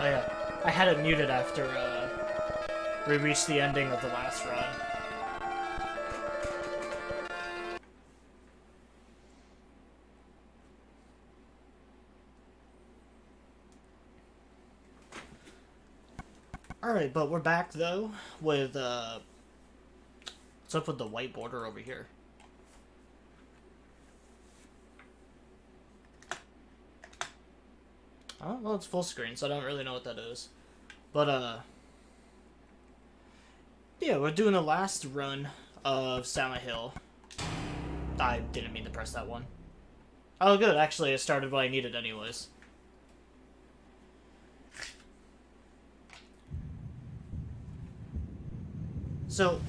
I had it muted after we reached the ending of the last run. Alright, but we're back though with what's up with the white border over here? Oh, well, it's full screen, so I don't really know what that is. But, yeah, we're doing the last run of Silent Hill. I didn't mean to press that one. Oh, good, actually, it started what I needed anyways. So...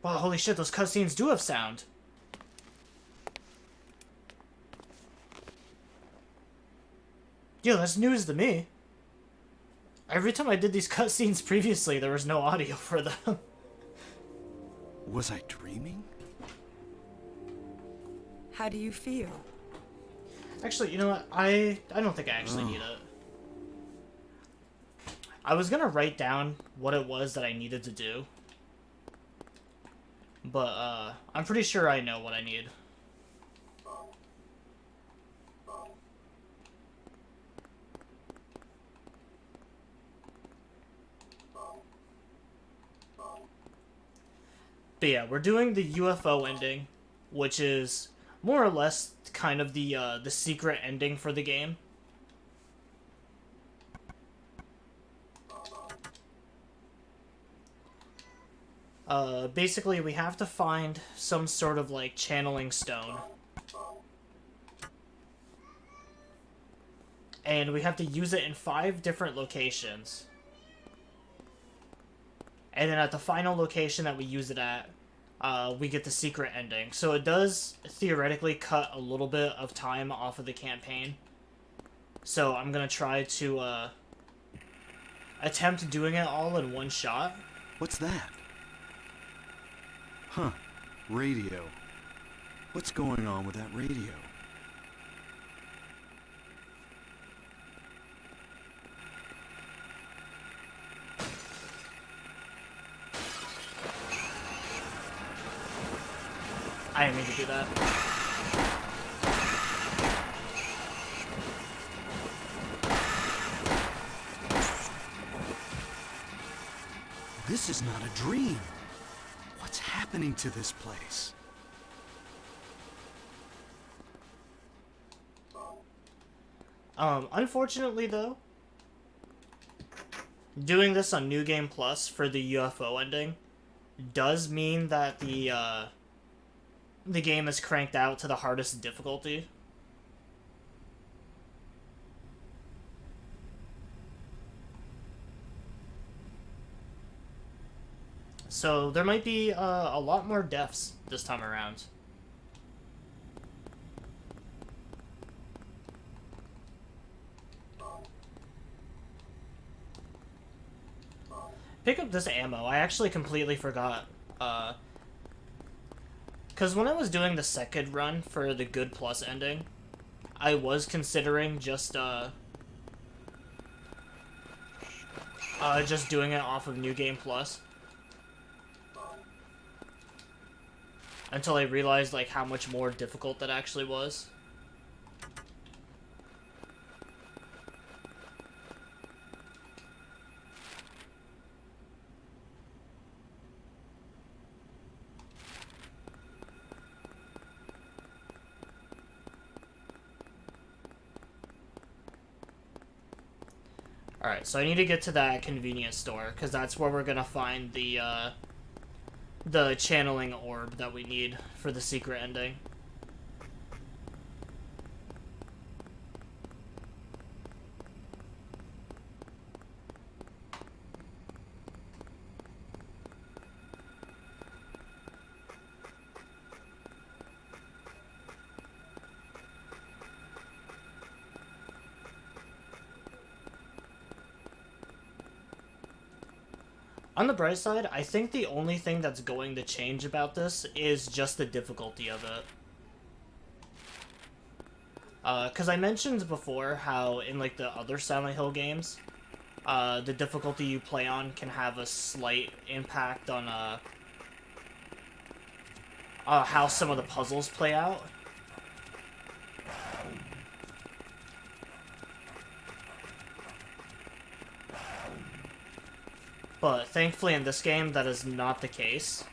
wow, holy shit, those cutscenes do have sound. Yo, that's news to me. Every time I did these cutscenes previously, there was no audio for them. Was I dreaming? How do you feel? Actually, you know what? I don't think I actually need it. I was gonna write down what it was that I needed to do. But, I'm pretty sure I know what I need. But yeah, we're doing the UFO ending, which is more or less kind of the secret ending for the game. Basically, we have to find some sort of, like, channeling stone. And we have to use it in 5 different locations. And then at the final location that we use it at, we get the secret ending. So it does theoretically cut a little bit of time off of the campaign. So I'm gonna try to attempt doing it all in one shot. What's that? Huh. Radio. What's going on with that radio? I didn't mean to do that. This is not a dream. What's happening to this place? Unfortunately though, doing this on New Game Plus for the UFO ending does mean that the game is cranked out to the hardest difficulty. So there might be a lot more deaths this time around. Pick up this ammo. I actually completely forgot. Because when I was doing the second run for the Good Plus ending, I was considering just doing it off of New Game Plus. Until I realized, like, how much more difficult that actually was. Alright, so I need to get to that convenience store, because that's where we're gonna find the channeling orb that we need for the secret ending. On the bright side, I think the only thing that's going to change about this is just the difficulty of it. Because I mentioned before how in, like, the other Silent Hill games, the difficulty you play on can have a slight impact on, how some of the puzzles play out. But thankfully in this game, that is not the case.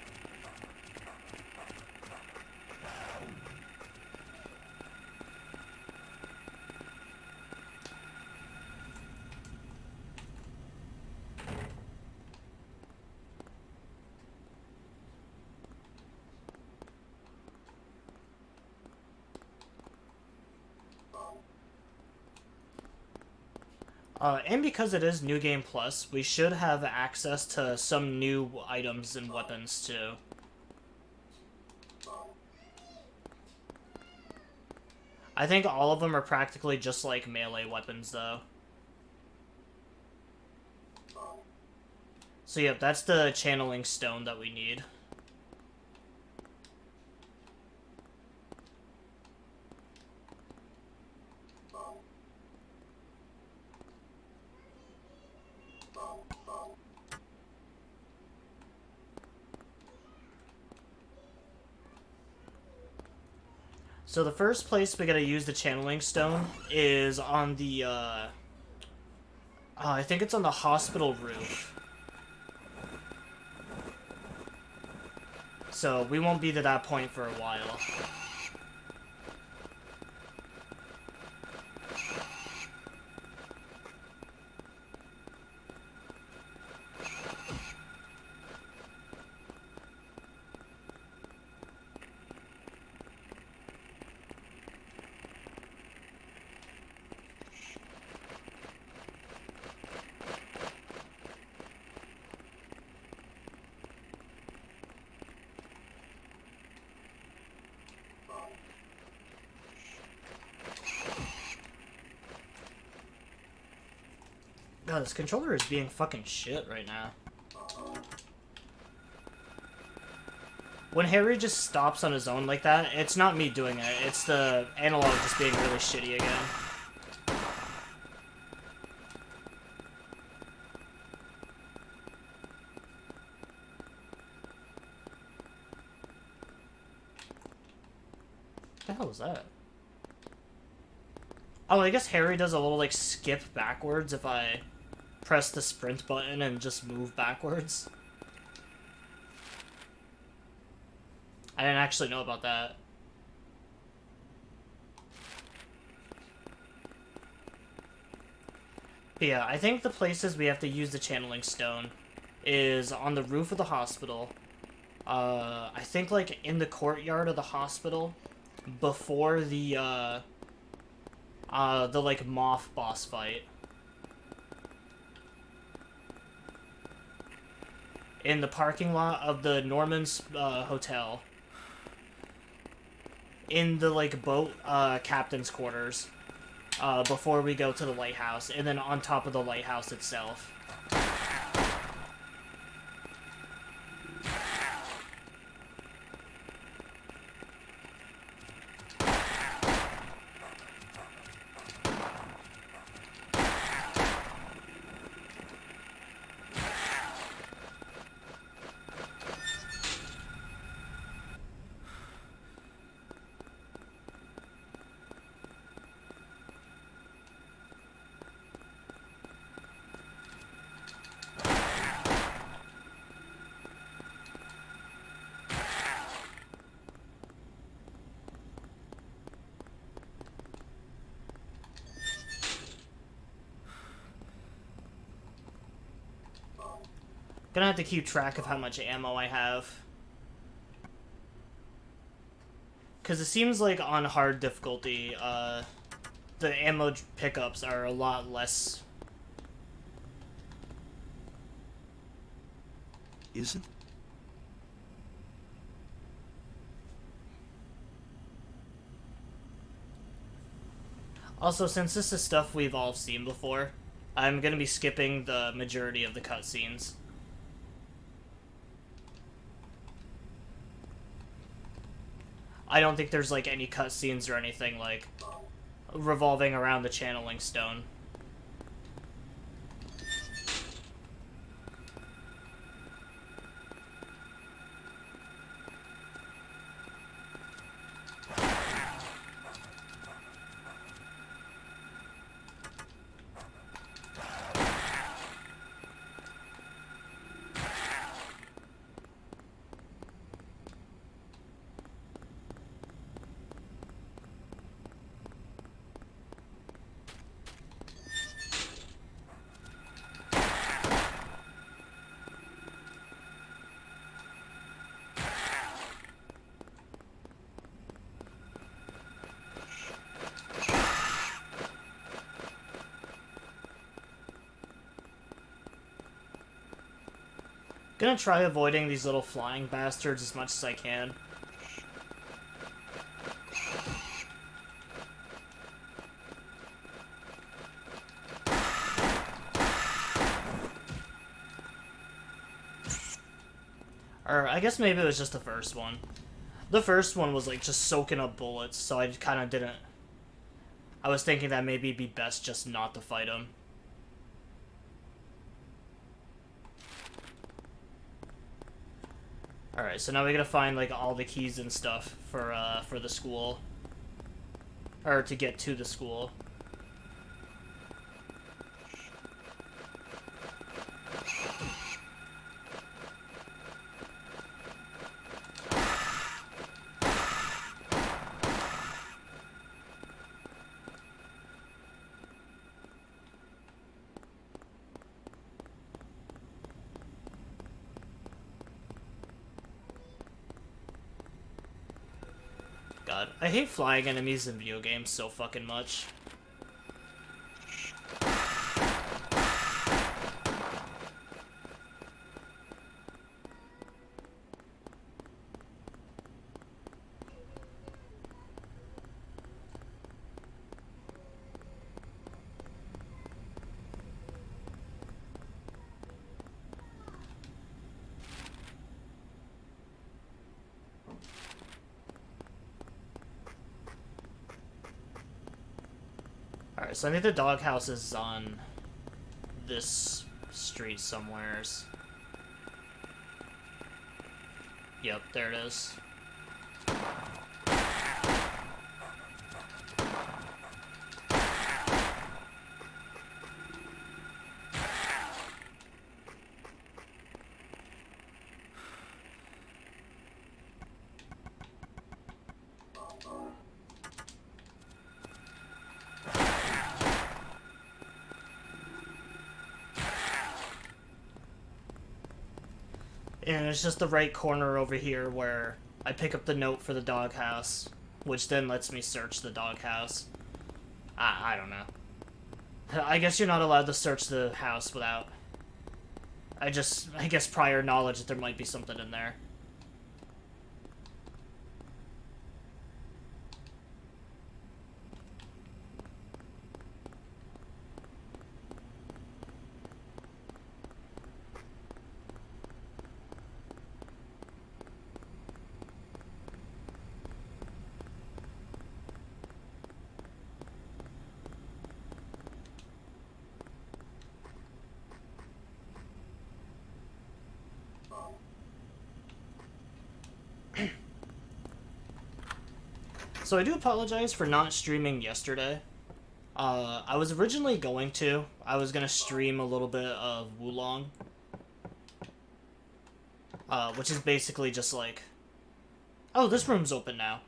And because it is New Game Plus, we should have access to some new items and weapons, too. I think all of them are practically just like melee weapons, though. So, yep, that's the channeling stone that we need. So the first place we gotta use the channeling stone is on the, I think it's on the hospital roof. So we won't be to that point for a while. God, this controller is being fucking shit right now. When Harry just stops on his own like that, it's not me doing it. It's the analog just being really shitty again. What the hell is that? Oh, I guess Harry does a little, like, skip backwards if I press the sprint button and just move backwards. I didn't actually know about that. But yeah, I think the places we have to use the channeling stone is on the roof of the hospital. I think, like, in the courtyard of the hospital before the like, moth boss fight. In the parking lot of the Norman's hotel. In the, like, boat captain's quarters. Before we go to the lighthouse. And then on top of the lighthouse itself. Gonna have to keep track of how much ammo I have. Because it seems like on hard difficulty, the ammo pickups are a lot less. Isn't? Also, since this is stuff we've all seen before, I'm gonna be skipping the majority of the cutscenes. I don't think there's, like, any cutscenes or anything, like, revolving around the channeling stone. Gonna try avoiding these little flying bastards as much as I can. Or I guess maybe it was just the first one. The first one was like just soaking up bullets, so I kind of didn't... I was thinking that maybe it'd be best just not to fight him. Alright, so now we gotta find, like, all the keys and stuff for the school. Or to get to the school. God, I hate flying enemies in video games so fucking much. Alright, so I think the doghouse is on this street somewheres. Yep, there it is. And it's just the right corner over here where I pick up the note for the doghouse, which then lets me search the doghouse. I don't know. I guess you're not allowed to search the house without... I guess prior knowledge that there might be something in there. So I do apologize for not streaming yesterday. I was originally going to. I was going to stream a little bit of Wulong. Which is basically just like... Oh, this room's open now.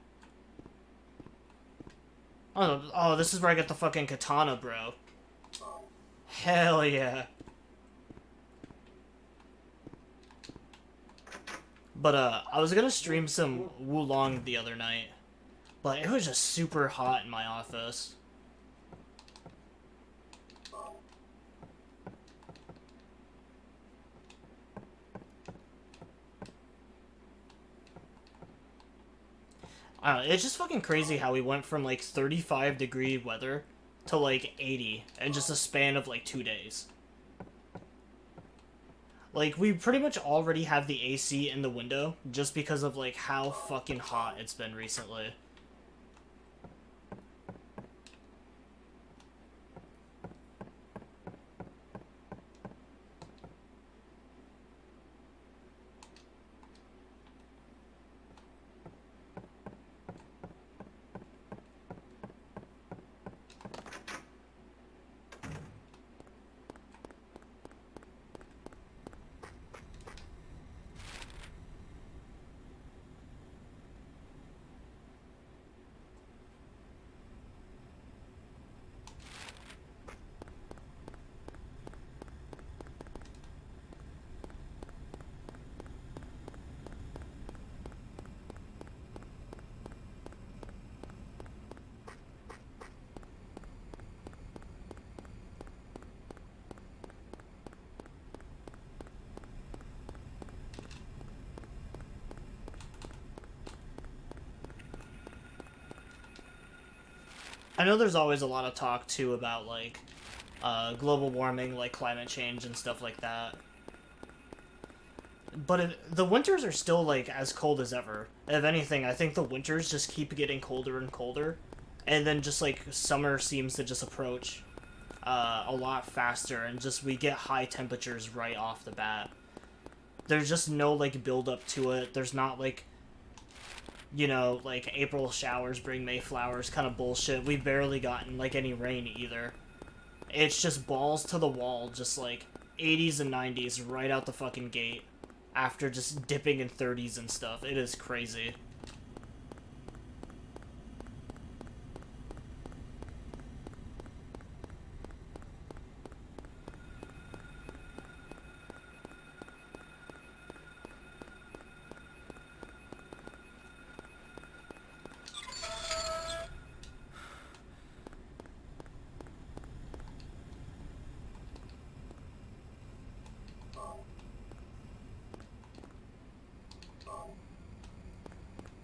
Oh, this is where I get the fucking katana, bro. Hell yeah. But, I was gonna stream some Wulong the other night. But it was just super hot in my office. It's just fucking crazy how we went from like 35-degree weather to like 80 in just a span of like 2 days. Like, we pretty much already have the AC in the window just because of like how fucking hot it's been recently. I know there's always a lot of talk too about like global warming, like climate change and stuff like that. But the winters are still like as cold as ever. If anything, I think the winters just keep getting colder and colder, and then just like summer seems to just approach a lot faster, and just we get high temperatures right off the bat. There's just no like build up to it. There's not like, you know, like April showers bring May flowers kind of bullshit. We've barely gotten like any rain either. It's just balls to the wall, just like 80s and 90s right out the fucking gate after just dipping in 30s and stuff. It is crazy.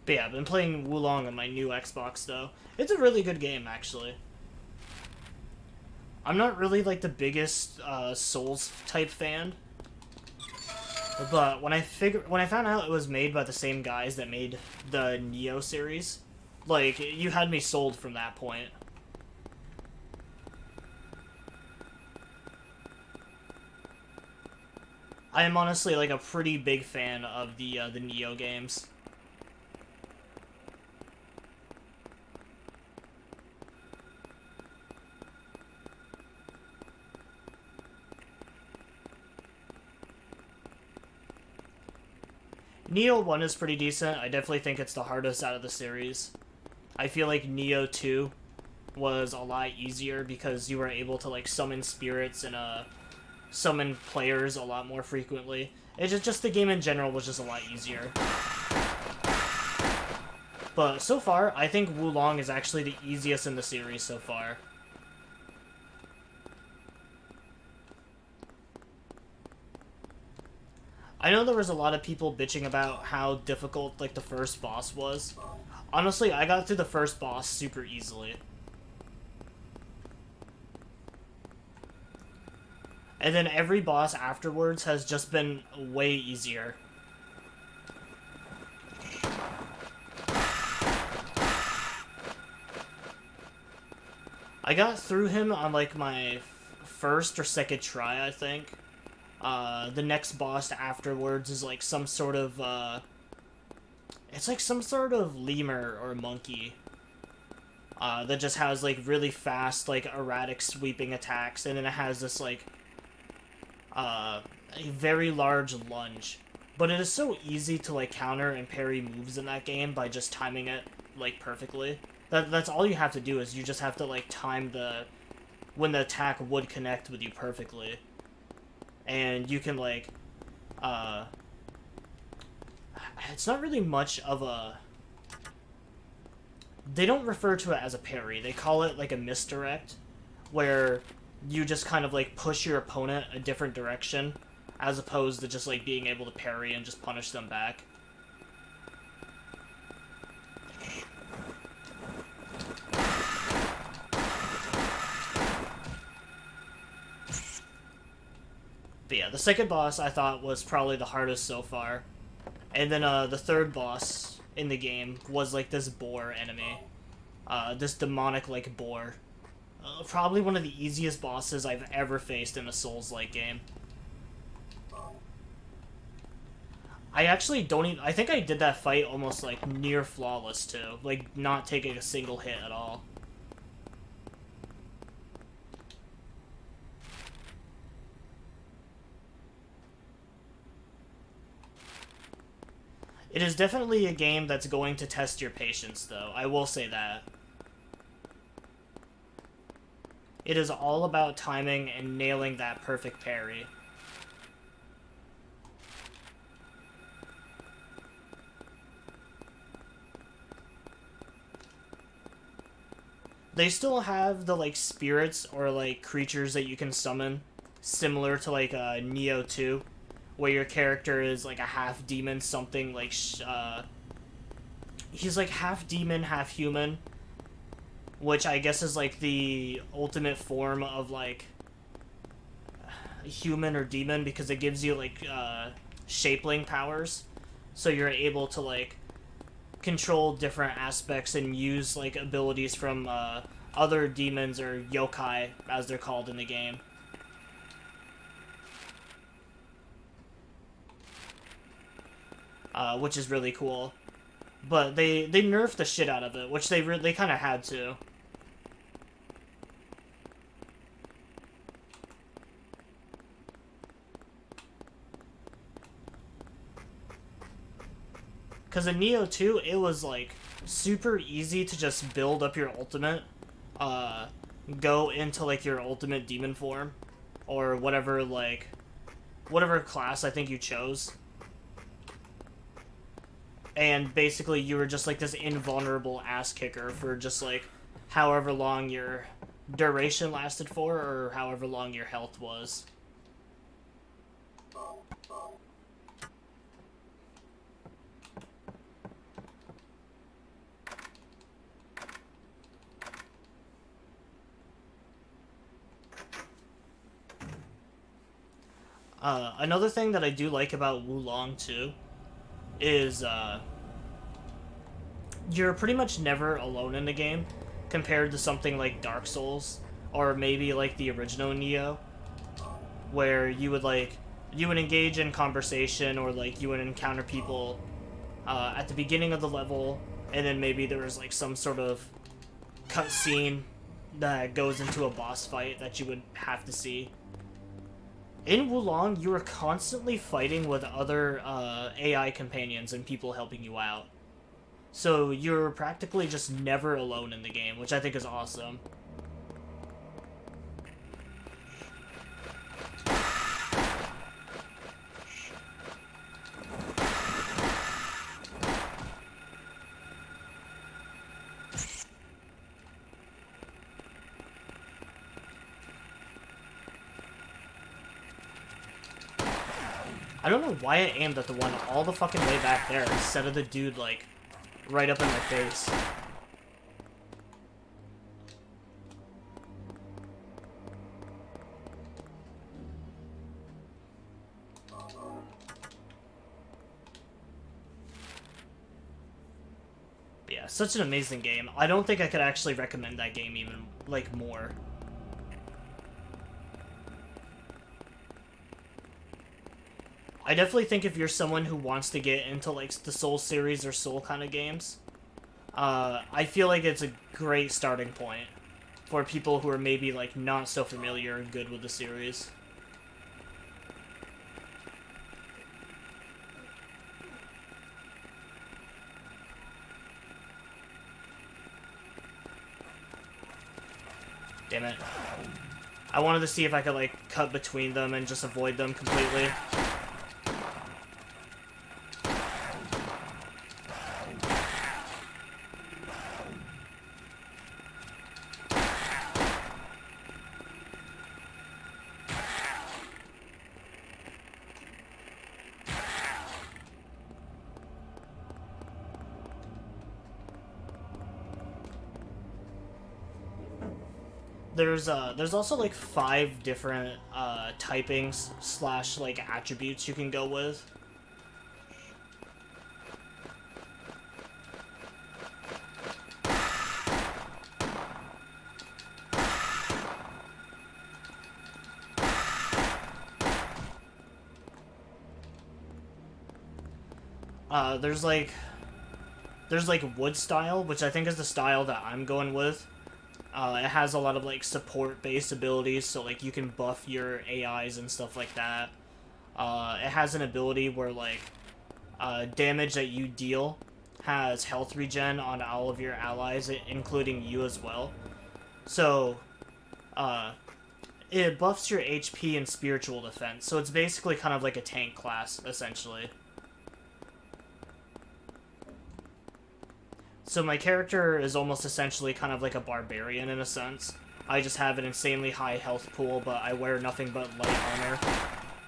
But yeah, I've been playing Wulong on my new Xbox, though. It's a really good game, actually. I'm not really, like, the biggest Souls-type fan. But when I found out it was made by the same guys that made the Neo series, like, you had me sold from that point. I am honestly, like, a pretty big fan of the Neo games. Neo 1 is pretty decent. I definitely think it's the hardest out of the series. I feel like Neo 2 was a lot easier because you were able to like summon spirits and summon players a lot more frequently. It's just the game in general was just a lot easier. But so far, I think Wulong is actually the easiest in the series so far. I know there was a lot of people bitching about how difficult, like, the first boss was. Honestly, I got through the first boss super easily. And then every boss afterwards has just been way easier. I got through him on, like, my first or second try, I think. The next boss afterwards is like some sort of, it's like some sort of lemur or monkey, that just has like really fast, like erratic sweeping attacks, and then it has this like, a very large lunge. But it is so easy to like counter and parry moves in that game by just timing it like perfectly. That's all you have to do is you just have to like time when the attack would connect with you perfectly. And you can, like, it's not really much of a... They don't refer to it as a parry. They call it, like, a misdirect, where you just kind of, like, push your opponent a different direction, as opposed to just, like, being able to parry and just punish them back. But yeah, the second boss I thought was probably the hardest so far. And then the third boss in the game was like this boar enemy. This demonic like boar. Probably one of the easiest bosses I've ever faced in a Souls-like game. I actually don't even... I think I did that fight almost like near flawless too. Like not taking a single hit at all. It is definitely a game that's going to test your patience, though. I will say that. It is all about timing and nailing that perfect parry. They still have the, like, spirits or, like, creatures that you can summon, similar to, like, Neo 2. Where your character is like a half demon, something like he's like half demon, half human. which I guess is like the ultimate form of like human or demon, because it gives you like shapeling powers, so you're able to like control different aspects and use like abilities from other demons, or yokai as they're called in the game. Which is really cool. But they nerfed the shit out of it, which they kind of had to. Because in Neo 2, it was like super easy to just build up your ultimate, go into like your ultimate demon form, or whatever class I think you chose. And basically you were just like this invulnerable ass kicker for just like however long your duration lasted for, or however long your health was. Another thing that I do like about Wulong too is you're pretty much never alone in the game, compared to something like Dark Souls, or maybe like the original Neo, where you would engage in conversation, or like you would encounter people at the beginning of the level, and then maybe there was like some sort of cutscene that goes into a boss fight that you would have to see. In Wulong, you are constantly fighting with other AI companions and people helping you out. So you're practically just never alone in the game, which I think is awesome. I don't know why I aimed at the one all the fucking way back there instead of the dude, like, right up in my face. But yeah, such an amazing game. I don't think I could actually recommend that game even, like, more. I definitely think if you're someone who wants to get into like the Soul series or Soul kind of games, I feel like it's a great starting point for people who are maybe like not so familiar and good with the series. Damn it. I wanted to see if I could like cut between them and just avoid them completely. There's also like 5 different typings / like attributes you can go with. There's like wood style, which I think is the style that I'm going with. It has a lot of like support-based abilities, so like you can buff your AIs and stuff like that. It has an ability where like damage that you deal has health regen on all of your allies, including you as well. So it buffs your HP and spiritual defense, so it's basically kind of like a tank class, essentially. So my character is almost essentially kind of like a barbarian in a sense. I just have an insanely high health pool, but I wear nothing but light armor,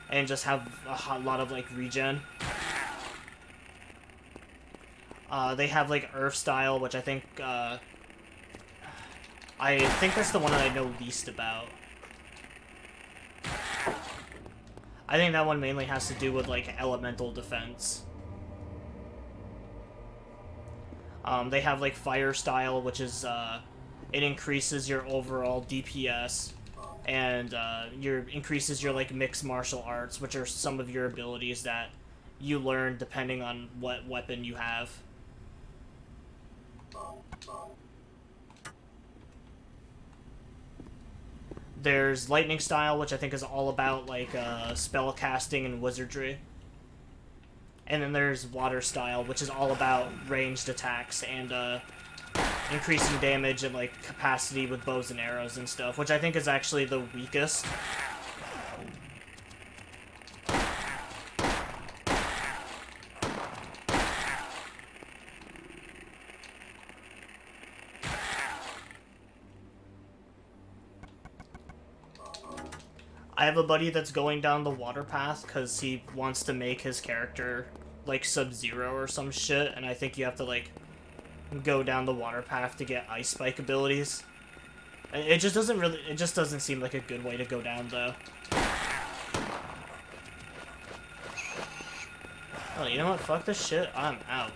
and just have a lot of like regen. They have like Earth style, which I think I think that's the one that I know least about. I think that one mainly has to do with, like, elemental defense. They have, like, Fire Style, which is, it increases your overall DPS, and, increases your, like, Mixed Martial Arts, which are some of your abilities that you learn depending on what weapon you have. There's Lightning Style, which I think is all about, like, spell casting and wizardry. And then there's Water Style, which is all about ranged attacks and, increasing damage and, like, capacity with bows and arrows and stuff, which I think is actually the weakest. I have a buddy that's going down the water path because he wants to make his character, like, Sub-Zero or some shit, and I think you have to, like, go down the water path to get Ice Spike abilities. It just doesn't seem like a good way to go down, though. Oh, you know what? Fuck this shit. I'm out.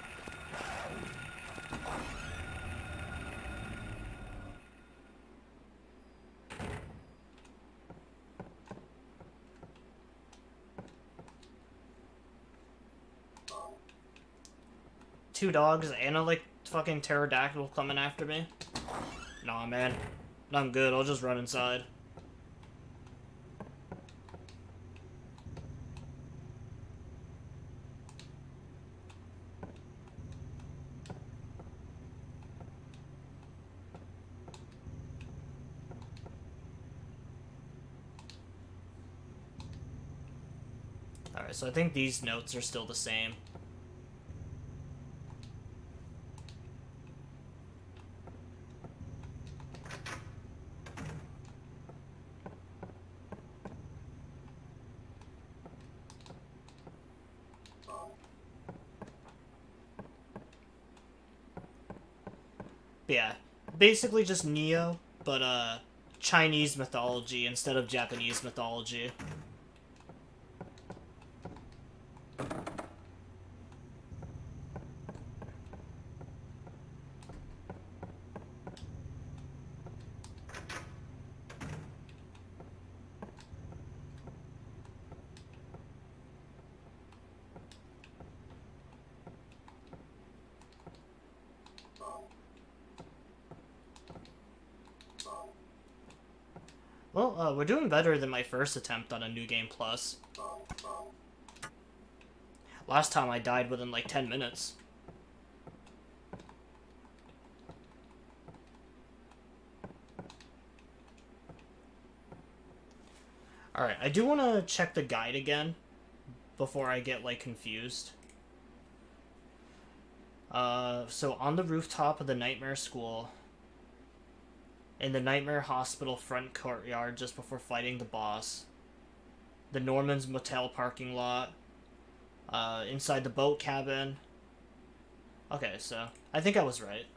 Two dogs and a, like, fucking pterodactyl coming after me? Nah, man. I'm good. I'll just run inside. Alright, so I think these notes are still the same. Yeah, basically just Neo, but Chinese mythology instead of Japanese mythology. Well, we're doing better than my first attempt on a New Game Plus. Last time I died within like 10 minutes. Alright, I do want to check the guide again before I get, like, confused. So on the rooftop of the Nightmare School, in the Nightmare Hospital front courtyard just before fighting the boss, the Norman's Motel parking lot, inside the boat cabin. Okay, so I think I was right.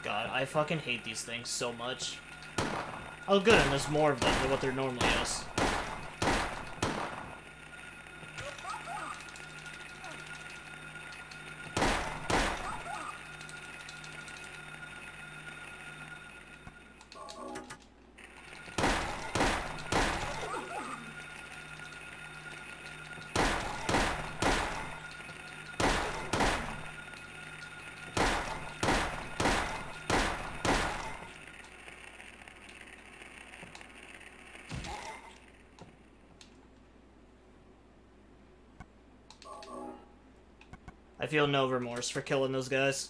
God, I fucking hate these things so much. Oh good, and there's more of them than what there normally is. I feel no remorse for killing those guys.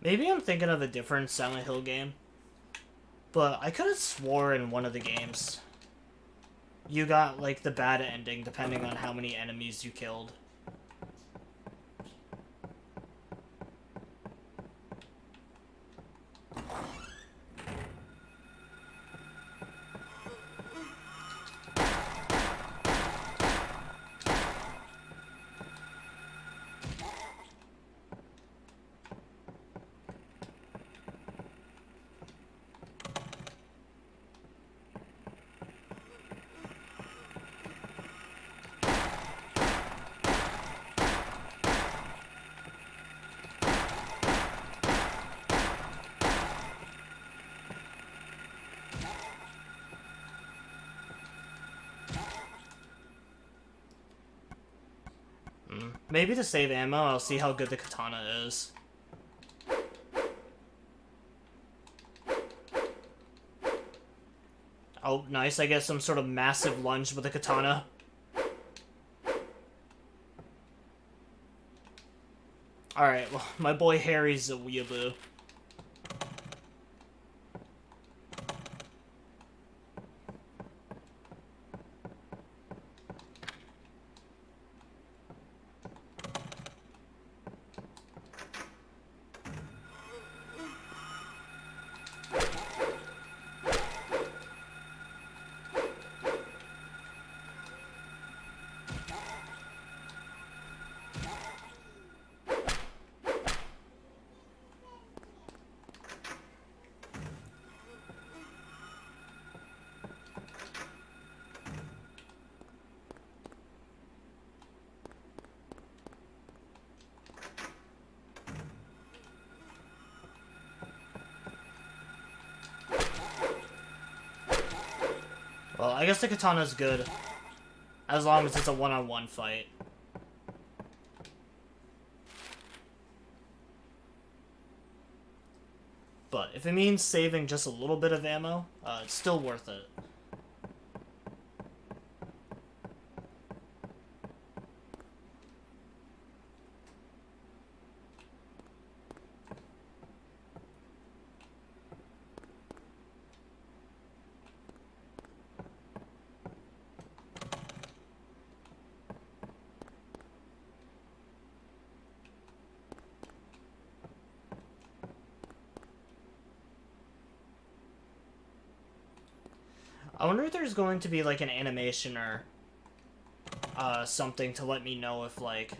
Maybe I'm thinking of a different Silent Hill game, but I could have swore in one of the games you got, like, the bad ending depending on how many enemies you killed. Maybe to save ammo, I'll see how good the katana is. Oh, nice. I get some sort of massive lunge with a katana. Alright, well, my boy Harry's a weeaboo. Well, I guess the katana's good, as long as it's a one-on-one fight. But if it means saving just a little bit of ammo, it's still worth it. I wonder if there's going to be, like, an animation or something to let me know if, like,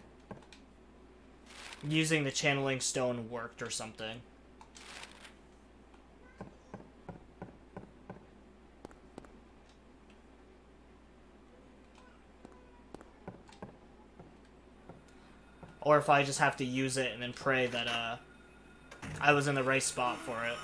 using the channeling stone worked or something. Or if I just have to use it and then pray that I was in the right spot for it.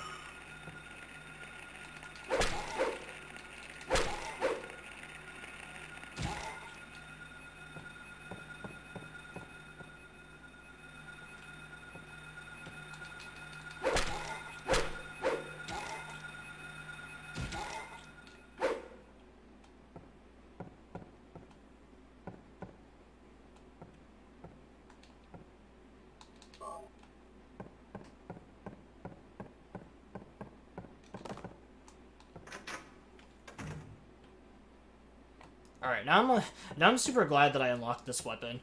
Alright, now I'm super glad that I unlocked this weapon.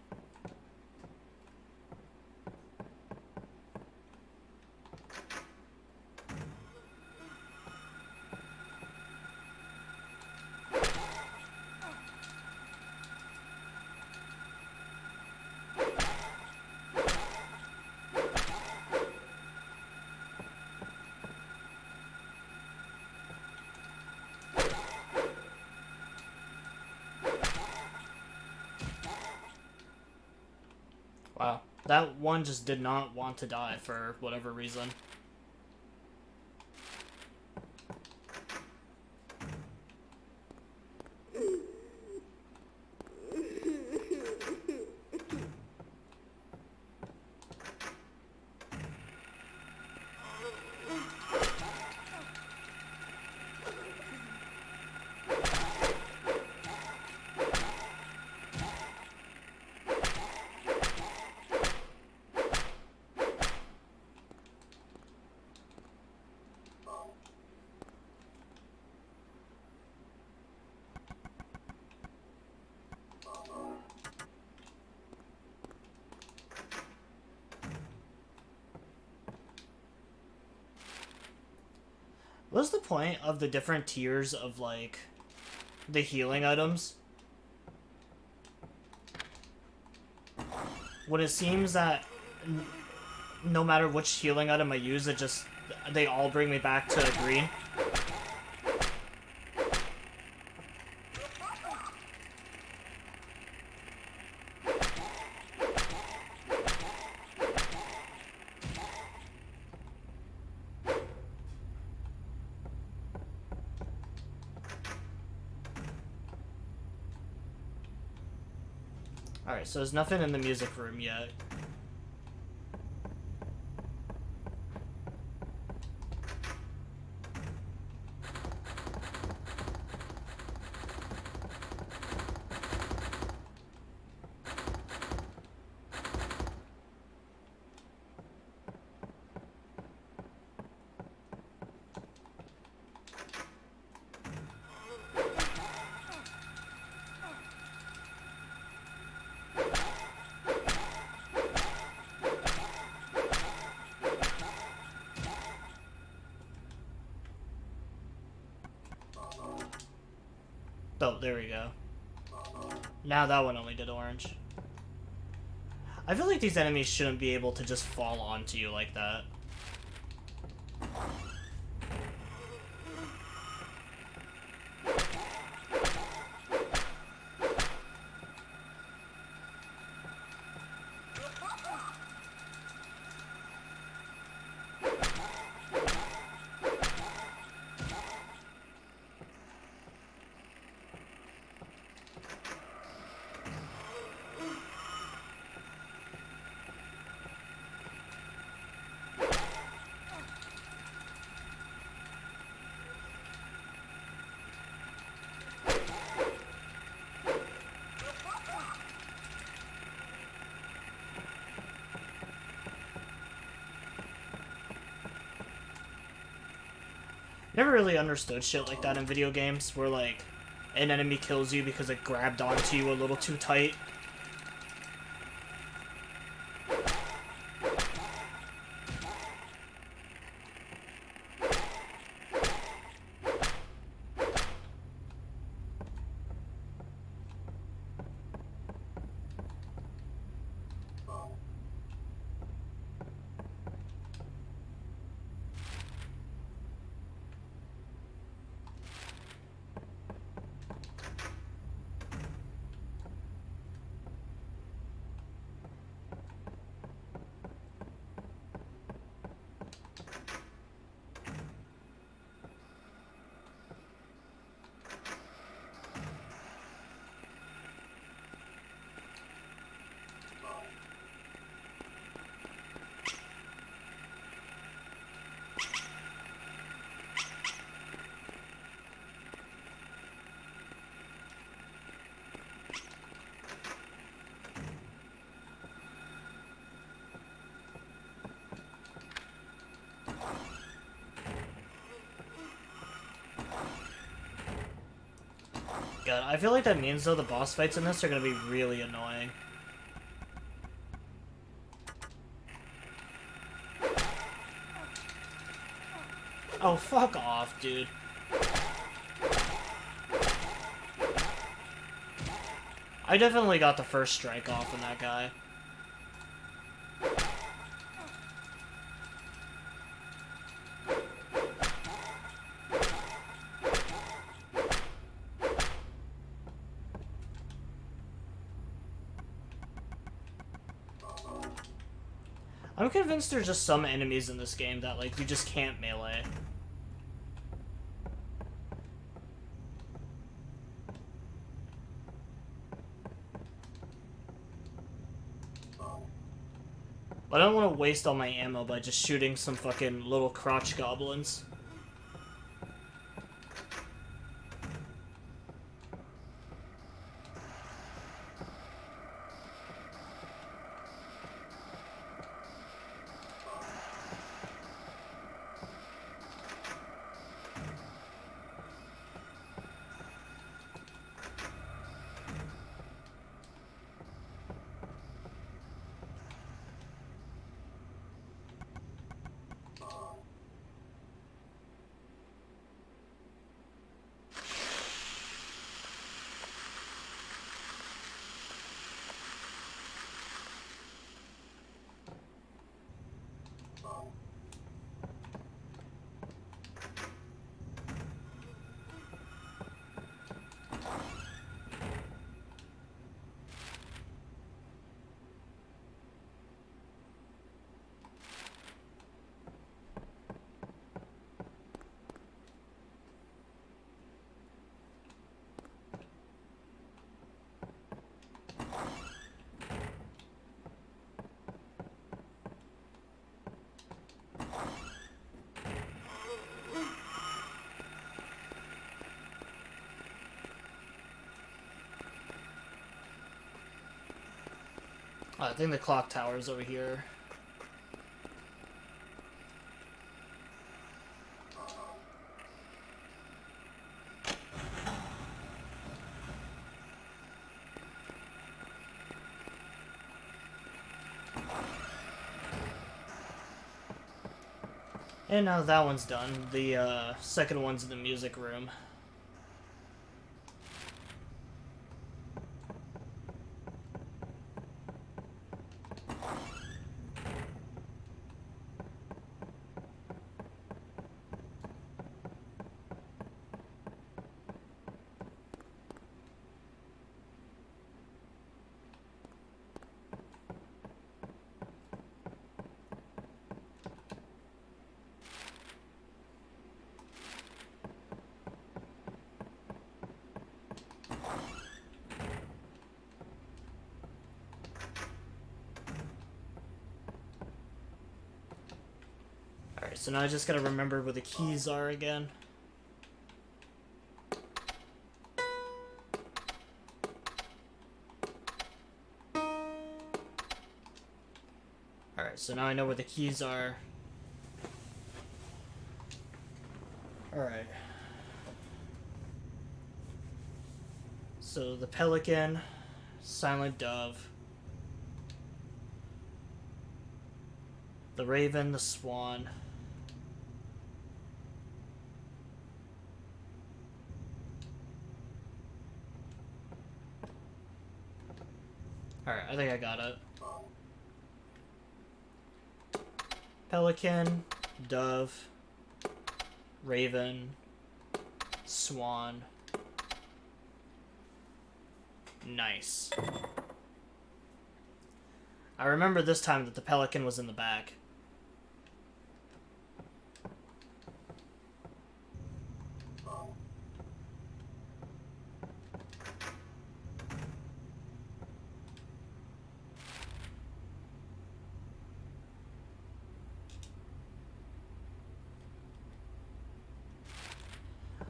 Wow, that one just did not want to die for whatever reason. What's the point of the different tiers of, like, the healing items? When it seems that no matter which healing item I use, they all bring me back to green. Alright, so there's nothing in the music room yet. Oh, there we go. Now that one only did orange. I feel like these enemies shouldn't be able to just fall onto you like that. Never really understood shit like that in video games, where, like, an enemy kills you because it grabbed onto you a little too tight. God, I feel like that means, though, the boss fights in this are gonna be really annoying. Oh, fuck off, dude. I definitely got the first strike off on that guy. I'm convinced there's just some enemies in this game that, like, you just can't melee. I don't want to waste all my ammo by just shooting some fucking little crotch goblins. I think the clock tower is over here. And now that one's done. The second one's in the music room. Alright, so now I just gotta remember where the keys are again. Alright, so now I know where the keys are. Alright. So the Pelican, Silent Dove, the Raven, the Swan. Alright, I think I got it. Pelican, Dove, Raven, Swan. Nice. I remember this time that the Pelican was in the back.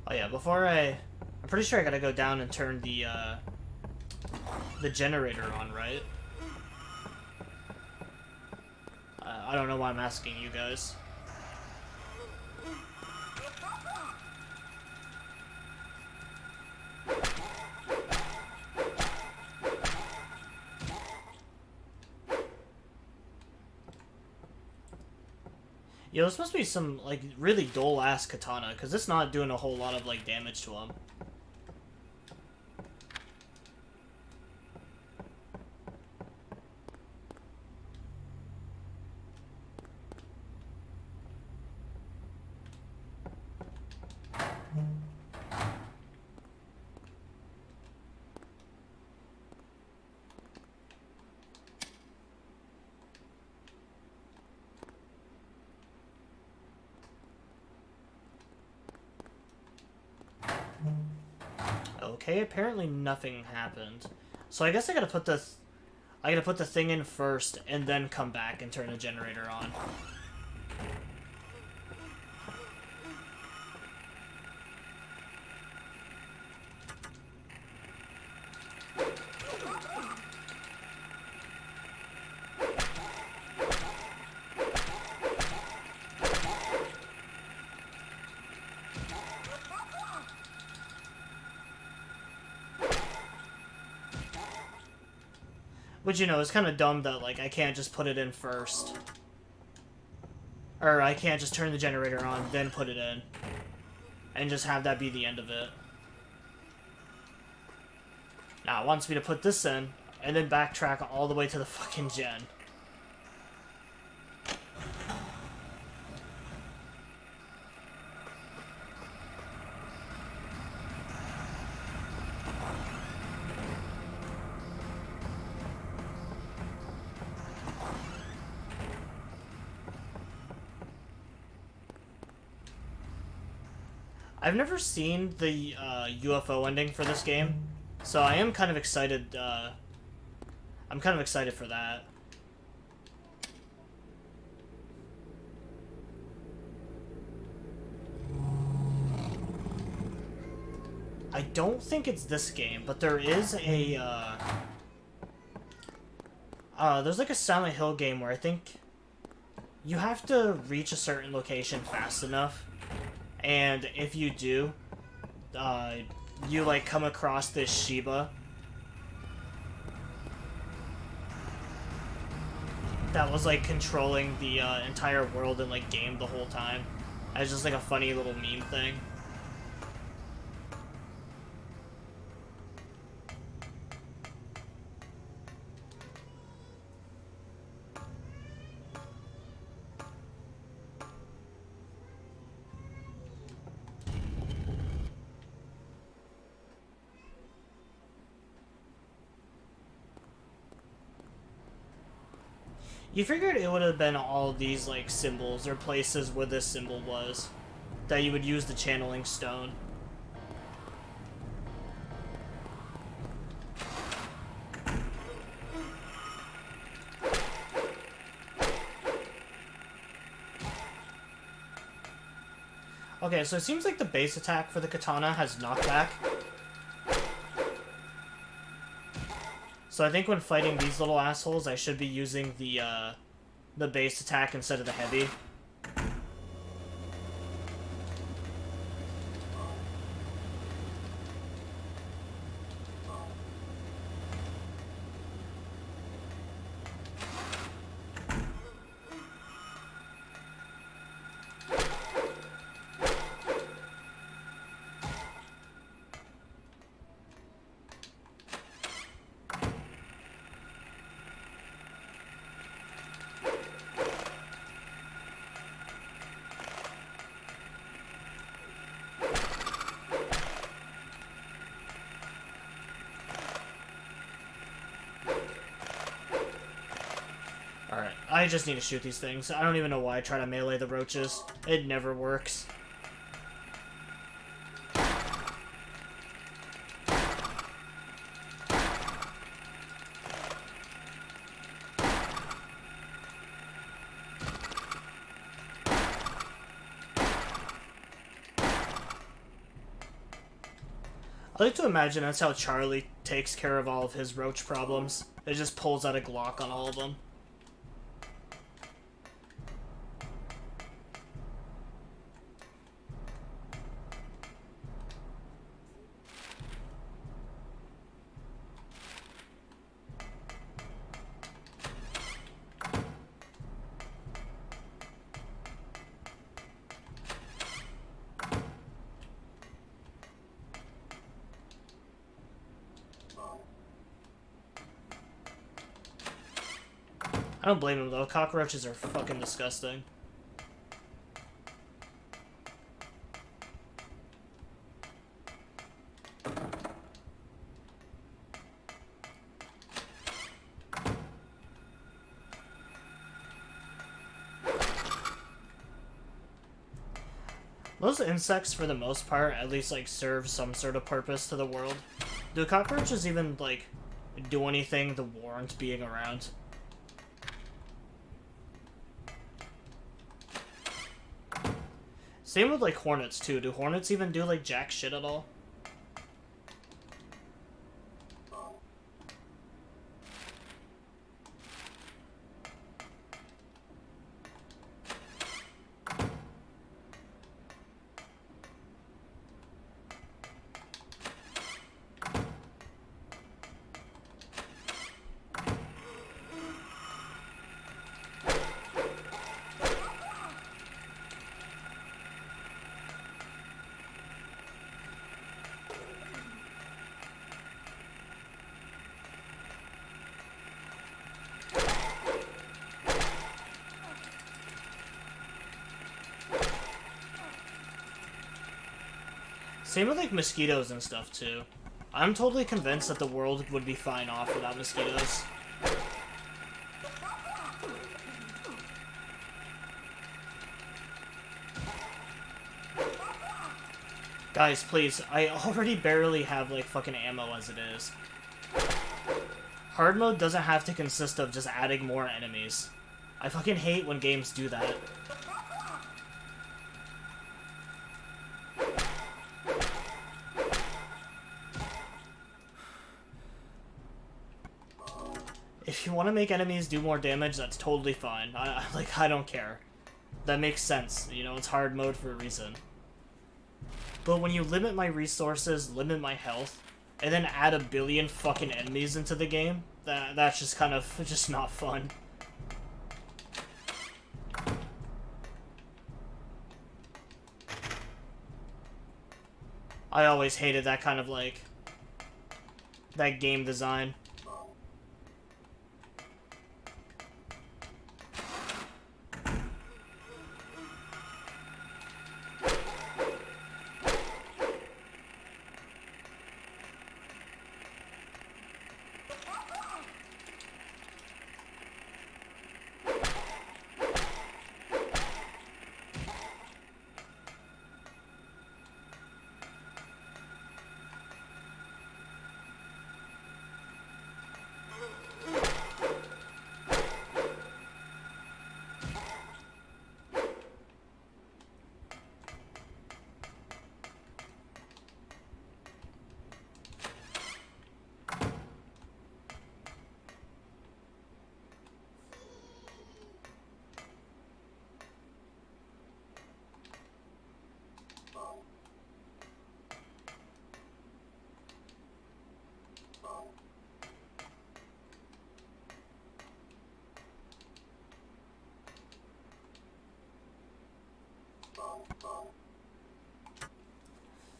Oh yeah, I'm pretty sure I gotta go down and turn the generator on, right? I don't know why I'm asking you guys. Yo, this must be some, like, really dull-ass katana, because it's not doing a whole lot of, like, damage to him. Okay, apparently nothing happened. So I guess I gotta put the thing in first and then come back and turn the generator on. Which, you know, is kind of dumb that, like, I can't just put it in first. Or I can't just turn the generator on, then put it in. And just have that be the end of it. Now, it wants me to put this in, and then backtrack all the way to the fucking gen. I've never seen the UFO ending for this game, so I am kind of excited. I'm kind of excited for that. I don't think it's this game, but there is a There's like a Silent Hill game where I think you have to reach a certain location fast enough, and if you do, uh, you like come across this Shiba that was like controlling the entire world and like game the whole time. It's just like a funny little meme thing. You figured it would have been all these like symbols or places where this symbol was that you would use the channeling stone. Okay, so it seems like the base attack for the katana has knockback. So I think when fighting these little assholes, I should be using the base attack instead of the heavy. Alright, I just need to shoot these things. I don't even know why I try to melee the roaches. It never works. I like to imagine that's how Charlie takes care of all of his roach problems. It just pulls out a Glock on all of them. I don't blame him though, cockroaches are fucking disgusting. Those insects, for the most part, at least like serve some sort of purpose to the world. Do cockroaches even like do anything to warrant being around? Same with like hornets too. Do hornets even do like jack shit at all? Same with like mosquitoes and stuff too. I'm totally convinced that the world would be fine off without mosquitoes. Guys, please, I already barely have like fucking ammo as it is. Hard mode doesn't have to consist of just adding more enemies. I fucking hate when games do that. If you want to make enemies do more damage, that's totally fine. I don't care. That makes sense. You know, it's hard mode for a reason. But when you limit my resources, limit my health, and then add a billion fucking enemies into the game, that's just kind of just not fun. I always hated that kind of, like, that game design.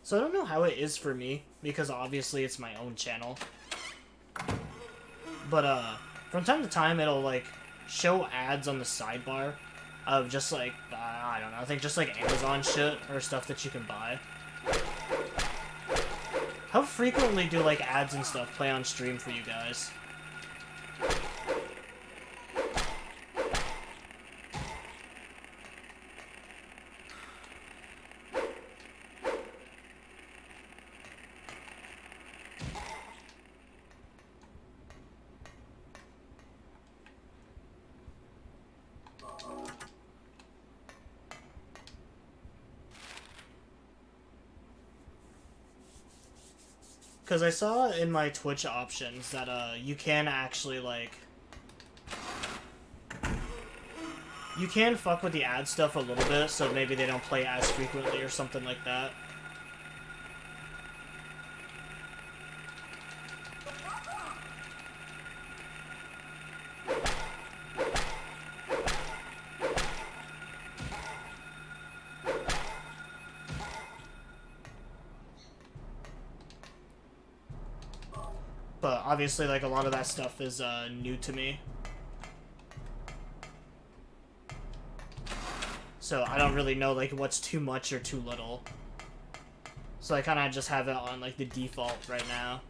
So I don't know how it is for me, because obviously it's my own channel. But, from time to time it'll, like, show ads on the sidebar of just, like, I don't know, I think just, like, Amazon shit or stuff that you can buy. How frequently do, like, ads and stuff play on stream for you guys? Because I saw in my Twitch options that, you can actually, like... You can fuck with the ad stuff a little bit, so maybe they don't play as frequently or something like that. But obviously, like, a lot of that stuff is new to me. So I don't really know, like, what's too much or too little. So I kind of just have it on, like, the default right now.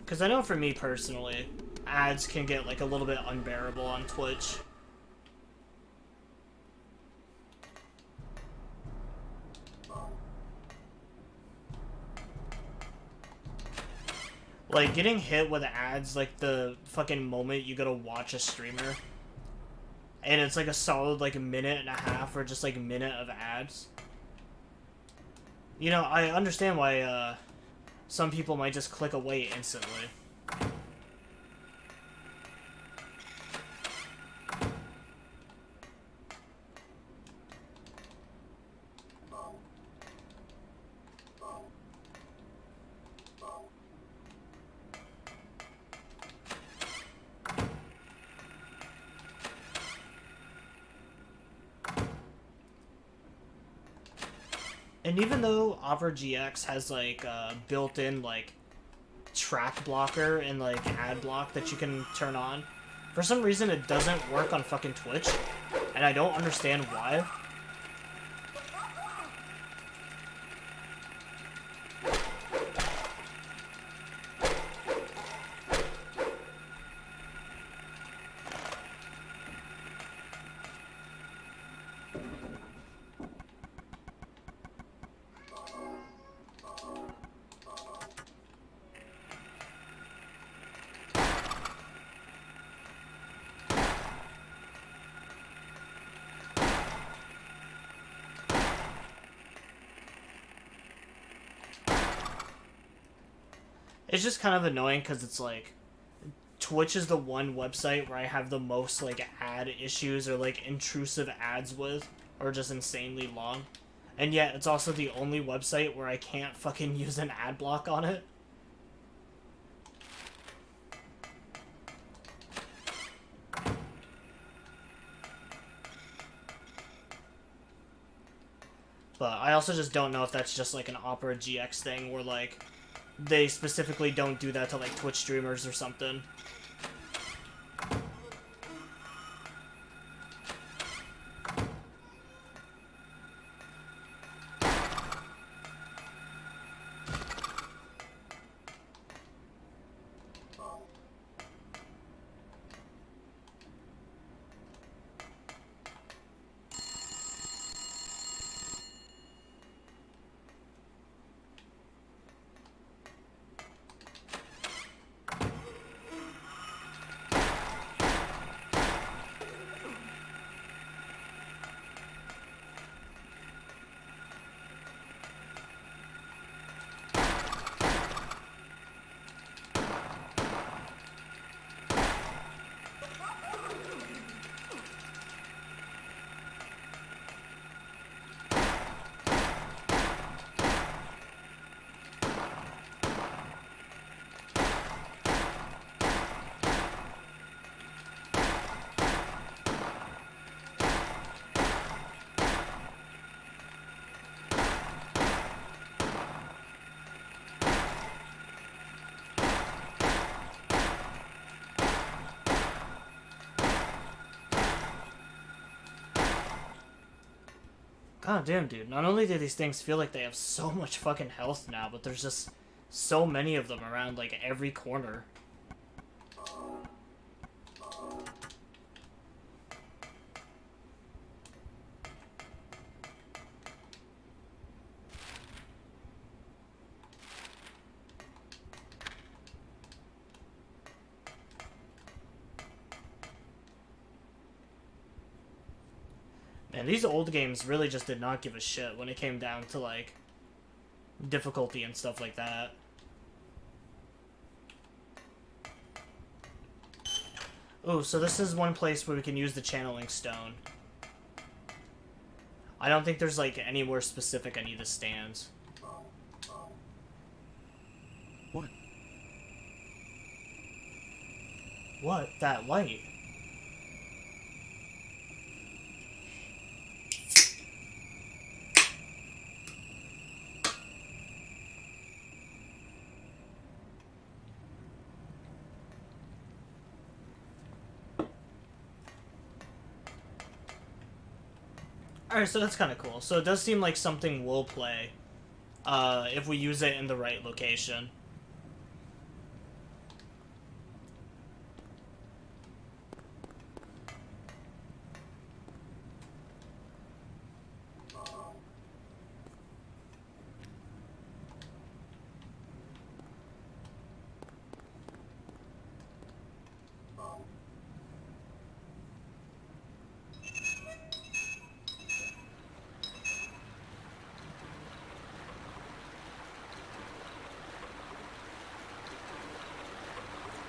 Because I know for me personally, ads can get, like, a little bit unbearable on Twitch. Like, getting hit with ads, like, the fucking moment you go to watch a streamer, and it's, like, a solid, like, a minute and a half, or just, like, a minute of ads. You know, I understand why, some people might just click away instantly. And even though Opera GX has, like, built-in, like, track blocker and, like, ad block that you can turn on, For some reason, it doesn't work on fucking Twitch, and I don't understand why. It's just kind of annoying because it's like Twitch is the one website where I have the most like ad issues or like intrusive ads with, or just insanely long. And yet it's also the only website where I can't fucking use an ad block on it. But I also just don't know if that's just like an Opera GX thing where like they specifically don't do that to like Twitch streamers or something. God damn, dude. Not only do these things feel like they have so much fucking health now, but there's just so many of them around, like, every corner. Man, these old games really just did not give a shit when it came down to, like, difficulty and stuff like that. Ooh, so this is one place where we can use the channeling stone. I don't think there's, like, anywhere specific I need to stand. What? What? That light? Alright, so that's kind of cool. So it does seem like something will play if we use it in the right location.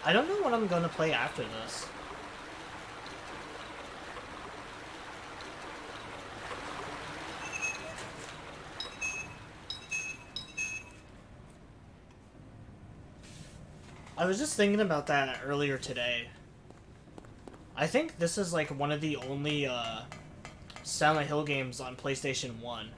I don't know what I'm going to play after this. I was just thinking about that earlier today. I think this is like one of the only Silent Hill games on PlayStation 1.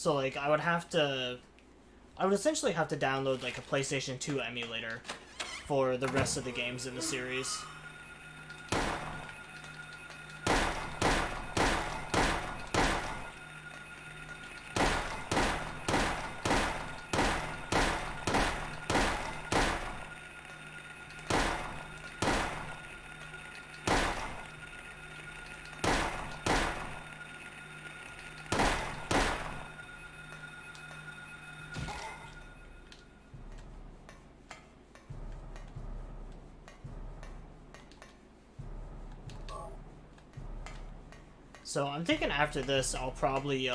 So, like, I would essentially have to download, like, a PlayStation 2 emulator for the rest of the games in the series. So I'm thinking after this, I'll probably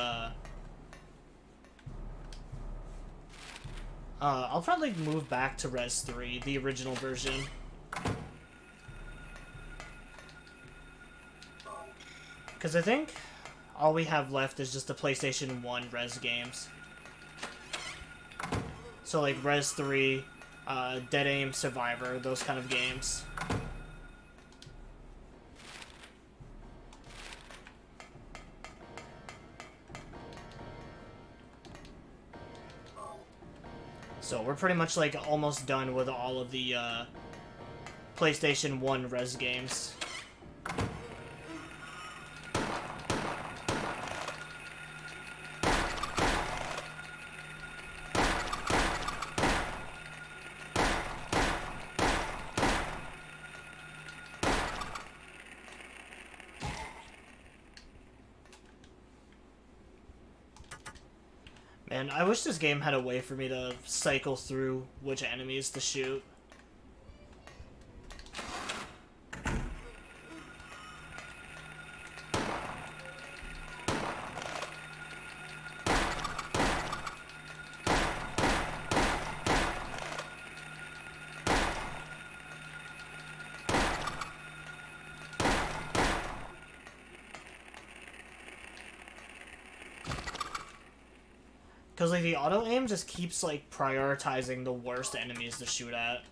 move back to Res 3, the original version. Because I think all we have left is just the PlayStation 1 Res games. So like Res 3, Dead Aim, Survivor, those kind of games. So we're pretty much like almost done with all of the PlayStation 1 Res games. Man, I wish this game had a way for me to cycle through which enemies to shoot. Because, like, the auto-aim just keeps, like, prioritizing the worst enemies to shoot at.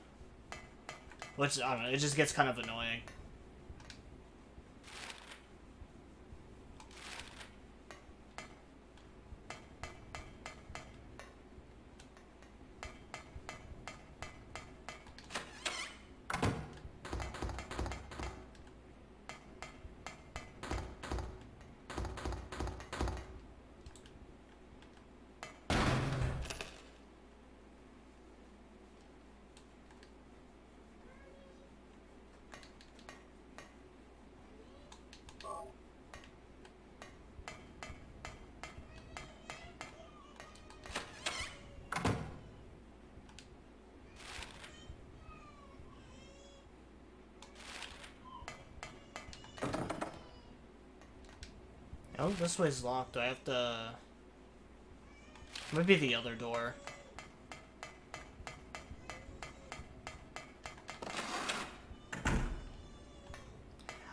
Which, I don't know, it just gets kind of annoying. Oh, this way's locked. Do I have to... Maybe the other door.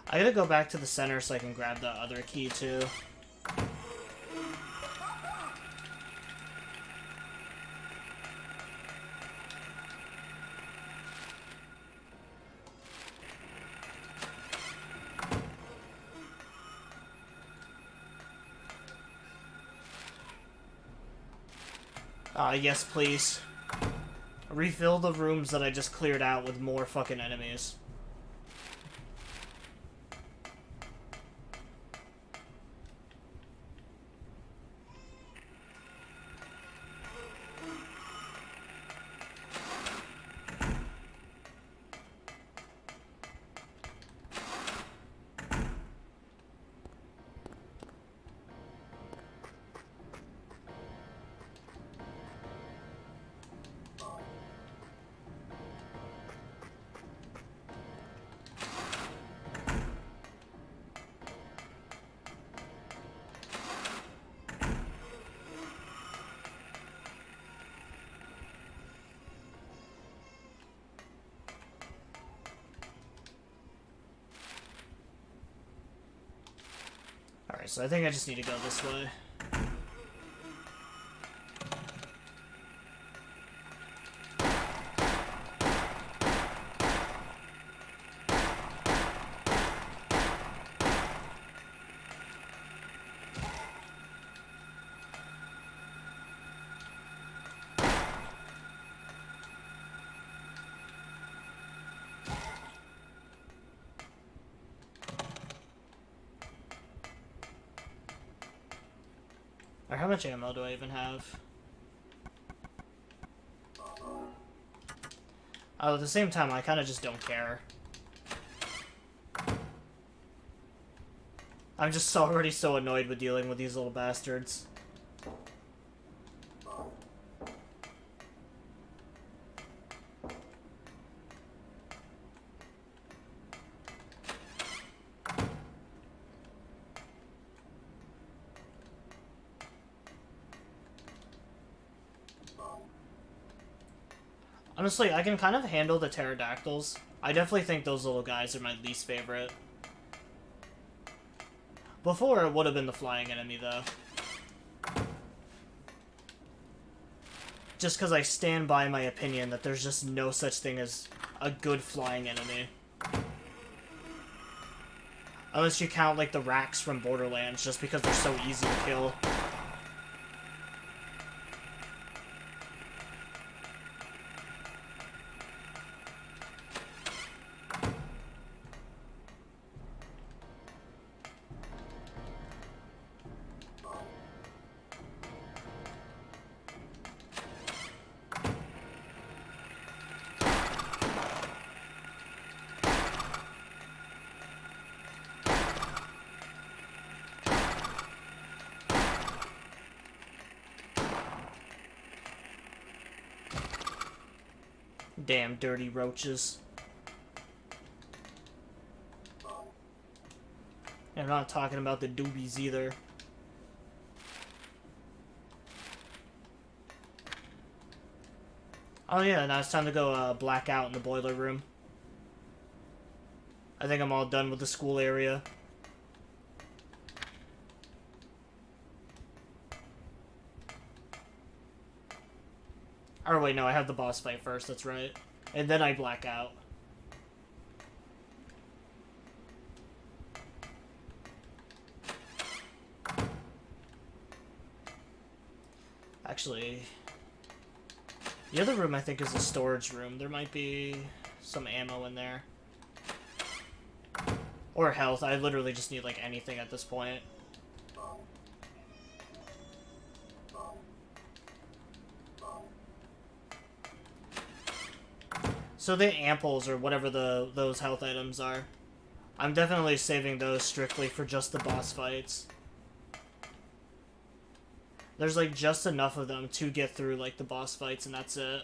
I gotta go back to the center so I can grab the other key, too. Yes, please. Refill the rooms that I just cleared out with more fucking enemies. Alright, so I think I just need to go this way. Or how much ammo do I even have? Oh, at the same time, I kind of just don't care. I'm just already so annoyed with dealing with these little bastards. Honestly, I can kind of handle the pterodactyls. I definitely think those little guys are my least favorite. Before, it would have been the flying enemy, though. Just because I stand by my opinion that there's just no such thing as a good flying enemy. Unless you count, like, the racks from Borderlands, just because they're so easy to kill. Damn dirty roaches. And I'm not talking about the doobies either. Oh yeah, now it's time to go black out in the boiler room. I think I'm all done with the school area. Or wait, no, I have the boss fight first, that's right. And then I black out. Actually, the other room I think is the storage room. There might be some ammo in there. Or health. I literally just need like anything at this point. So the amples, or whatever those health items are, I'm definitely saving those strictly for just the boss fights. There's like just enough of them to get through like the boss fights, and that's it.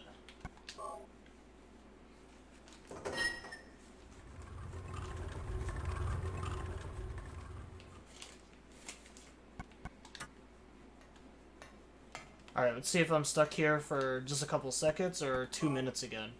Alright, let's see if I'm stuck here for just a couple seconds or 2 minutes again.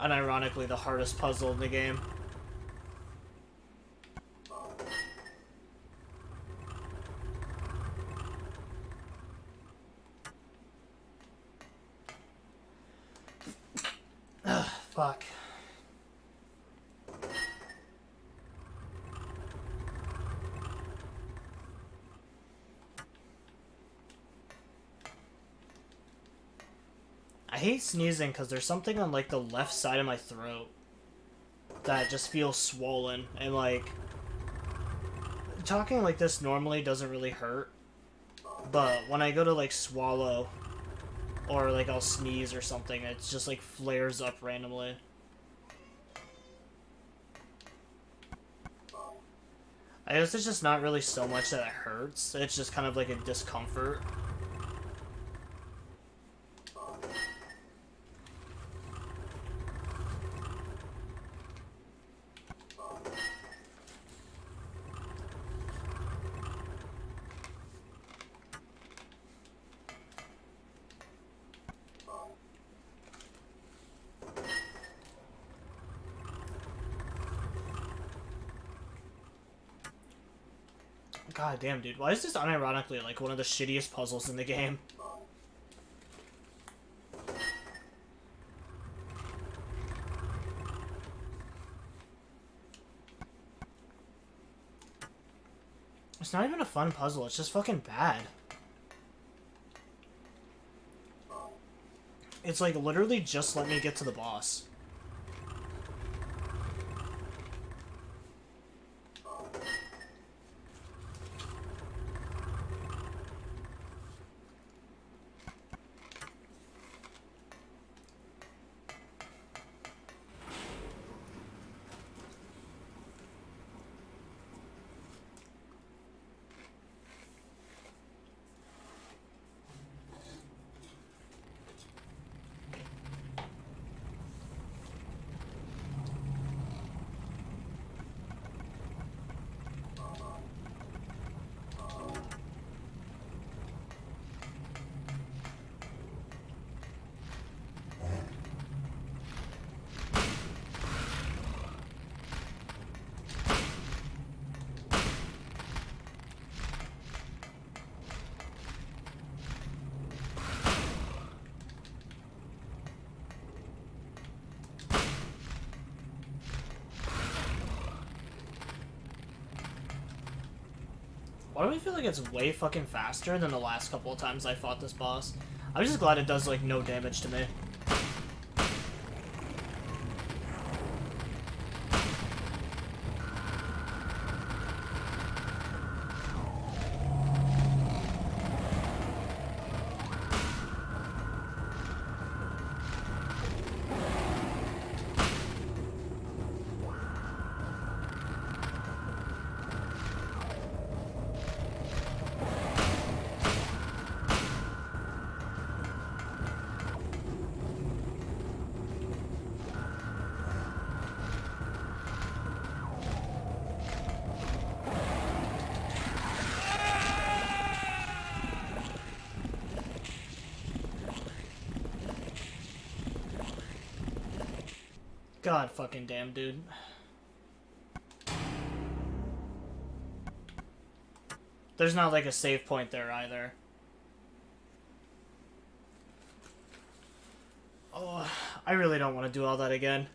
Unironically, the hardest puzzle in the game. Ugh, fuck. I hate sneezing because there's something on like the left side of my throat that just feels swollen, and like talking like this normally doesn't really hurt, but when I go to like swallow or like I'll sneeze or something, it just like flares up randomly. I guess it's just not really so much that it hurts, it's just kind of like a discomfort. God damn, dude. Why is this unironically like one of the shittiest puzzles in the game? It's not even a fun puzzle, it's just fucking bad. It's like literally just let me get to the boss. Why do I feel like it's way fucking faster than the last couple of times I fought this boss? I'm just glad it does, like, no damage to me. God fucking damn, dude. There's not like a save point there either. Oh, I really don't want to do all that again.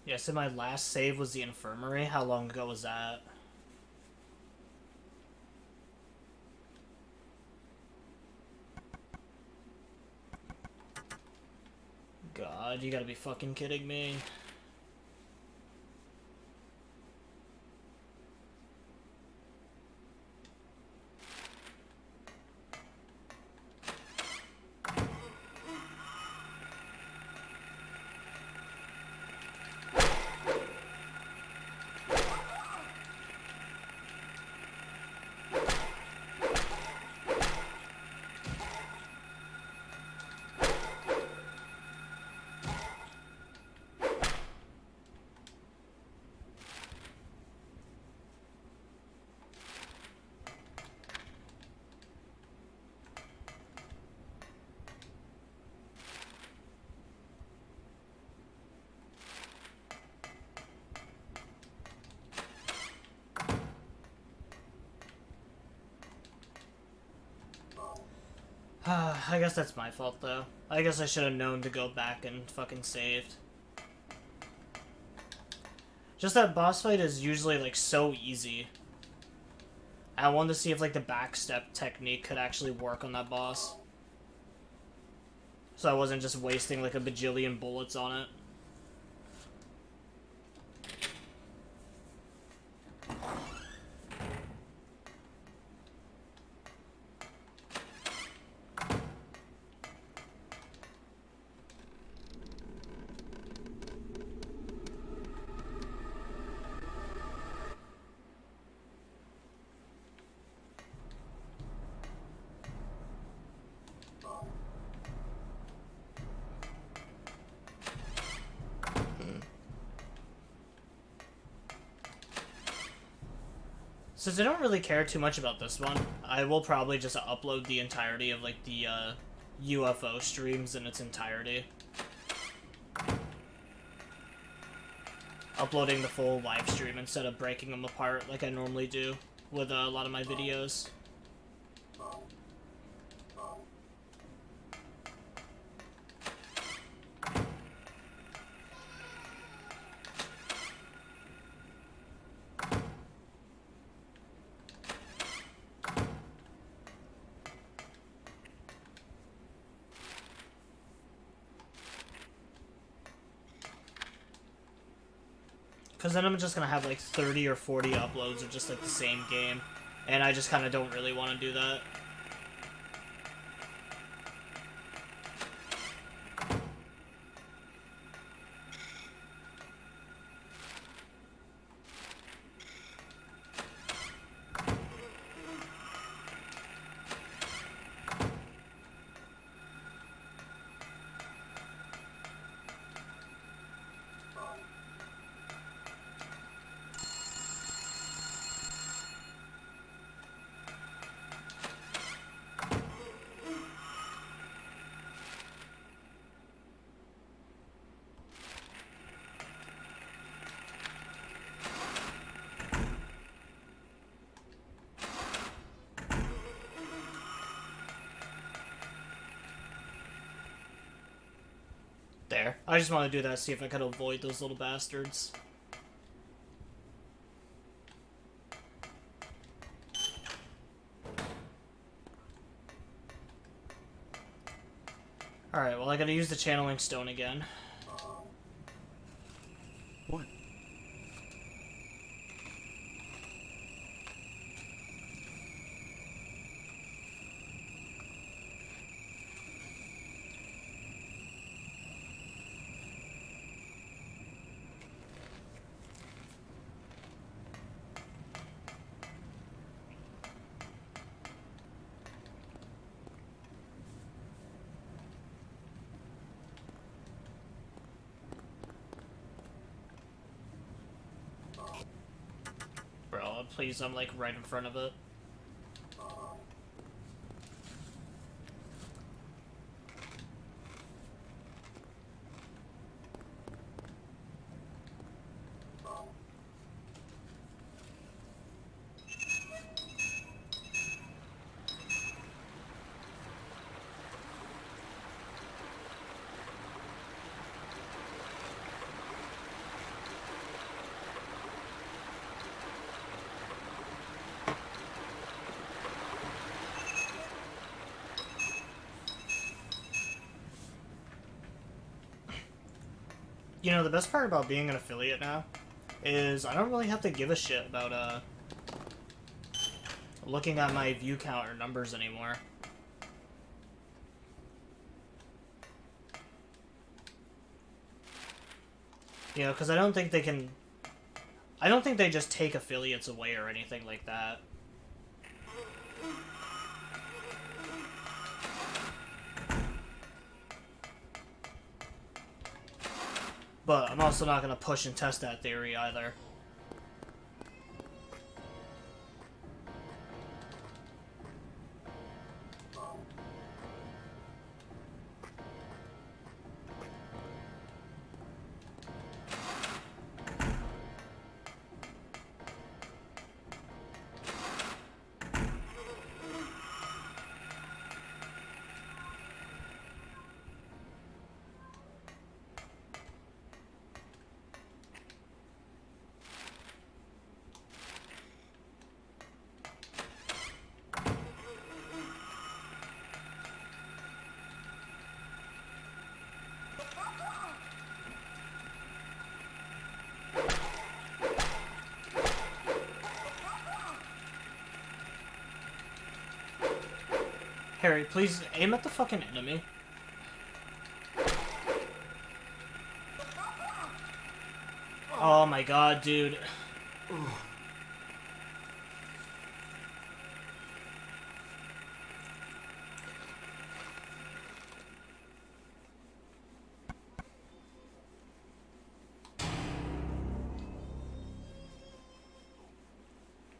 Yeah, so my last save was the infirmary. How long ago was that? God, you gotta be fucking kidding me. I guess that's my fault, though. I guess I should have known to go back and fucking saved. Just that boss fight is usually, like, so easy. I wanted to see if, like, the backstep technique could actually work on that boss. So I wasn't just wasting, like, a bajillion bullets on it. Since I don't really care too much about this one, I will probably just upload the entirety of, like, the, UFO streams in its entirety. Uploading the full live stream instead of breaking them apart like I normally do with a lot of my videos. Because then I'm just going to have like 30 or 40 uploads of just like the same game. And I just kind of don't really want to do that. There. I just want to do that, see if I could avoid those little bastards. Alright, well I gotta use the channeling stone again. What? Bro, please, I'm like right in front of it. You know, the best part about being an affiliate now is I don't really have to give a shit about, looking at my view count or numbers anymore. You know, because I don't think they can... I don't think they just take affiliates away or anything like that. But I'm also not going to push and test that theory either. Harry, please aim at the fucking enemy. Oh my god, dude.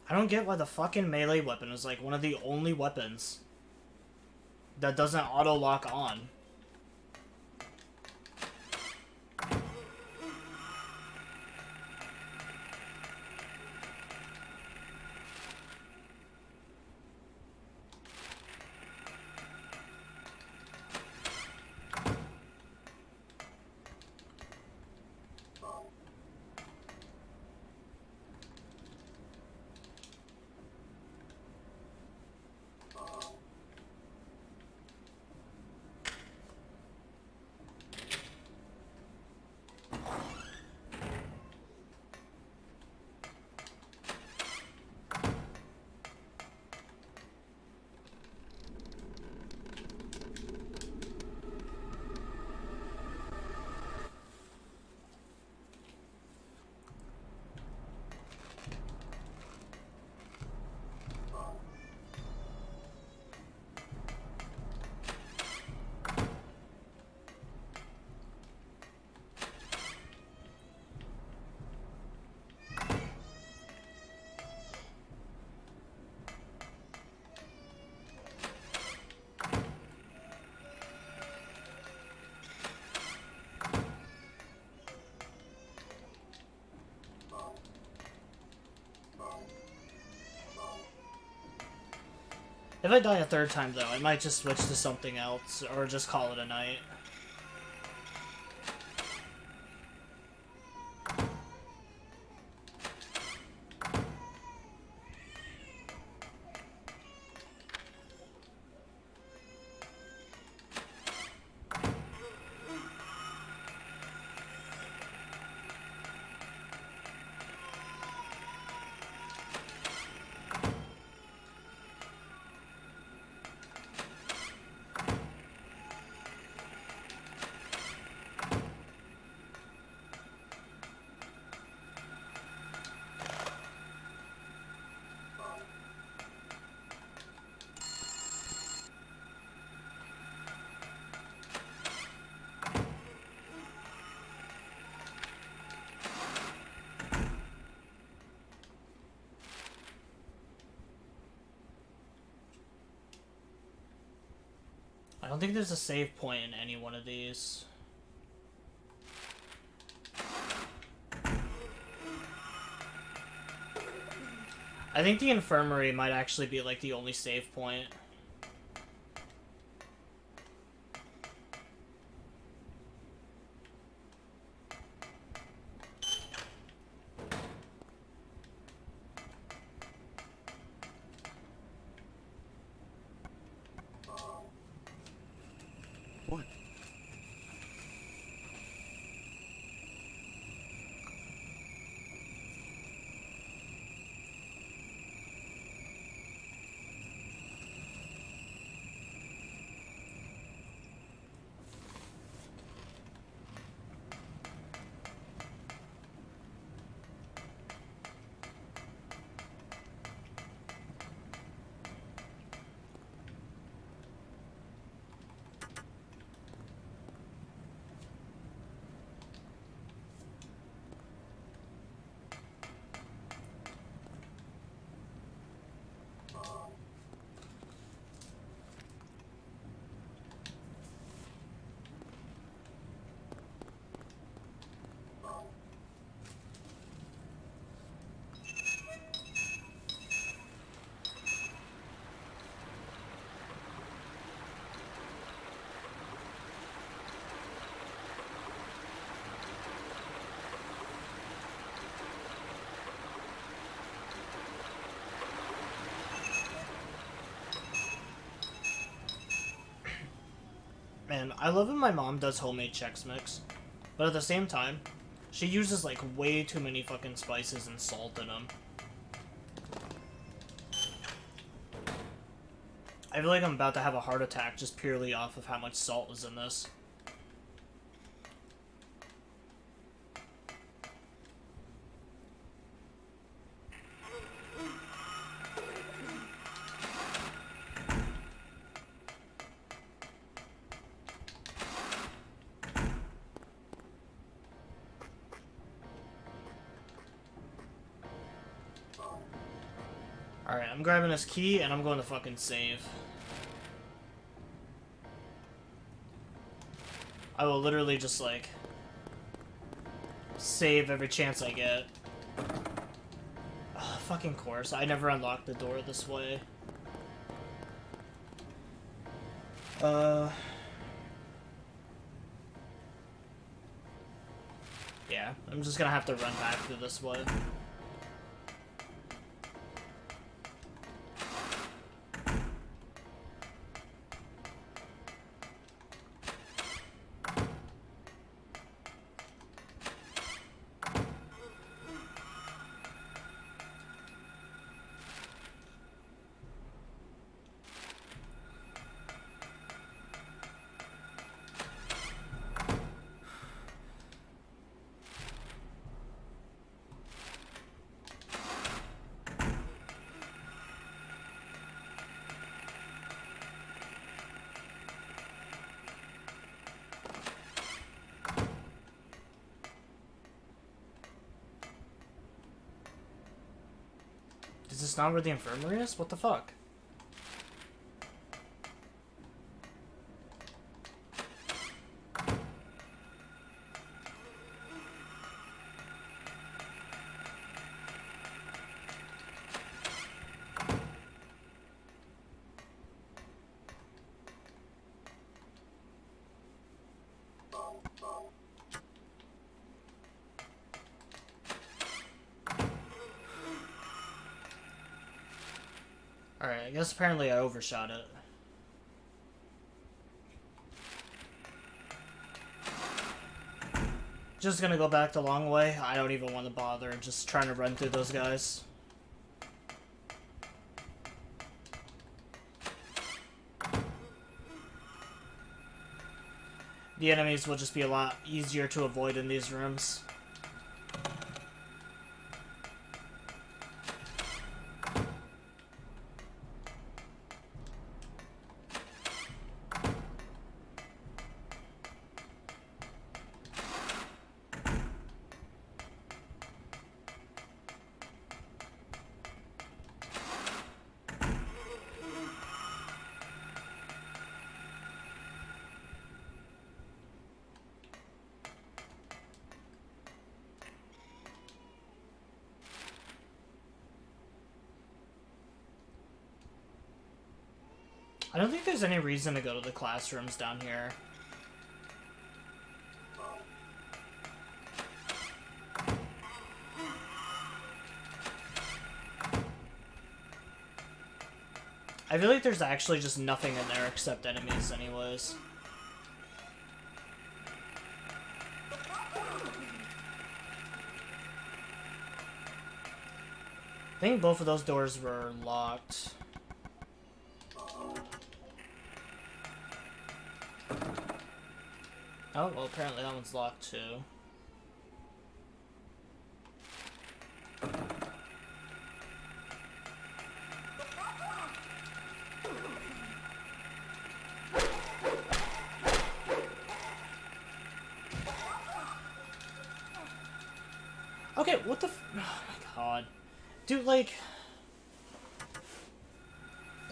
I don't get why the fucking melee weapon is like one of the only weapons that doesn't auto-lock on. If I die a third time, though, I might just switch to something else, or just call it a night. I don't think there's a save point in any one of these. I think the infirmary might actually be like the only save point. What? Man, I love when my mom does homemade Chex Mix, but at the same time, she uses like way too many fucking spices and salt in them. I feel like I'm about to have a heart attack just purely off of how much salt is in this. Alright, I'm grabbing this key and I'm going to fucking save. I will literally just, like, save every chance I get. Ugh, fucking course. I never unlocked the door this way. Yeah, I'm just gonna have to run back through this way. Is this not where the infirmary is? What the fuck? Alright, I guess apparently I overshot it. Just gonna go back the long way. I don't even want to bother. Just trying to run through those guys. The enemies will just be a lot easier to avoid in these rooms. I don't think there's any reason to go to the classrooms down here. I feel like there's actually just nothing in there except enemies anyways. I think both of those doors were locked. Oh, well, apparently that one's locked too. Okay, what the oh my god. Dude, like...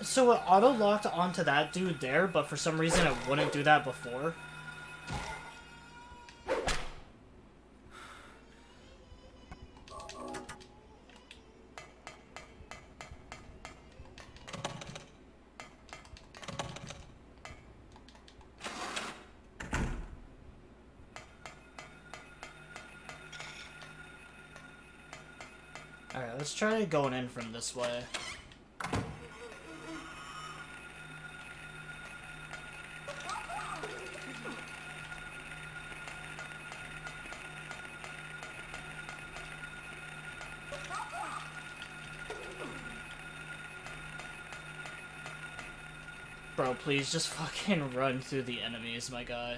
So it auto-locked onto that dude there, but for some reason it wouldn't do that before. Alright, let's try going in from this way. Bro, please just fucking run through the enemies, my guy.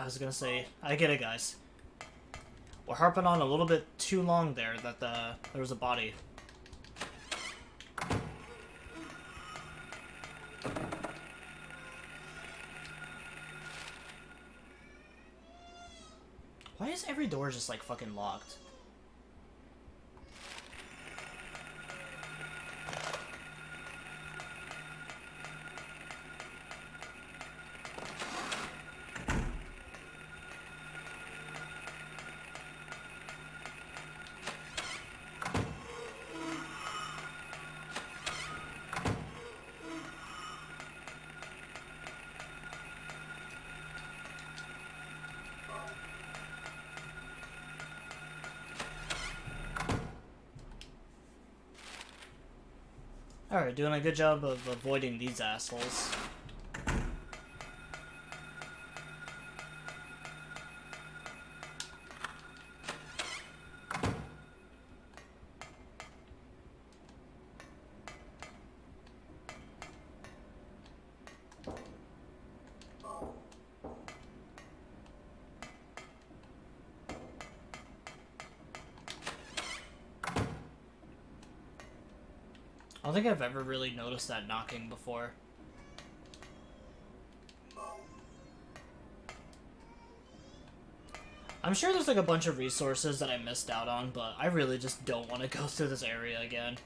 was gonna say, I get it, guys. We're harping on a little bit too long there that there was a body. Why is every door just like fucking locked? Alright, doing a good job of avoiding these assholes. I don't think I've ever really noticed that knocking before. I'm sure there's like a bunch of resources that I missed out on, but I really just don't want to go through this area again.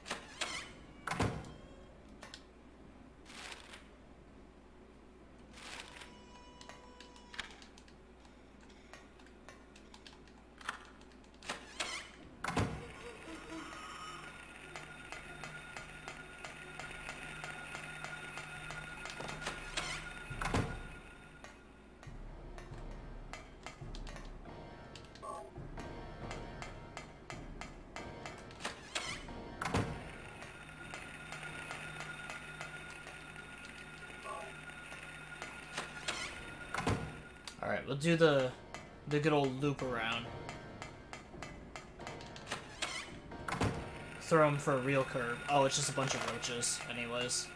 Alright, we'll do the good old loop around. Throw him for a real curve. Oh, it's just a bunch of roaches, anyways.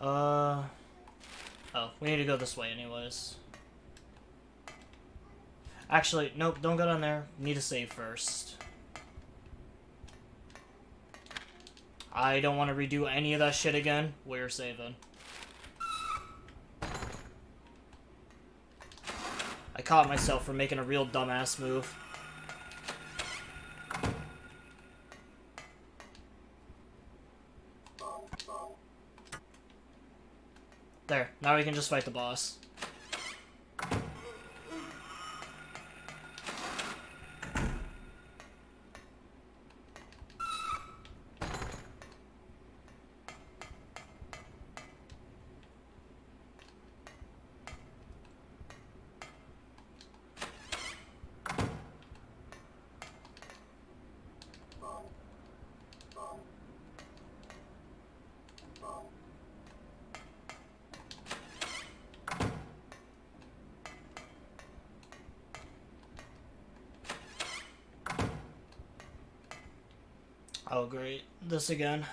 Oh, we need to go this way anyways. Actually, nope, don't go down there. Need to save first. I don't want to redo any of that shit again. We're saving. I caught myself for making a real dumbass move. There, now we can just fight the boss. Oh great, this again.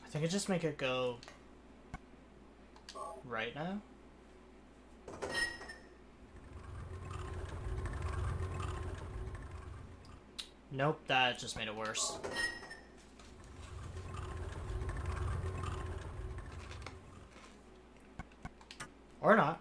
I think I just make it go right now. Nope, that just made it worse. Or not.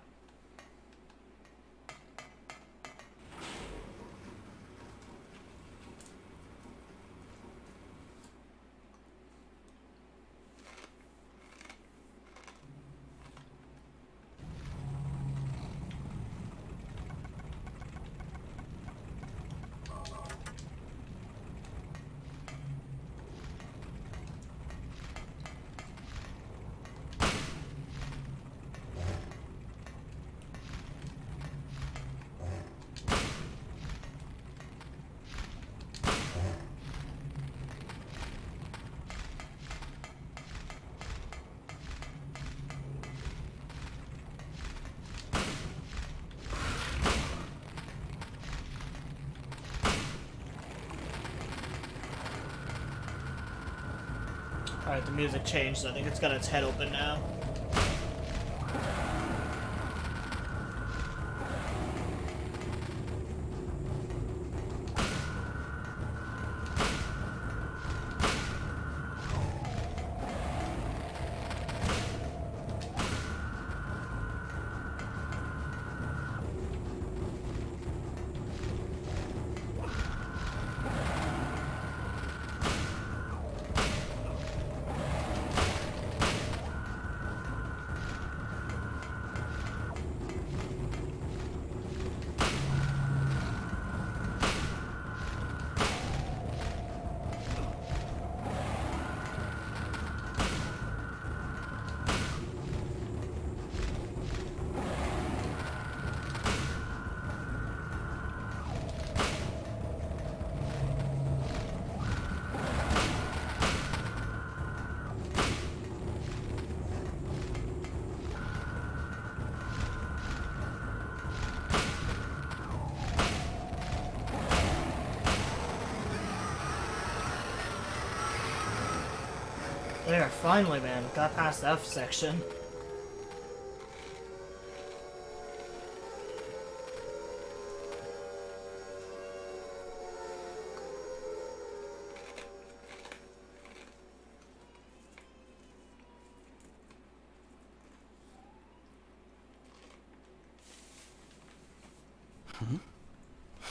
Alright, the music changed. I think it's got its head open now. There, finally, man. Got past the F section.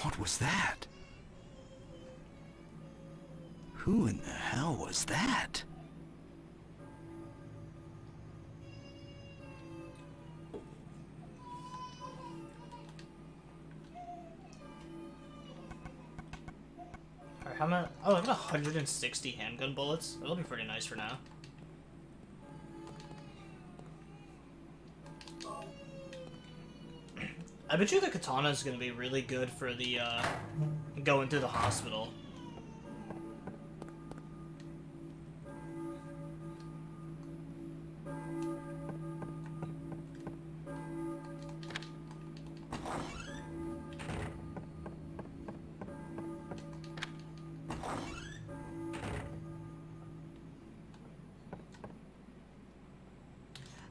What was that? Who in the hell was that? Alright, how many? Oh, I've got 160 handgun bullets. That'll be pretty nice for now. I bet you the katana is going to be really good for the, going to the hospital.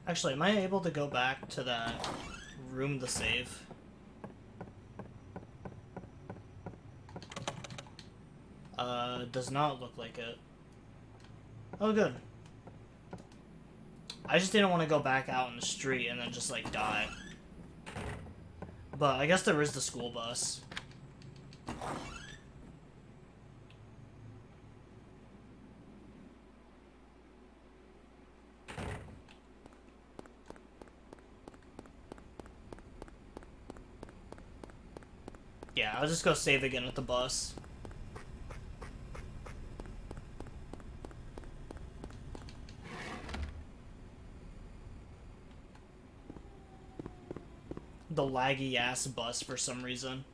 Actually, am I able to go back to that room to save? Does not look like it. Oh, good. I just didn't want to go back out in the street and then just, like, die. But I guess there is the school bus. Yeah, I'll just go save again at the bus. The laggy ass bus for some reason.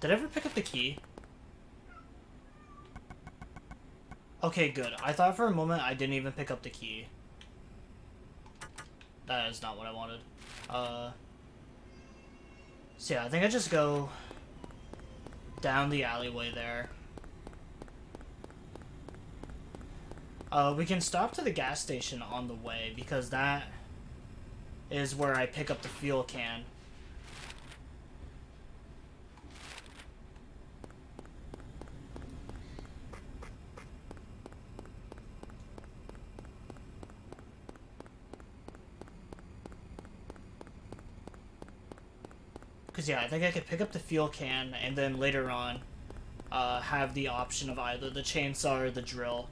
Did I ever pick up the key? Okay, good. I thought for a moment I didn't even pick up the key. That is not what I wanted. So yeah, I think I just go down the alleyway there. We can stop to the gas station on the way, because that is where I pick up the fuel can. Because, yeah, I think I could pick up the fuel can, and then later on, have the option of either the chainsaw or the drill.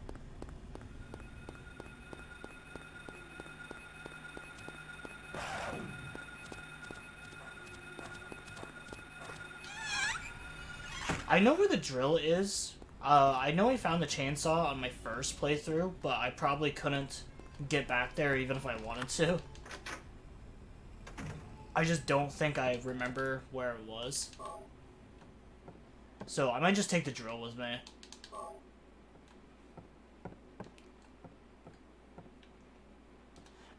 I know where the drill is. I know I found the chainsaw on my first playthrough, but I probably couldn't get back there even if I wanted to. I just don't think I remember where it was. So I might just take the drill with me.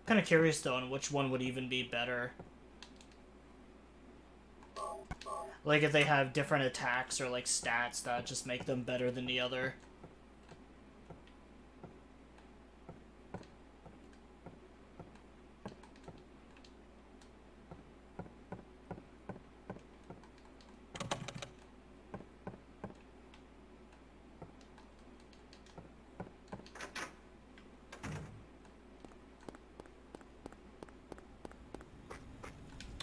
Kind of curious though on which one would even be better. Like if they have different attacks or like stats that just make them better than the other.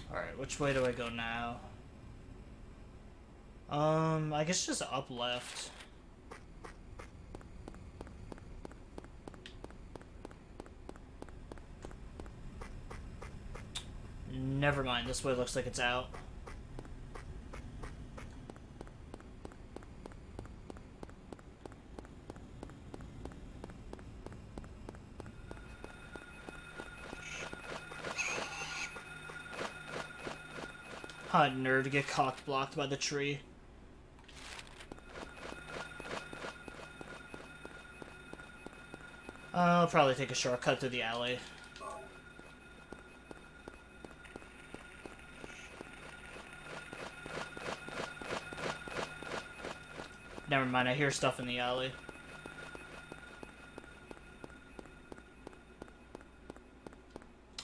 Alright, which way do I go now? I guess just up left. Never mind, this way looks like it's out. Hot nerd to get cock blocked by the tree. I'll probably take a shortcut through the alley. Never mind, I hear stuff in the alley.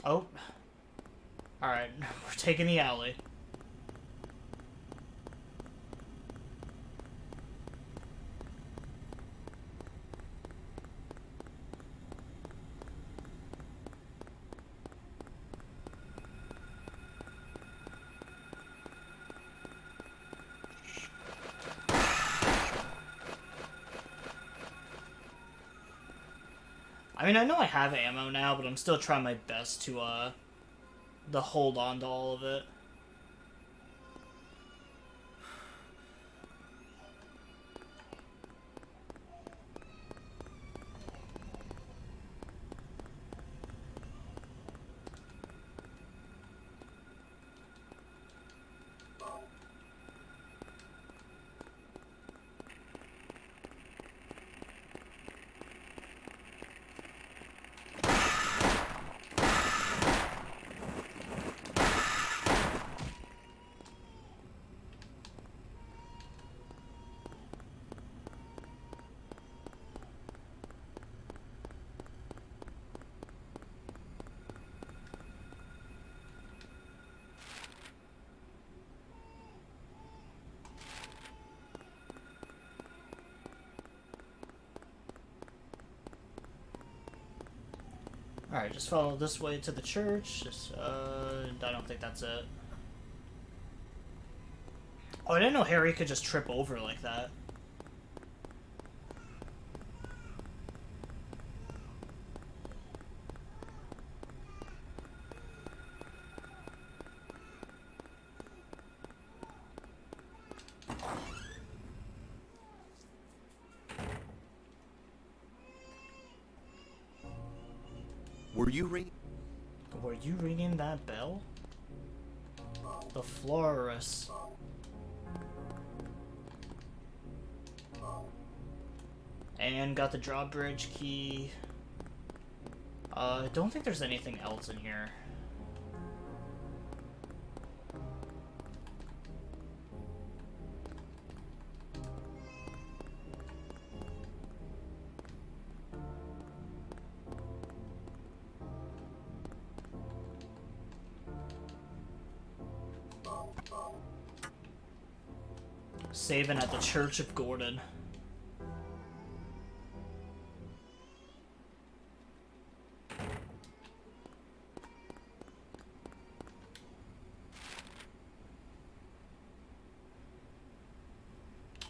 Oh. Alright, we're taking the alley. I mean, I know I have ammo now, but I'm still trying my best to, hold on to all of it. Alright, just follow this way to the church. Just, I don't think that's it. Oh, I didn't know Harry could just trip over like that. Were you ringing? Were you ringing that bell? The florist. And got the drawbridge key. I don't think there's anything else in here. Saving at the Church of Gordon.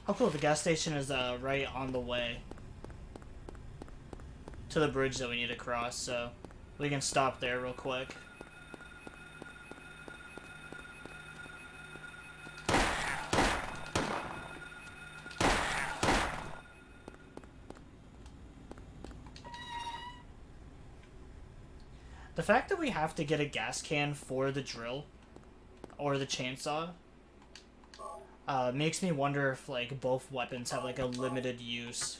Oh cool, the gas station is right on the way to the bridge that we need to cross, so we can stop there real quick. The fact that we have to get a gas can for the drill or the chainsaw. Makes me wonder if, like, both weapons have, like, a limited use.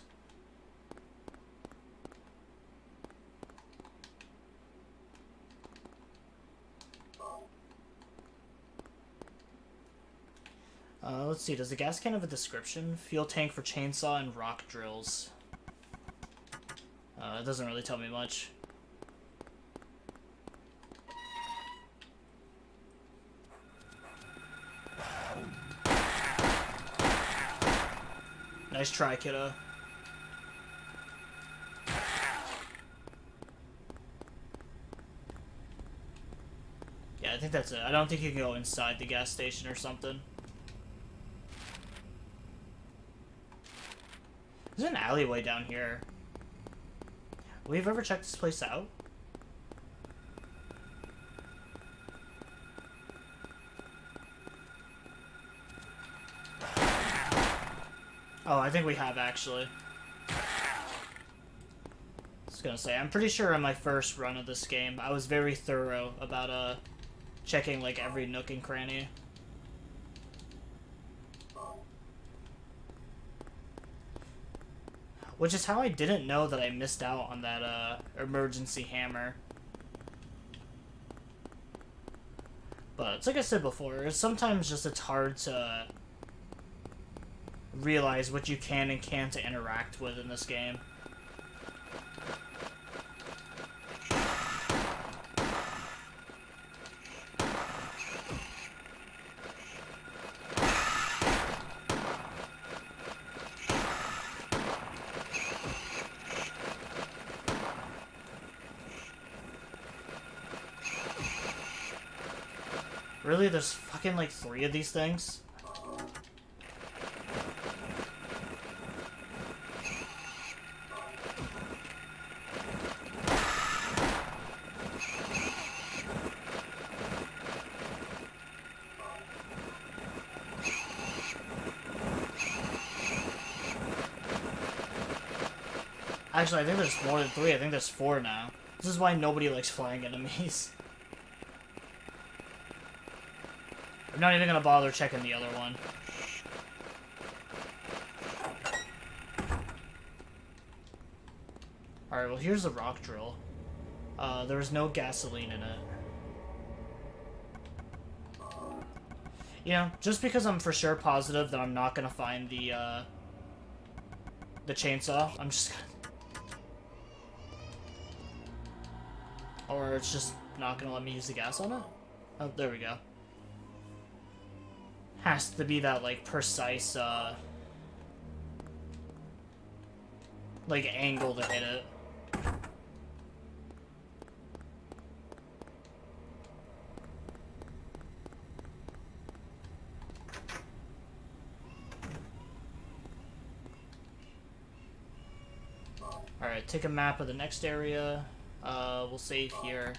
Let's see, does the gas can have a description? Fuel tank for chainsaw and rock drills. It doesn't really tell me much. Nice try, kiddo. Yeah, I think that's it. I don't think you can go inside the gas station or something. There's an alleyway down here. We've ever checked this place out? Oh, I think we have, actually. I was gonna say, I'm pretty sure on my first run of this game, I was very thorough about, checking, like, every nook and cranny. Which is how I didn't know that I missed out on that, emergency hammer. But, it's like I said before, sometimes just it's hard to realize what you can and can't interact with in this game. Really? There's fucking, like, 3 of these things? Actually, I think there's more than 3. I think there's 4 now. This is why nobody likes flying enemies. I'm not even gonna bother checking the other one. Alright, well, here's the rock drill. There was no gasoline in it. You know, just because I'm for sure positive that I'm not gonna find the chainsaw, I'm just gonna... Or it's just not gonna let me use the gas on it? Oh, there we go. Has to be that, like, precise, like, angle to hit it. Alright, take a map of the next area. We'll save here.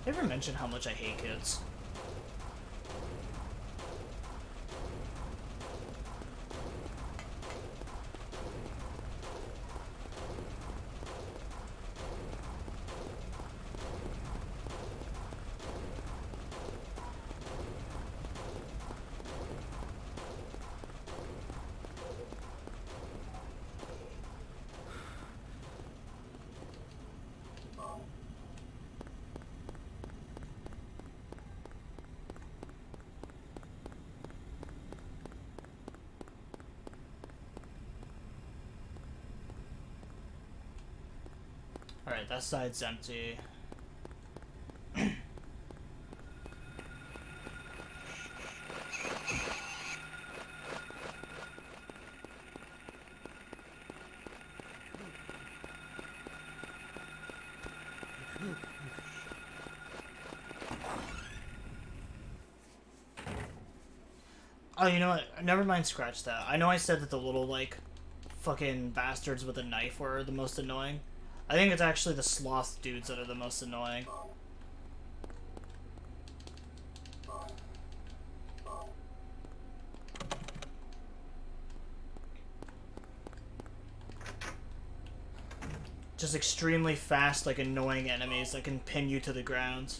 Did I ever mention how much I hate kids? Alright, that side's empty. Oh, you know what? Never mind, scratch that. I know I said that the little, like, fucking bastards with a knife were the most annoying. I think it's actually the sloth dudes that are the most annoying. Just extremely fast, like, annoying enemies that can pin you to the ground.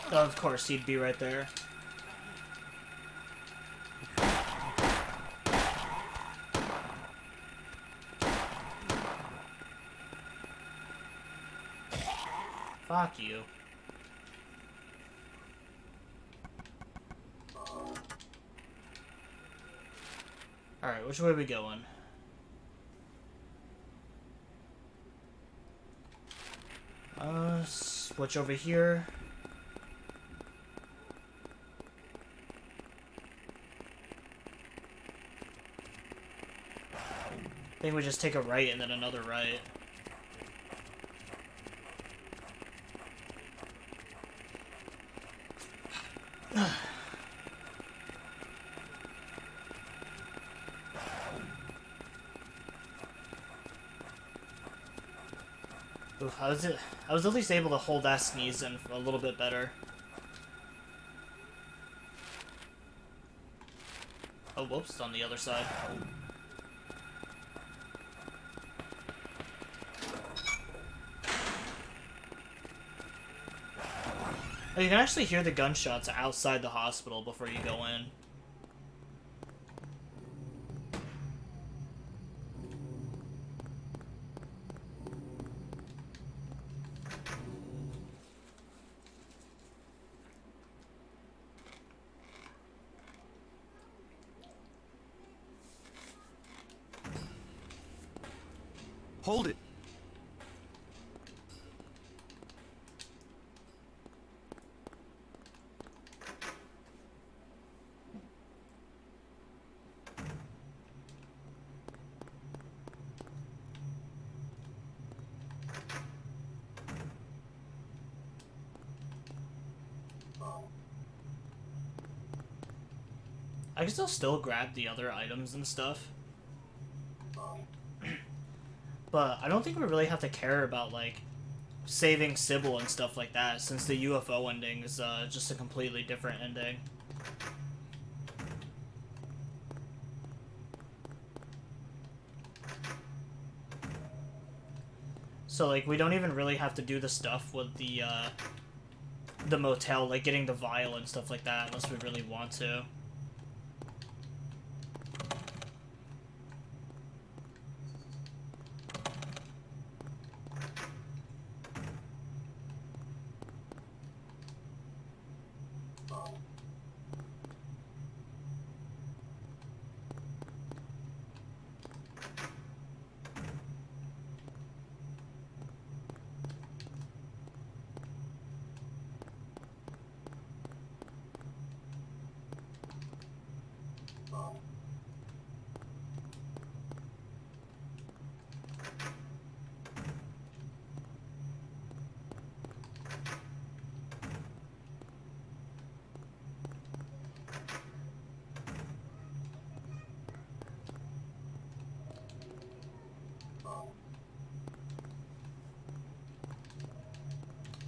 Oh, of course, he'd be right there. Fuck you. Alright, which way are we going? Switch over here. I think we just take a right and then another right. Oof, I was at least able to hold that sneeze in a little bit better. Oh, whoops, it's on the other side. Oh, you can actually hear the gunshots outside the hospital before you go in. Hold it. I guess I'll still grab the other items and stuff. But I don't think we really have to care about, like, saving Sybil and stuff like that, since the UFO ending is just a completely different ending. So, like, we don't even really have to do the stuff with the motel, like getting the vial and stuff like that, unless we really want to.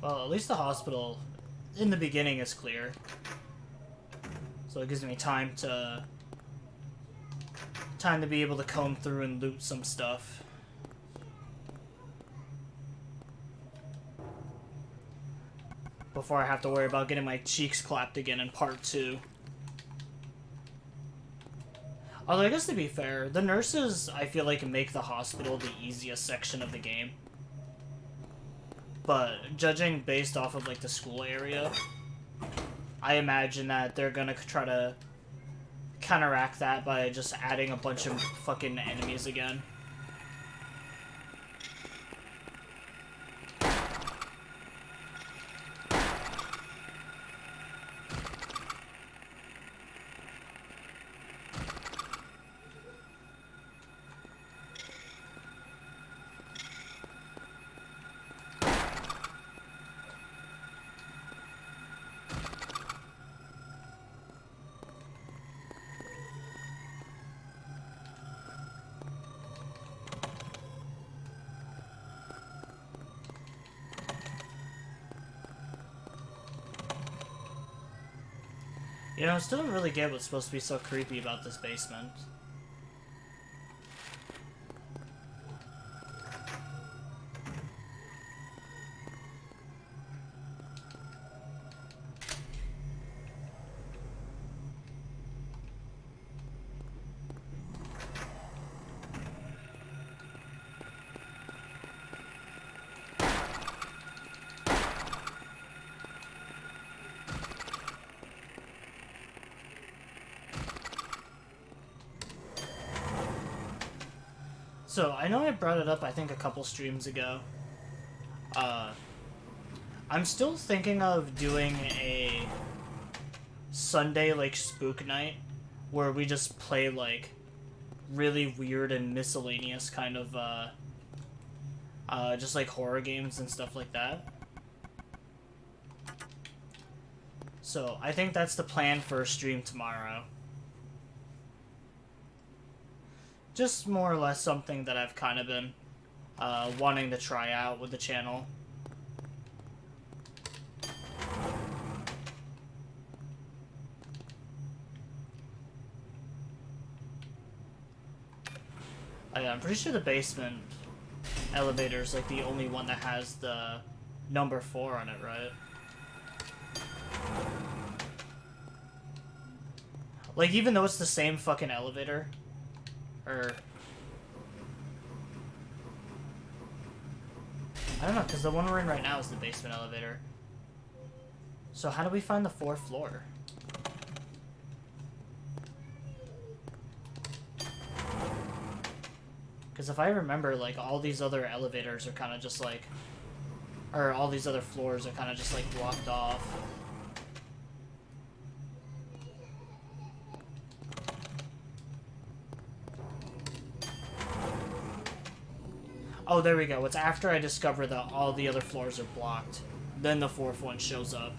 Well, at least the hospital in the beginning is clear. So it gives me time to be able to comb through and loot some stuff. Before I have to worry about getting my cheeks clapped again in part 2. Although I guess to be fair, the nurses, I feel like, make the hospital the easiest section of the game. But judging based off of, like, the school area, I imagine that they're gonna try to counteract that by just adding a bunch of fucking enemies again. You know, I still don't really get what's supposed to be so creepy about this basement. So, I know I brought it up, I think, a couple streams ago. I'm still thinking of doing a Sunday, like, spook night, where we just play, like, really weird and miscellaneous kind of, just, like, horror games and stuff like that. So, I think that's the plan for a stream tomorrow. Just more or less something that I've kind of been wanting to try out with the channel. I'm pretty sure the basement elevator is like the only one that has the number 4 on it, right? Like, even though it's the same fucking elevator, or I don't know, because the one we're in right now is the basement elevator. So how do we find the 4th floor? Because if I remember, like, all these other elevators are kind of just like, or all these other floors are kind of just like blocked off. Oh, there we go. It's after I discover that all the other floors are blocked. Then the 4th one shows up.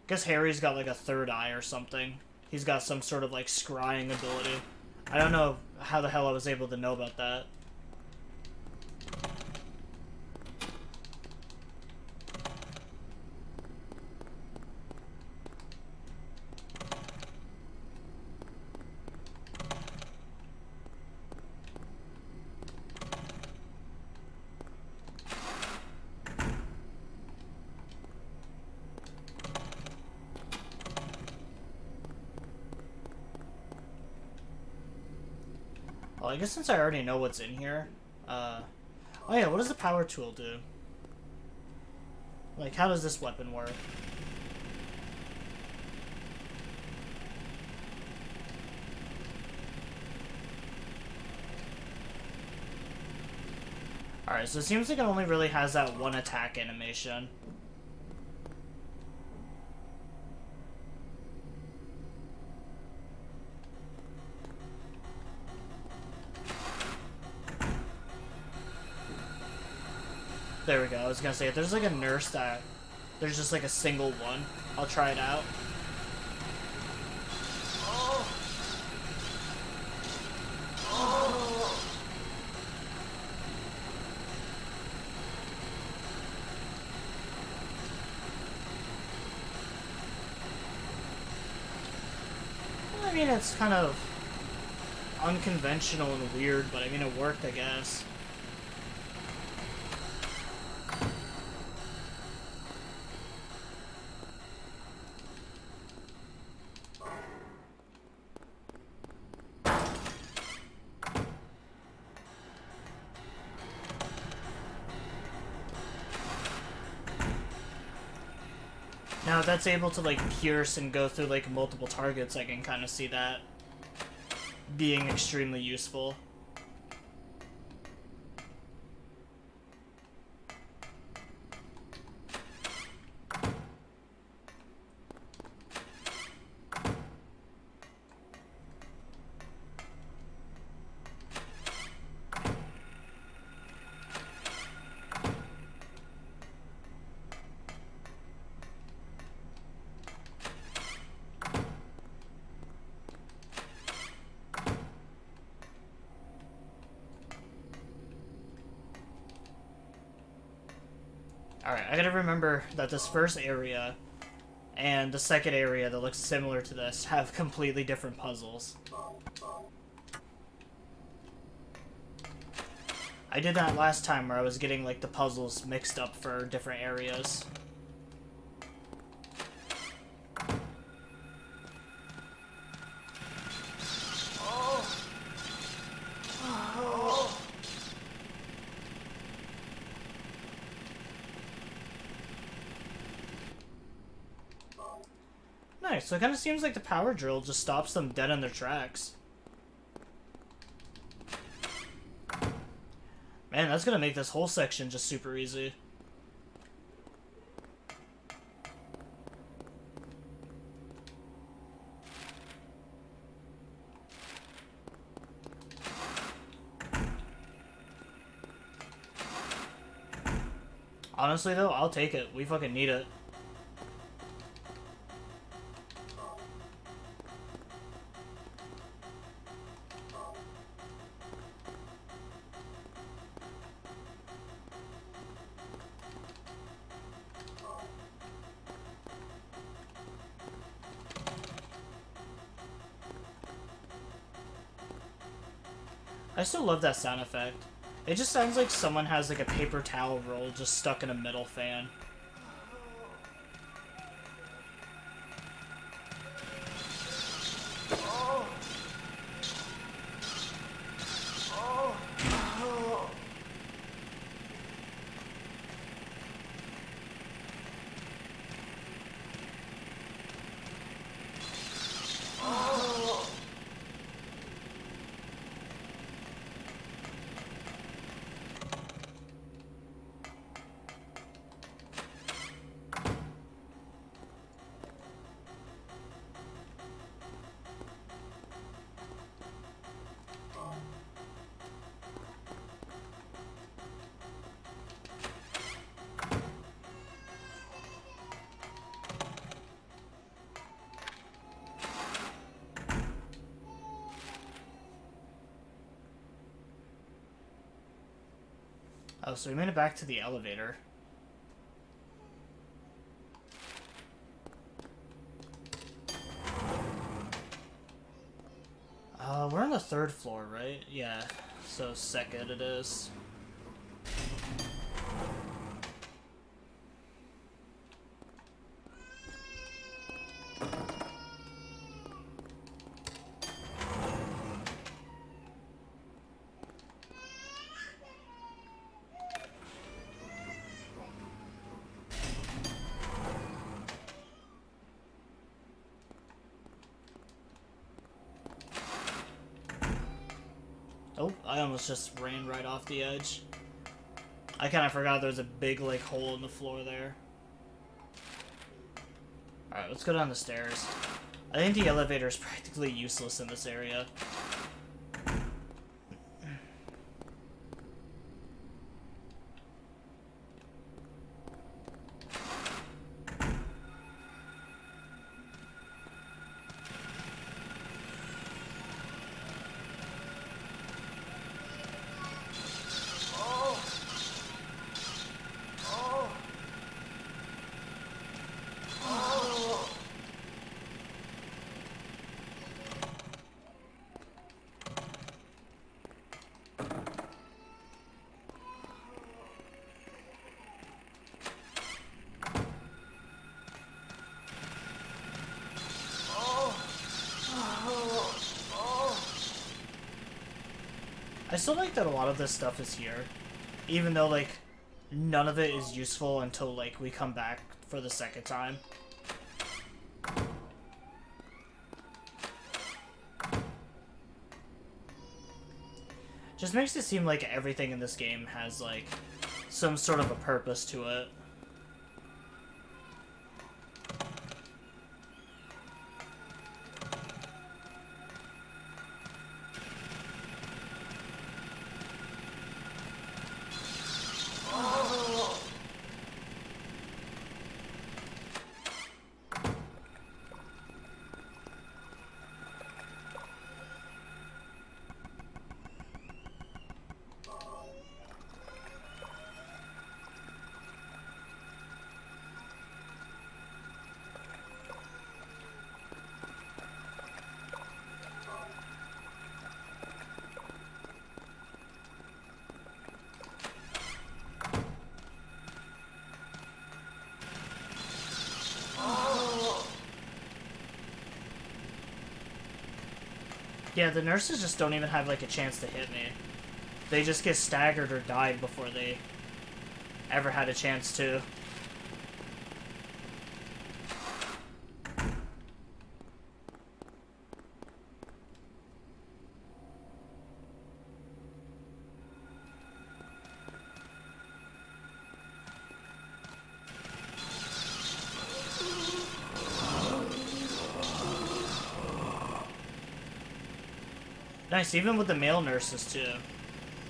Guess Harry's got like a 3rd eye or something. He's got some sort of like scrying ability. I don't know how the hell I was able to know about that. Well, I guess since I already know what's in here, oh yeah, what does the power tool do? Like, how does this weapon work? Alright, so it seems like it only really has that one attack animation. There we go. I was gonna say, if there's like a nurse that there's just like a single one, I'll try it out. Oh. Oh. Well, I mean, it's kind of unconventional and weird, but I mean, it worked, I guess. Now, if that's able to, like, pierce and go through, like, multiple targets, I can kind of see that being extremely useful. Alright, I gotta remember that this first area and the second area that looks similar to this have completely different puzzles. I did that last time where I was getting, like, the puzzles mixed up for different areas. Nice, so it kind of seems like the power drill just stops them dead in their tracks. Man, that's gonna make this whole section just super easy. Honestly though, I'll take it. We fucking need it. I still love that sound effect. It just sounds like someone has like a paper towel roll just stuck in a metal fan. Oh, so we made it back to the elevator. We're on the third floor, right? Yeah, so second it is. Oh, I almost just ran right off the edge. I kind of forgot there was a big, like, hole in the floor there. Alright, let's go down the stairs. I think the elevator is practically useless in this area. I still like that a lot of this stuff is here, even though, like, none of it is useful until, like, we come back for the second time. Just makes it seem like everything in this game has, like, some sort of a purpose to it. Yeah, the nurses just don't even have, like, a chance to hit me. They just get staggered or died before they ever had a chance to. Nice, even with the male nurses, too.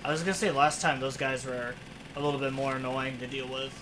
I was gonna say last time those guys were a little bit more annoying to deal with.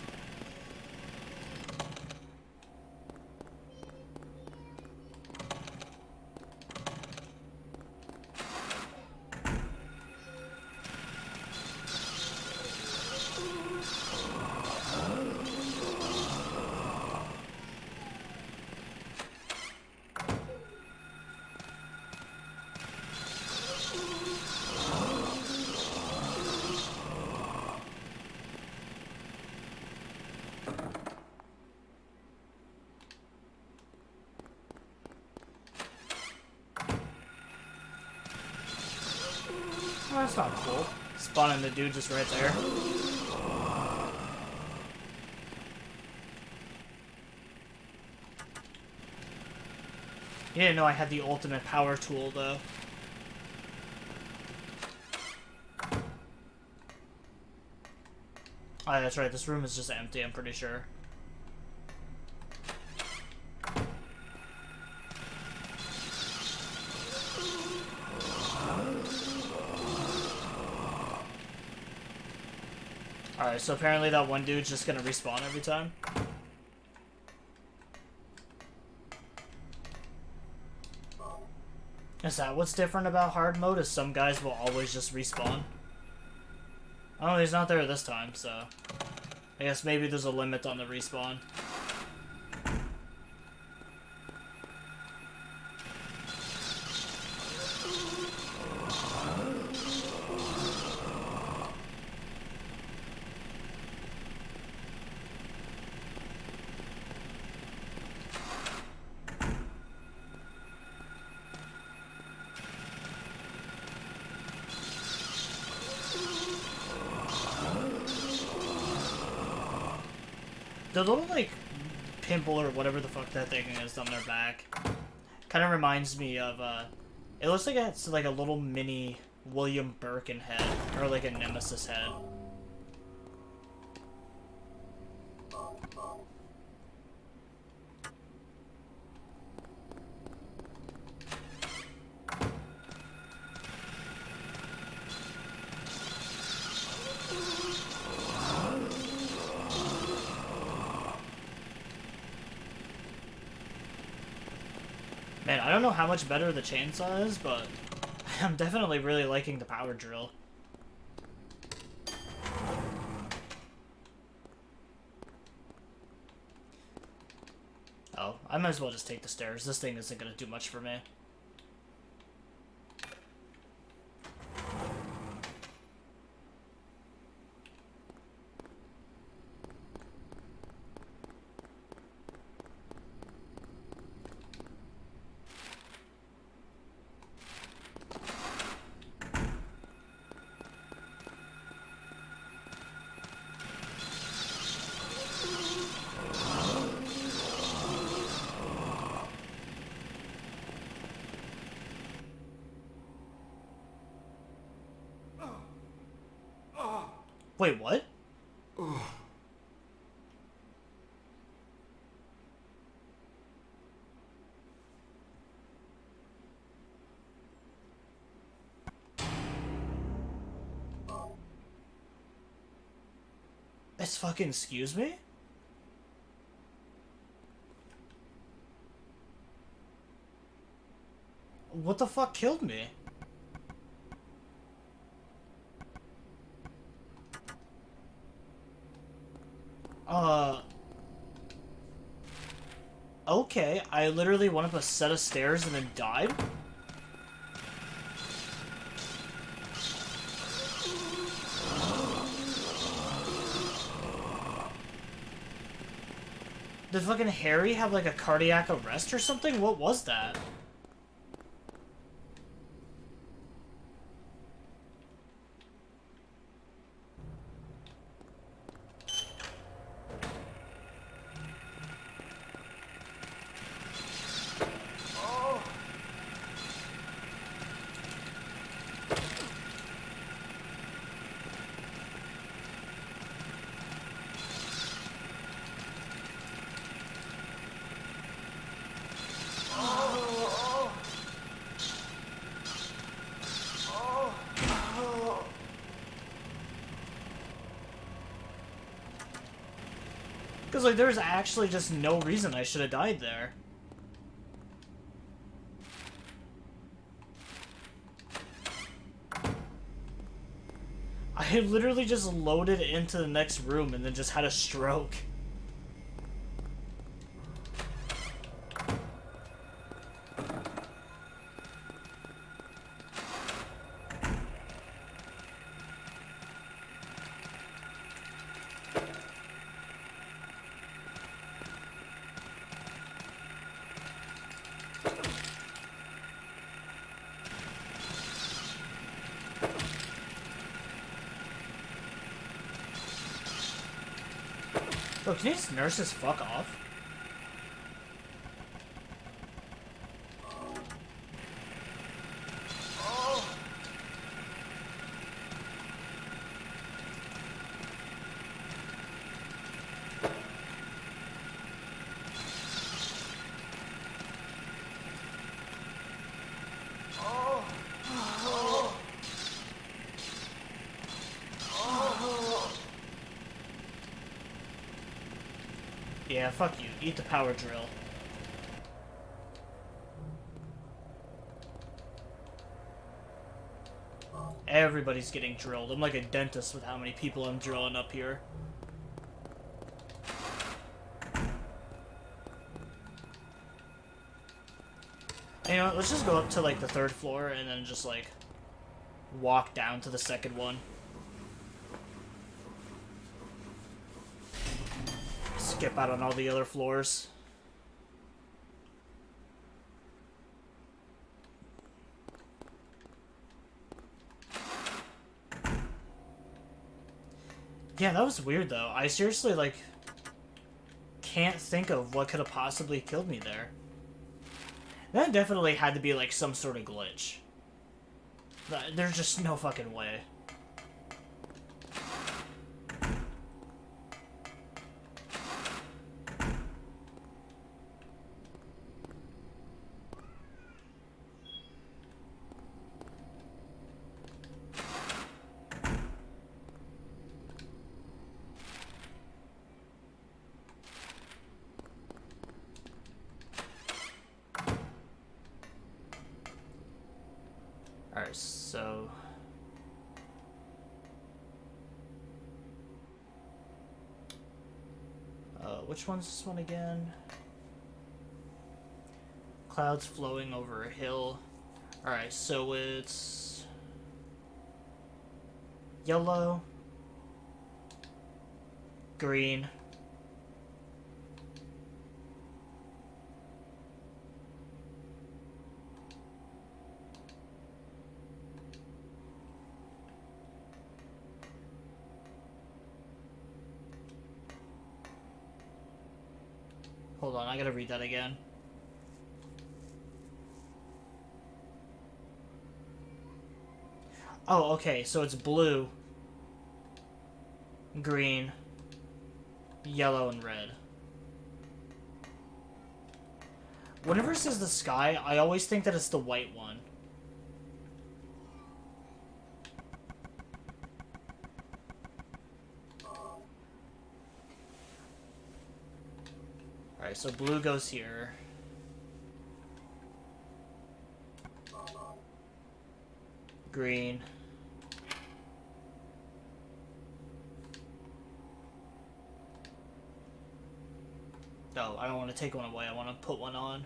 Oh, that's not cool. Spawning the dude just right there. You didn't know I had the ultimate power tool, though. Oh, that's right. This room is just empty, I'm pretty sure. Alright, so apparently that one dude's just gonna respawn every time. Is that what's different about hard mode? Is some guys will always just respawn? Oh, he's not there this time, so... I guess maybe there's a limit on the respawn. The little, like, pimple or whatever the fuck that thing is on their back kind of reminds me of, it looks like it's like a little mini William Birkin head, or like a Nemesis head. Man, I don't know how much better the chainsaw is, but I'm definitely really liking the power drill. Oh, I might as well just take the stairs. This thing isn't gonna do much for me. Wait, what? It's fucking excuse me? What the fuck killed me? Okay, I literally went up a set of stairs and then died? Did fucking Harry have like a cardiac arrest or something? What was that? Because, like, there's actually just no reason I should have died there. I literally just loaded into the next room and then just had a stroke. Bro, can these nurses fuck off? Yeah, fuck you. Eat the power drill. Everybody's getting drilled. I'm like a dentist with how many people I'm drilling up here. You know what, let's just go up to like the 3rd floor and then just like walk down to the 2nd one. Skip out on all the other floors. Yeah, that was weird though. I seriously like can't think of what could have possibly killed me there. That definitely had to be like some sort of glitch. There's just no fucking way. Alright, so... which one's this one again? Clouds flowing over a hill. Alright, so it's... yellow, green, hold on, I gotta read that again. Oh, okay, so it's blue, green, yellow, and red. Whenever it says the sky, I always think that it's the white one. Alright, so blue goes here. Green. No, I don't want to take one away. I want to put one on.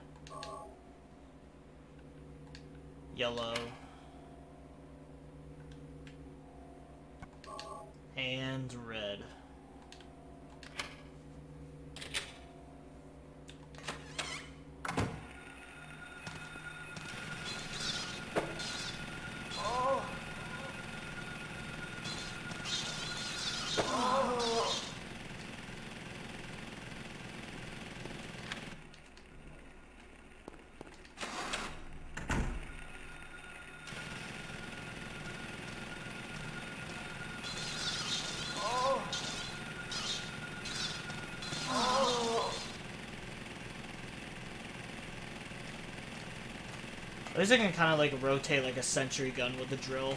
Yellow. And red. At least I can kind of like rotate like a sentry gun with the drill.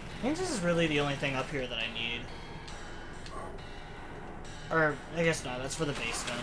I think this is really the only thing up here that I need. Or, I guess not, that's for the basement.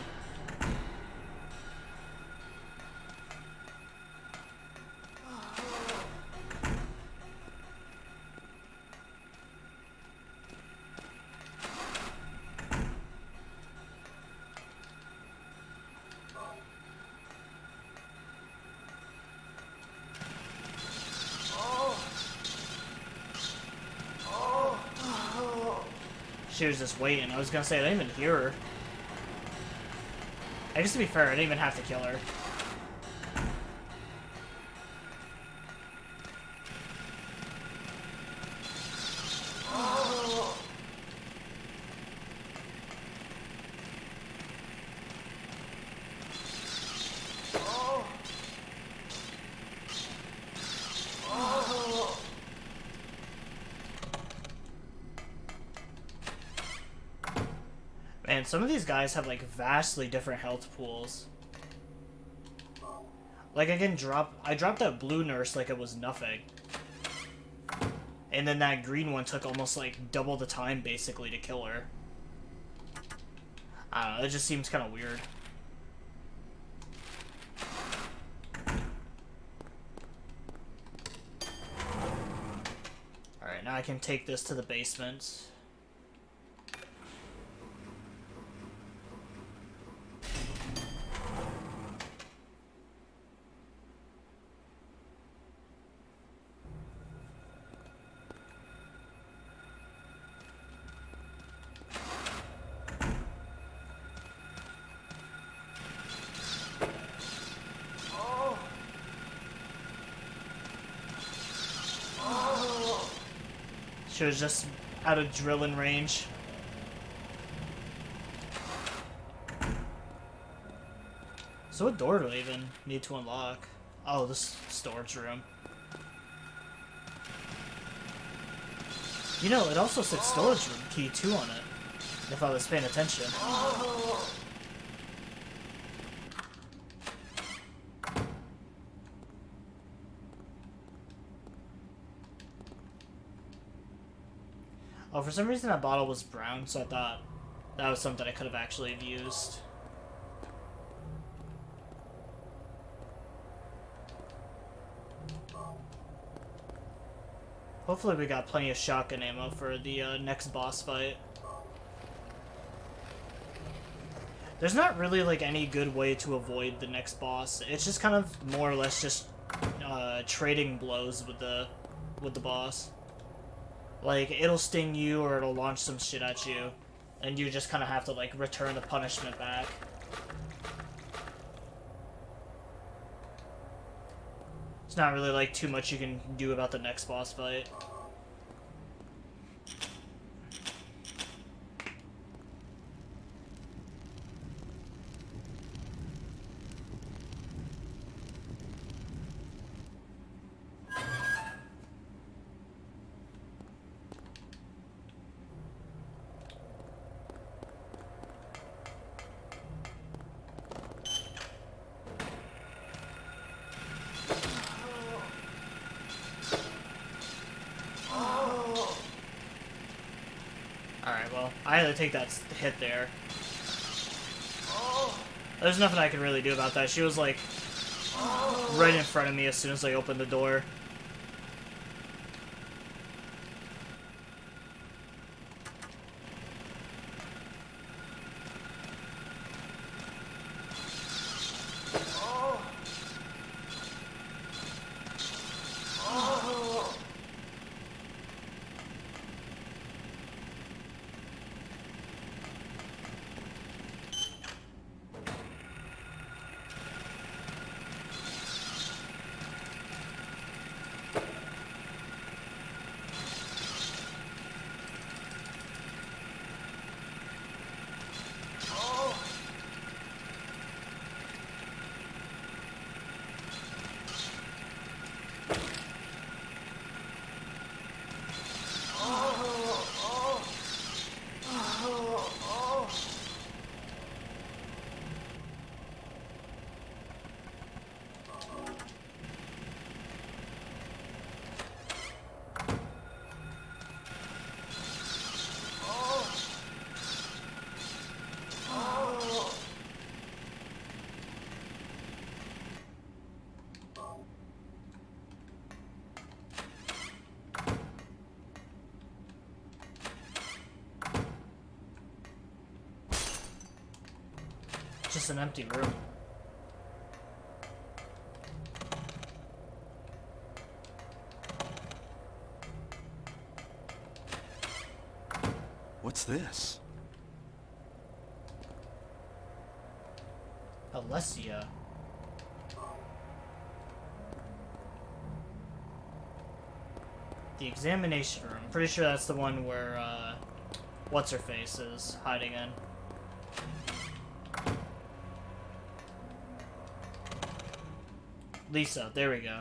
She was just waiting. I was gonna say, I didn't even hear her. I guess to be fair, I didn't even have to kill her. Man, some of these guys have like vastly different health pools. Like I dropped that blue nurse like it was nothing. And then that green one took almost like double the time basically to kill her. I don't know, it just seems kind of weird. Alright, now I can take this to the basement. She was just out of drilling range. So what door do I even need to unlock? Oh, this storage room. You know, it also said storage room key 2 on it, if I was paying attention. Oh, for some reason that bottle was brown, so I thought that was something I could have actually used. Hopefully we got plenty of shotgun ammo for the next boss fight. There's not really like any good way to avoid the next boss. It's just kind of more or less just trading blows with the boss. Like, it'll sting you or it'll launch some shit at you, and you just kind of have to, like, return the punishment back. It's not really like too much you can do about the next boss fight. Alright, well, I had to take that hit there. There's nothing I can really do about that. She was, like, right in front of me as soon as I opened the door. Just an empty room. What's this? Alessia. The examination room. Pretty sure that's the one where, what's-her-face is hiding in. Lisa, there we go.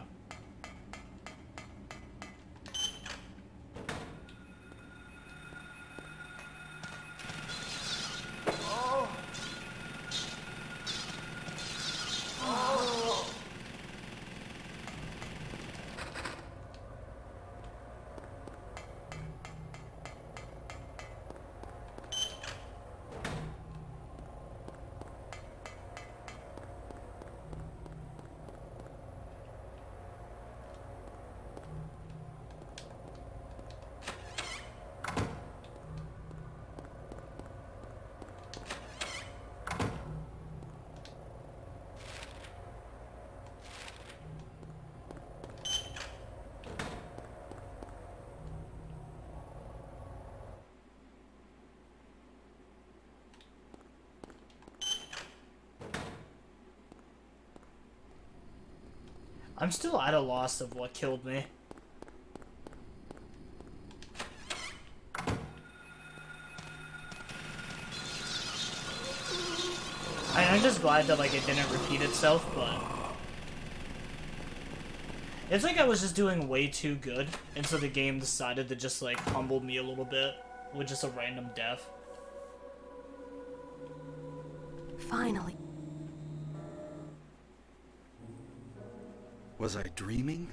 I'm still at a loss of what killed me. I'm just glad that, like, it didn't repeat itself, but... It's like I was just doing way too good, and so the game decided to just, like, humble me a little bit with just a random death. Finally. Was I dreaming?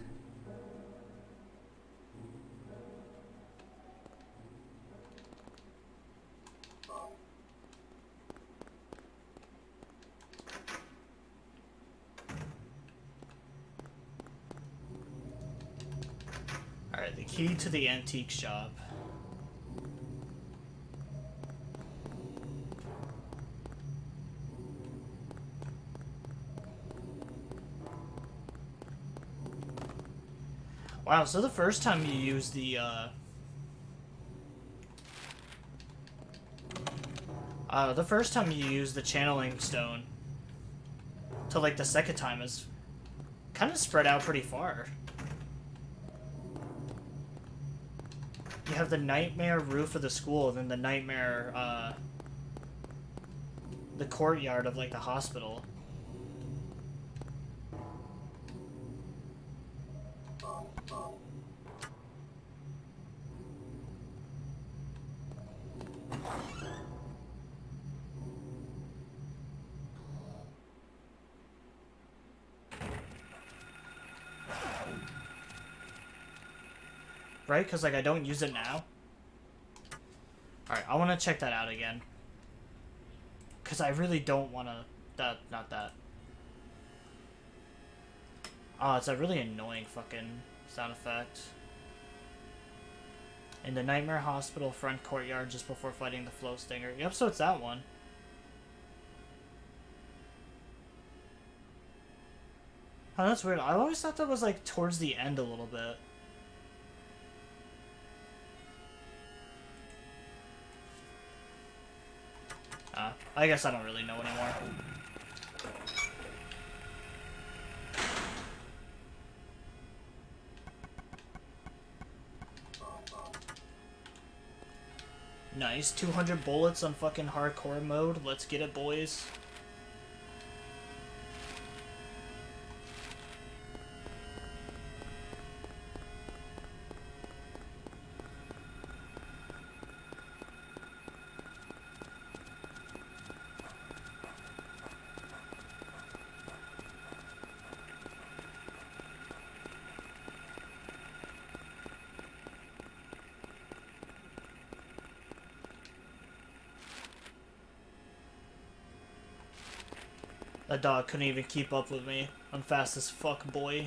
Alright, the key to the antique shop. Wow, so the first time you use the channeling stone to, like, the second time is kind of spread out pretty far. You have the nightmare roof of the school, and then the nightmare, the courtyard of, like, the hospital. Right? Because, like, I don't use it now. Alright, I want to check that out again. Because I really don't want to... Not that. Oh, it's a really annoying fucking sound effect. In the Nightmare Hospital front courtyard just before fighting the Flow Stinger. Yep, so it's that one. Oh, that's weird. I always thought that was, like, towards the end a little bit. I guess I don't really know anymore. Nice, 200 bullets on fucking hardcore mode. Let's get it, boys. That dog couldn't even keep up with me. I'm fast as fuck, boy.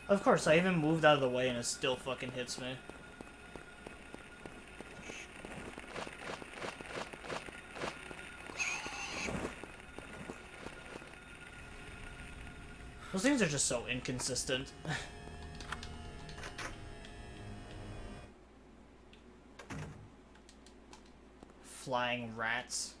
Of course, I even moved out of the way and it still fucking hits me. Those things are just so inconsistent. Flying rats.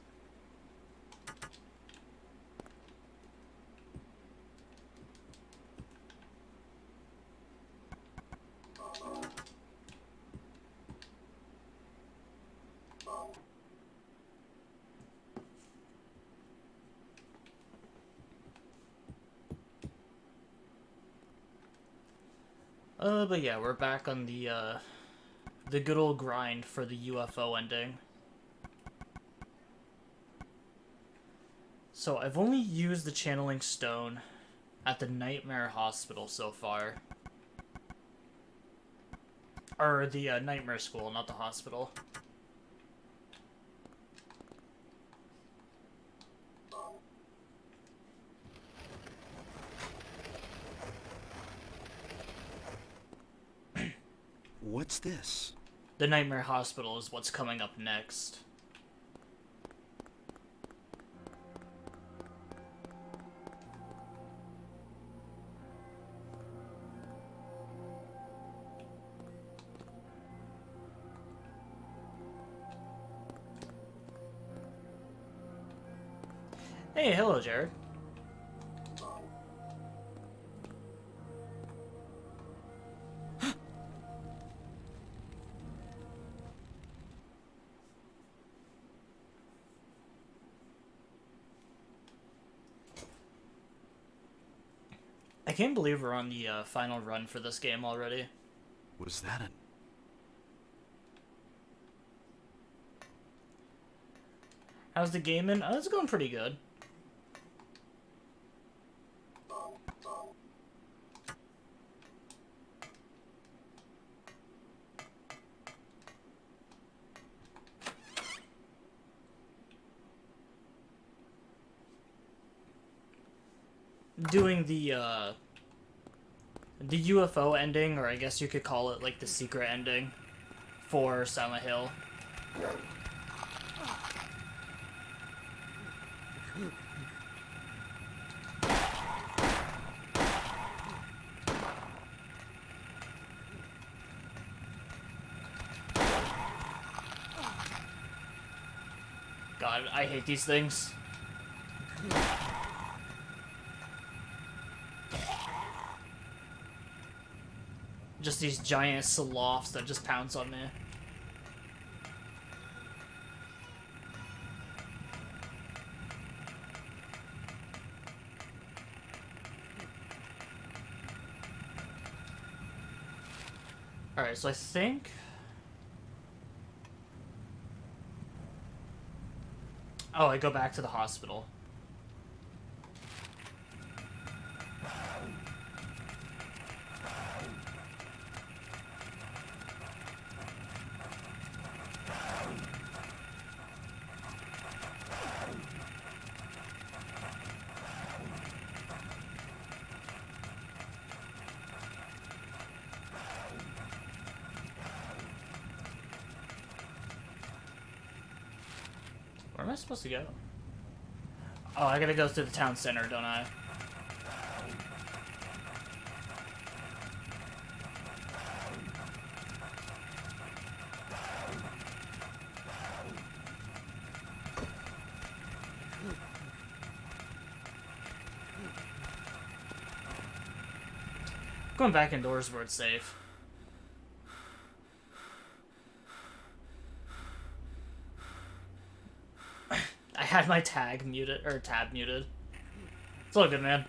But yeah, we're back on the good old grind for the UFO ending. So I've only used the channeling stone at the Nightmare Hospital so far. Or the Nightmare School, not the hospital. What's this? The Nightmare Hospital is what's coming up next. Hey, hello, Jared. I can't believe we're on the final run for this game already. Was that a... How's the game in? Oh, it's going pretty good. Doing the the UFO ending, or I guess you could call it like the secret ending for Silent Hill. God, I hate these things. Just these giant sloths that just pounce on me. Alright, so I think... Oh, I go back to the hospital. Where am I supposed to go? Oh, I gotta go to the town center, don't I? Going back indoors where it's safe. I had my tab muted. It's all good, man.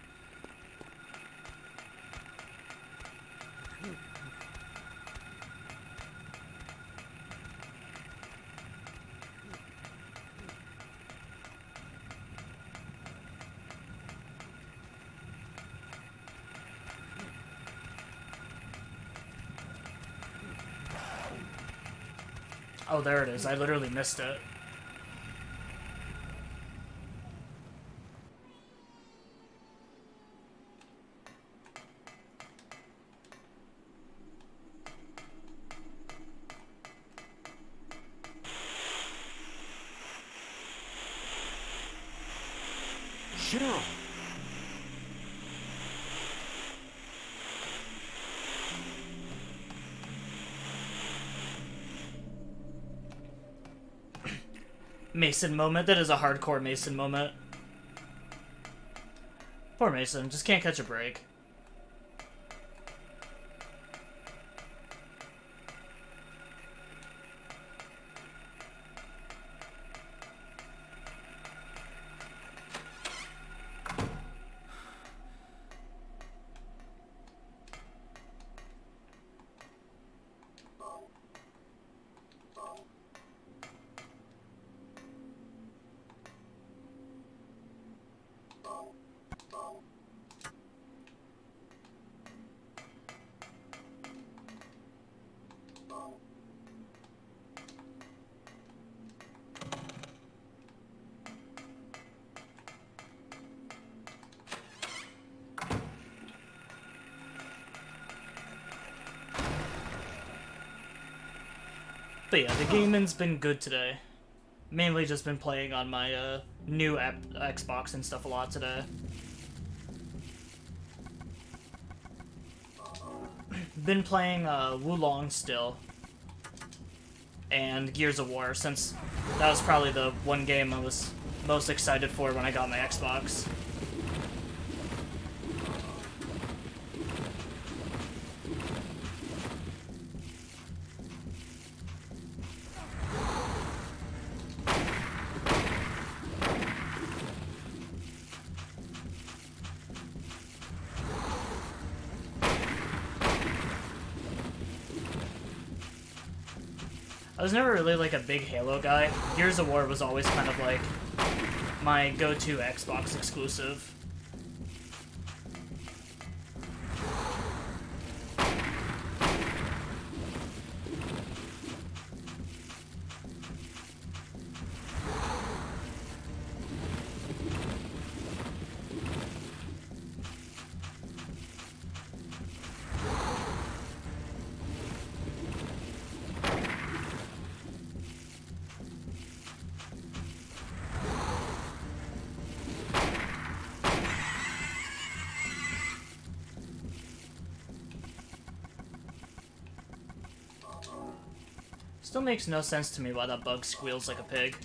Oh, there it is. I literally missed it. Cheryl! Mason moment. That is a hardcore Mason moment. Poor Mason. Just can't catch a break. But yeah, the gaming's been good today. Mainly just been playing on my new Xbox and stuff a lot today. Been playing Wulong still. And Gears of War, since that was probably the one game I was most excited for when I got my Xbox. I was never really like a big Halo guy. Gears of War was always kind of like my go-to Xbox exclusive. Still makes no sense to me why that bug squeals like a pig.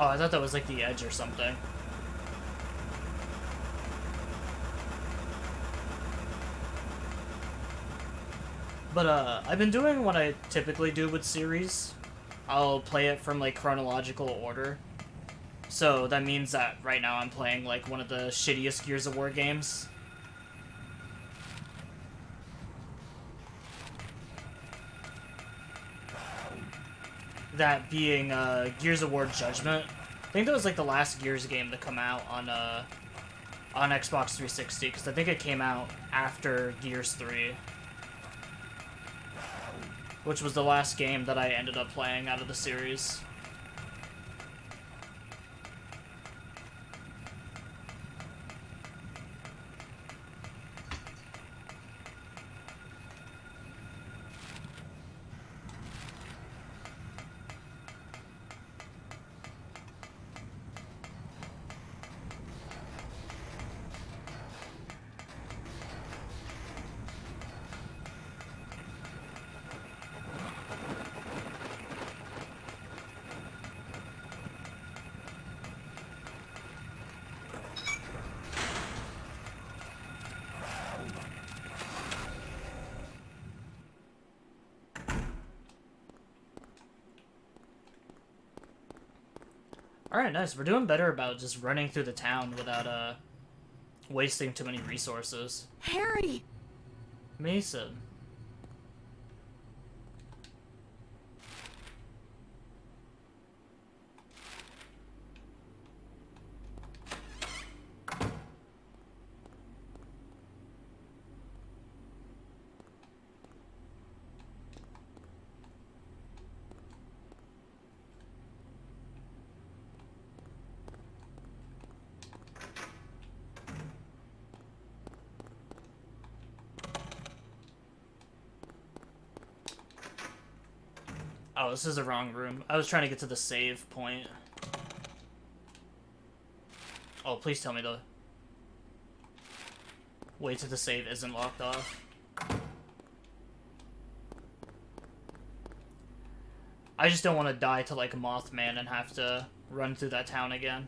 Oh, I thought that was like the edge or something. But, I've been doing what I typically do with series. I'll play it from, like, chronological order. So that means that right now I'm playing, like, one of the shittiest Gears of War games. That being, Gears of War Judgment. I think that was, like, the last Gears game to come out on Xbox 360, because I think it came out after Gears 3. Which was the last game that I ended up playing out of the series. Alright, nice. We're doing better about just running through the town without, wasting too many resources. Harry! Mason. Oh, this is the wrong room. I was trying to get to the save point. Oh, please tell me the way to the save isn't locked off. I just don't want to die to, like, Mothman and have to run through that town again.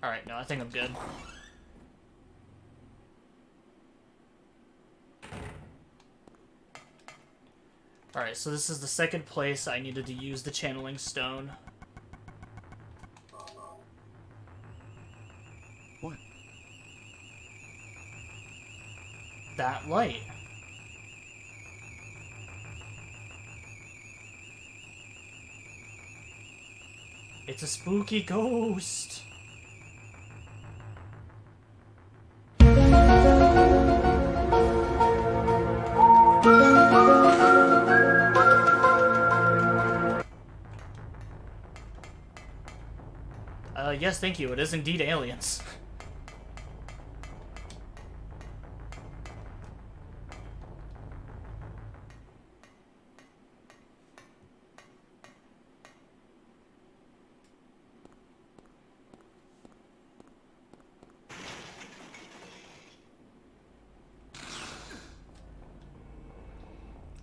Alright, no, I think I'm good. Alright, so this is the second place I needed to use the channeling stone. What? That light. It's a spooky ghost. Yes, thank you. It is indeed aliens.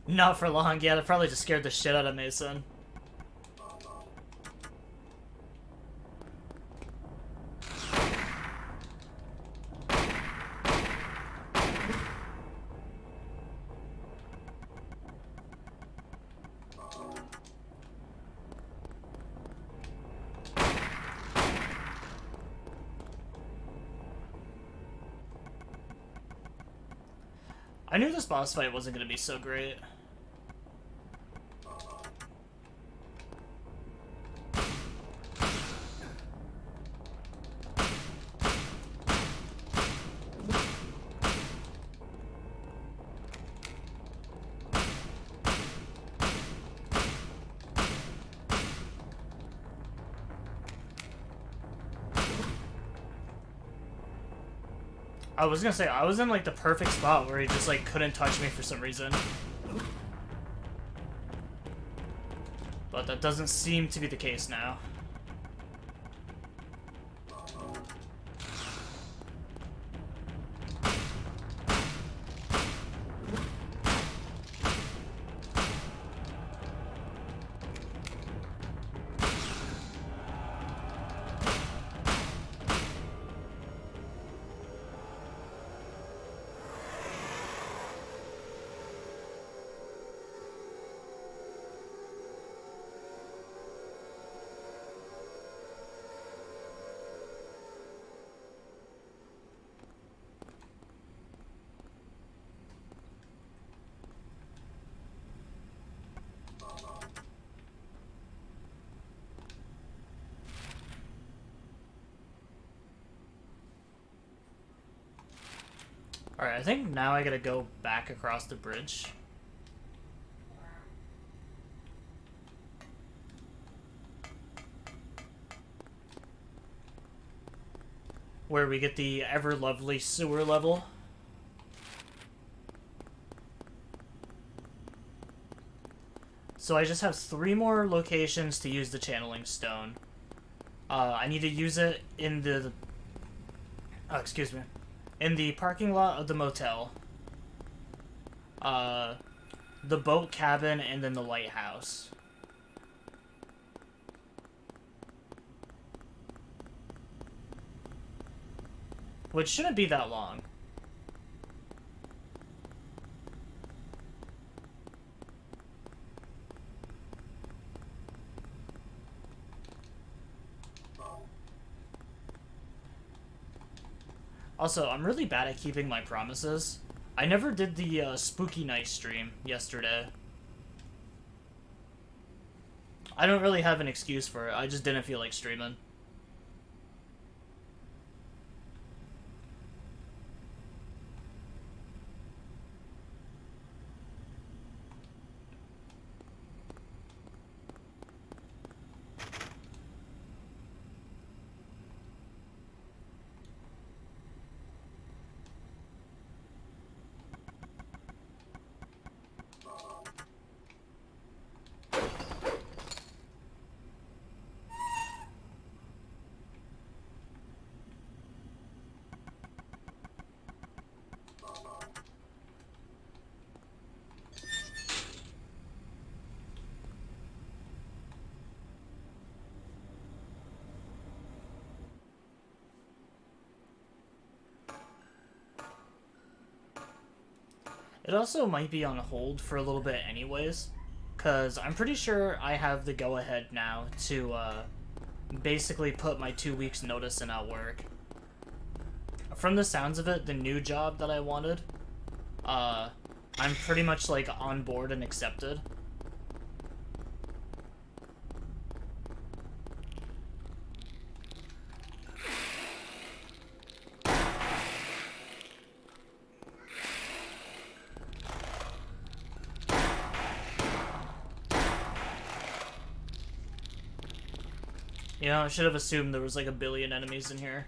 Not for long. Yeah, that probably just scared the shit out of Mason. I knew this boss fight wasn't going to be so great. I was gonna say, I was in, like, the perfect spot where he just, like, couldn't touch me for some reason. But that doesn't seem to be the case now. Alright, I think now I gotta go back across the bridge. Where we get the ever lovely sewer level. So I just have 3 more locations to use the channeling stone. I need to use it in the... Oh, excuse me. In the parking lot of the motel. The boat cabin, and then the lighthouse. Which shouldn't be that long. Also, I'm really bad at keeping my promises. I never did the spooky night stream yesterday. I don't really have an excuse for it. I just didn't feel like streaming. It also might be on hold for a little bit anyways, because I'm pretty sure I have the go-ahead now to basically put my 2 weeks notice in at work. From the sounds of it, the new job that I wanted, I'm pretty much like on board and accepted. You know, I should have assumed there was like a billion enemies in here.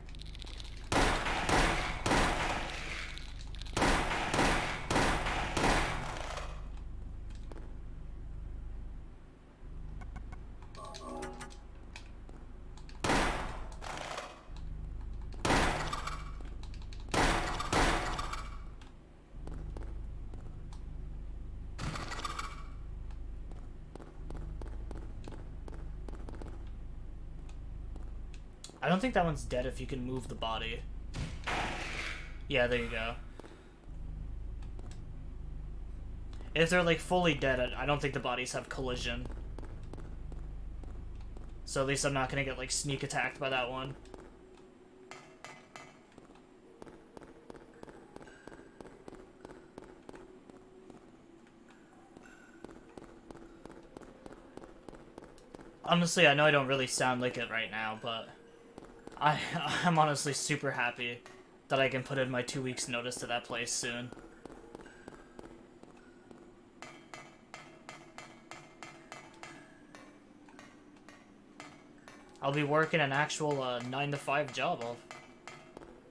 I don't think that one's dead if you can move the body. Yeah, there you go. If they're like fully dead, I don't think the bodies have collision. So at least I'm not gonna get like sneak attacked by that one. Honestly, I know I don't really sound like it right now, but I'm honestly super happy that I can put in my 2 weeks notice to that place soon. I'll be working an actual 9 to 5 job. I'll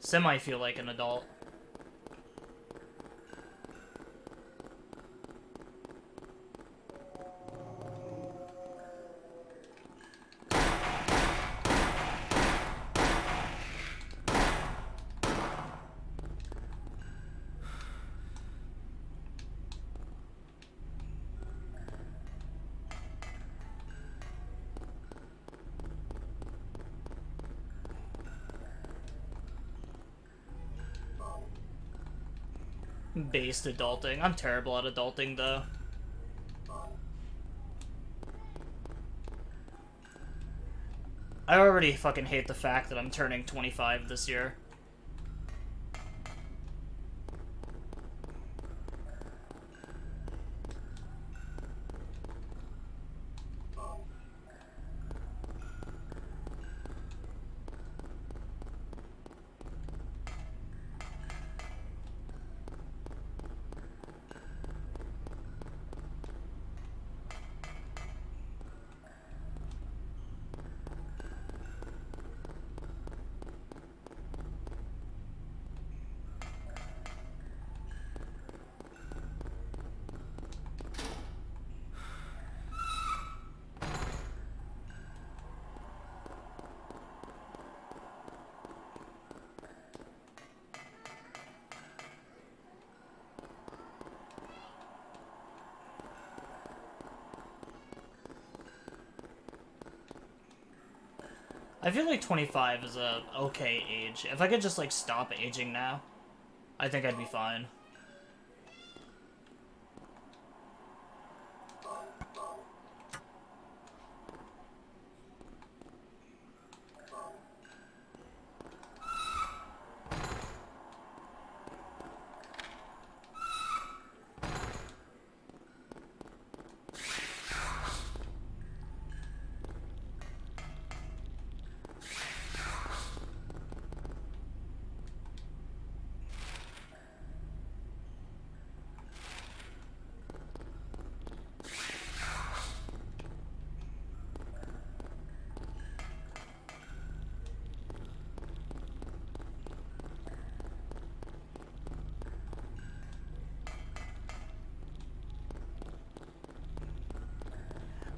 semi feel like an adult. based adulting. I'm terrible at adulting, though. I already fucking hate the fact that I'm turning 25 this year. I feel like 25 is a okay age. If I could just, like, stop aging now, I think I'd be fine.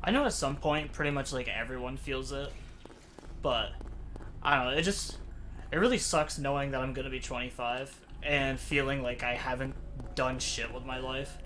I know at some point, pretty much, like, everyone feels it. But, I don't know, it really sucks knowing that I'm gonna be 25 and feeling like I haven't done shit with my life.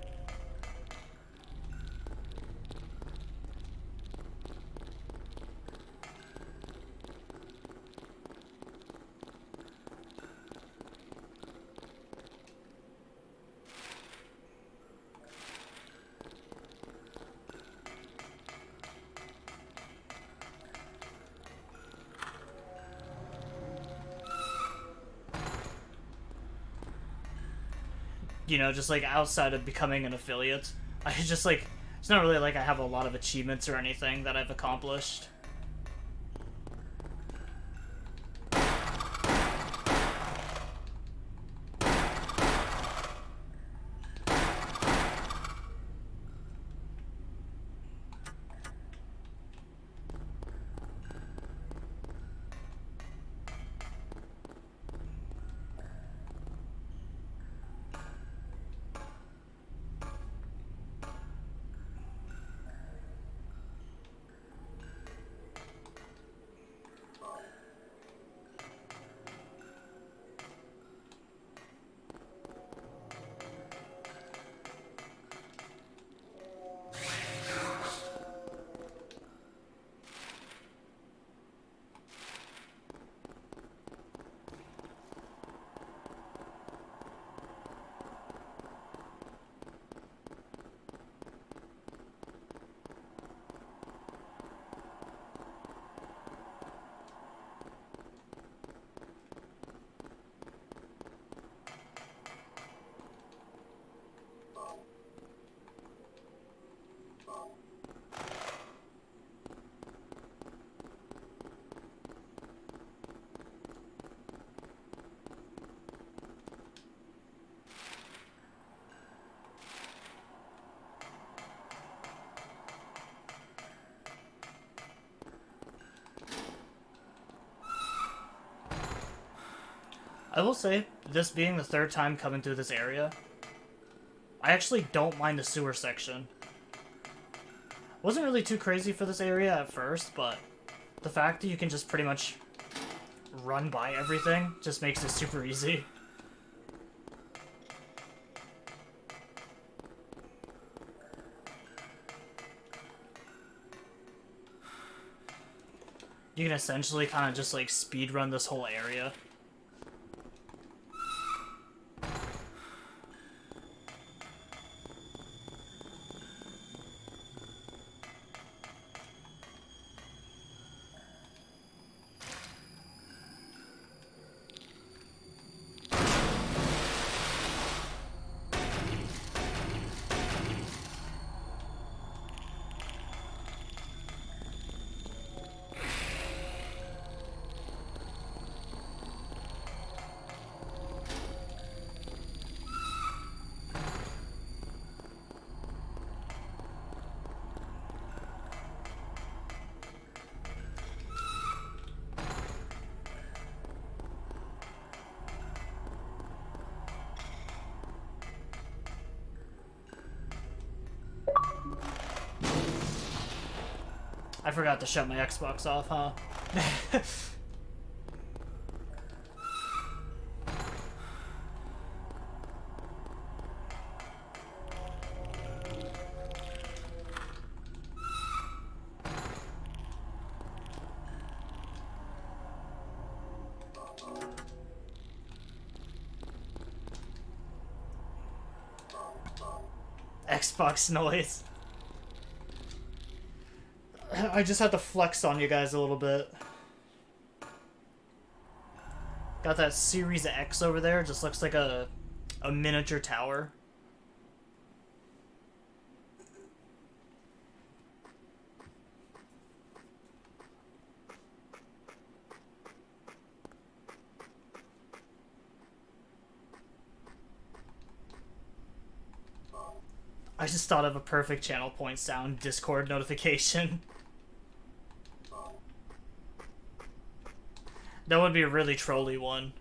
You know, just like outside of becoming an affiliate, I just like, it's not really like I have a lot of achievements or anything that I've accomplished. I will say, this being the third time coming through this area, I actually don't mind the sewer section. Wasn't really too crazy for this area at first, but the fact that you can just pretty much run by everything just makes it super easy. You can essentially kind of just like speed run this whole area. I forgot to shut my Xbox off, huh? Xbox noise. I just had to flex on you guys a little bit. Got that Series X over there, just looks like a miniature tower. I just thought of a perfect channel point sound Discord notification. That would be a really trolly one.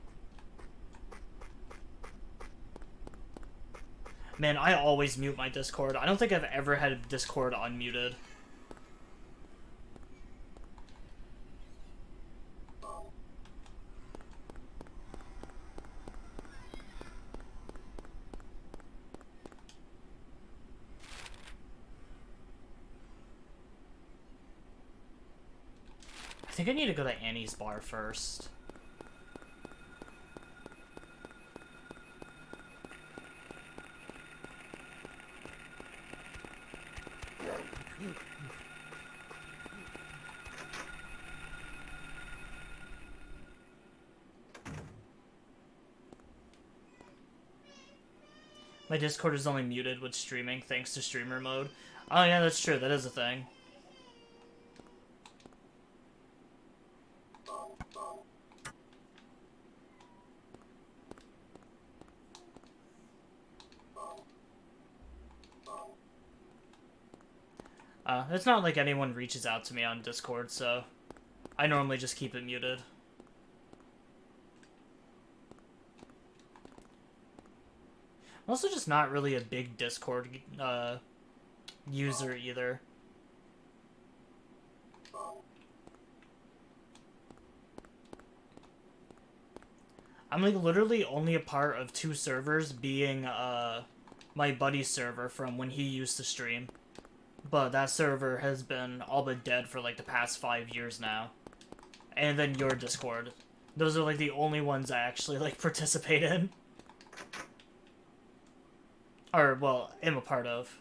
Man, I always mute my Discord. I don't think I've ever had Discord unmuted. I think I need to go to Annie's bar first. My Discord is only muted with streaming thanks to streamer mode. Oh yeah, that's true. That is a thing. It's not like anyone reaches out to me on Discord, so I normally just keep it muted. I'm also just not really a big Discord user either. I'm like literally only a part of 2 servers, being my buddy's server from when he used to stream. But that server has been all but dead for like the past 5 years now. And then your Discord. Those are like the only ones I actually like participate in. Or, well, am a part of.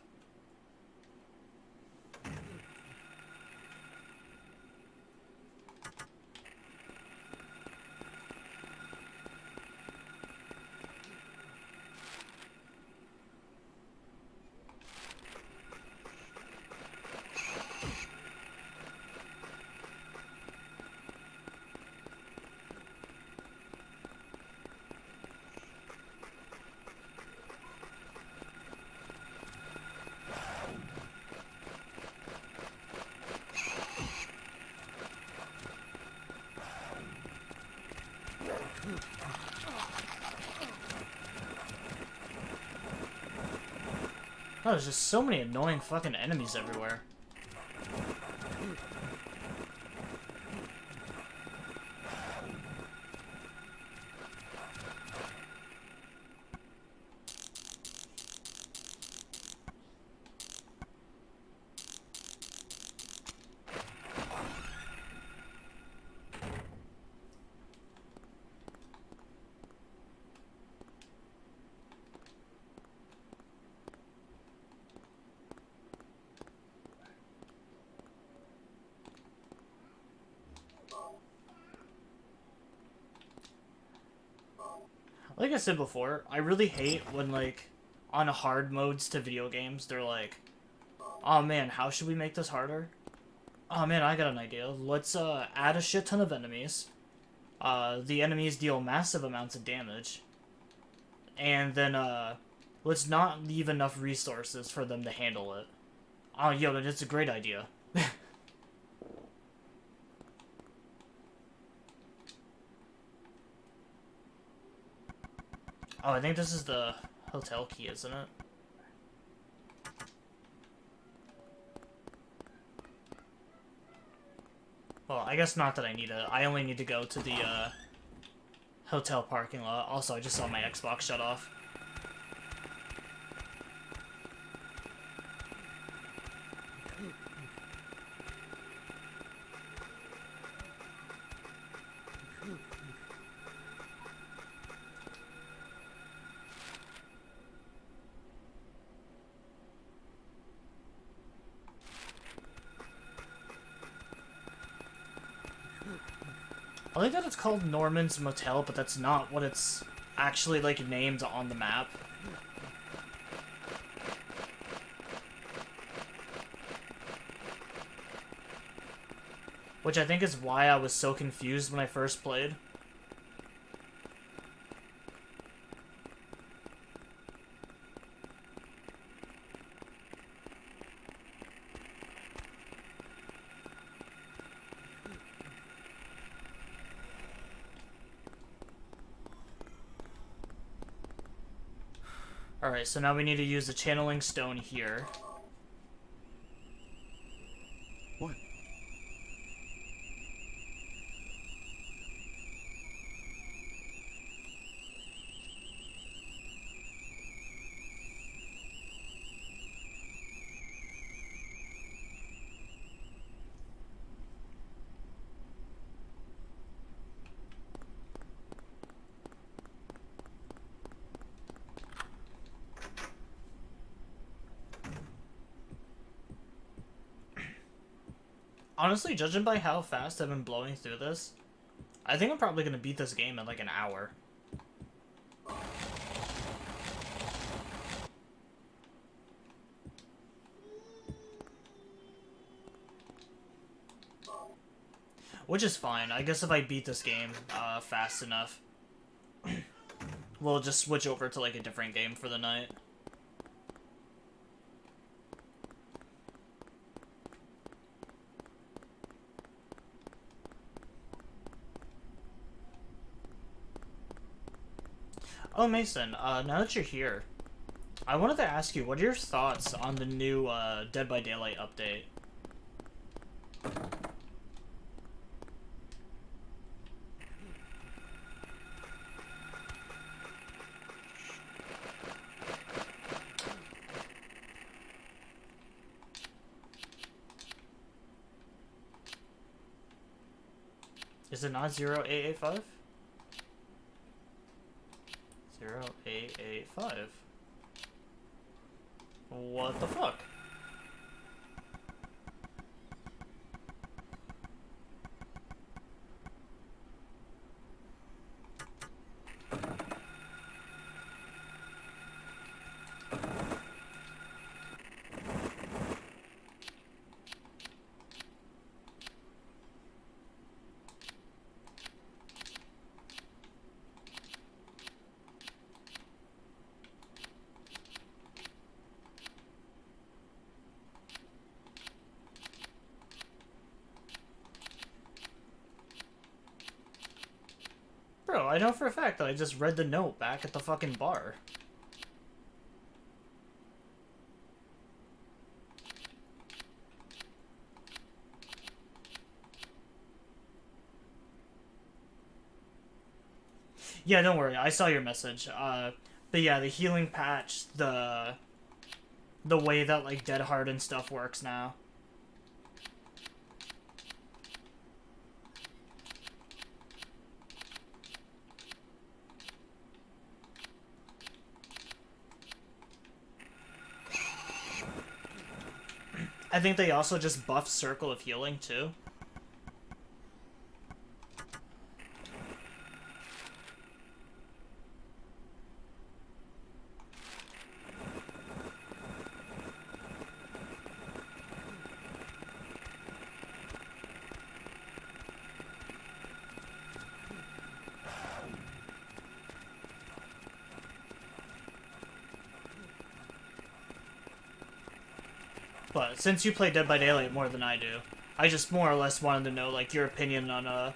Oh, there's just so many annoying fucking enemies everywhere. Like I said before, I really hate when, like, on hard modes to video games, they're like, oh man, how should we make this harder? Oh man, I got an idea. Let's add a shit ton of enemies. The enemies deal massive amounts of damage. And then let's not leave enough resources for them to handle it. Oh, yo, that's a great idea. Oh, I think this is the hotel key, isn't it? Well, I guess not that I need it. I only need to go to the, hotel parking lot. Also, I just saw my Xbox shut off. I like that it's called Norman's Motel, but that's not what it's actually, like, named on the map. Which I think is why I was so confused when I first played. Alright, so now we need to use the channeling stone here. What? Honestly, judging by how fast I've been blowing through this, I think I'm probably going to beat this game in like an hour. Which is fine. I guess if I beat this game fast enough, we'll just switch over to like a different game for the night. Oh, Mason, now that you're here, I wanted to ask you, what are your thoughts on the new Dead by Daylight update? Is it not 0885? 0885. What the fuck? Bro, I know for a fact that I just read the note back at the fucking bar. Yeah, don't worry, I saw your message. But yeah, the healing patch, the way that like Dead Hard and stuff works now. I think they also just buffed Circle of Healing too. But since you play Dead by Daylight more than I do, I just more or less wanted to know like your opinion on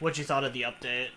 what you thought of the update.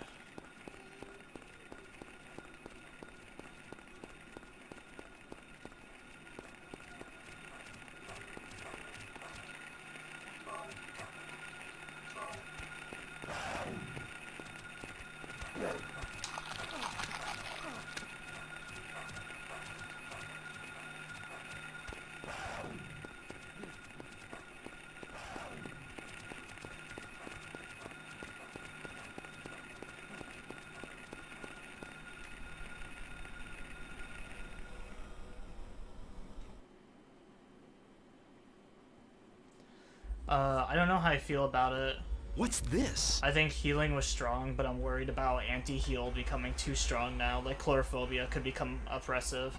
I don't know how I feel about it. What's this? I think healing was strong, but I'm worried about anti-heal becoming too strong now. Like, chlorophobia could become oppressive.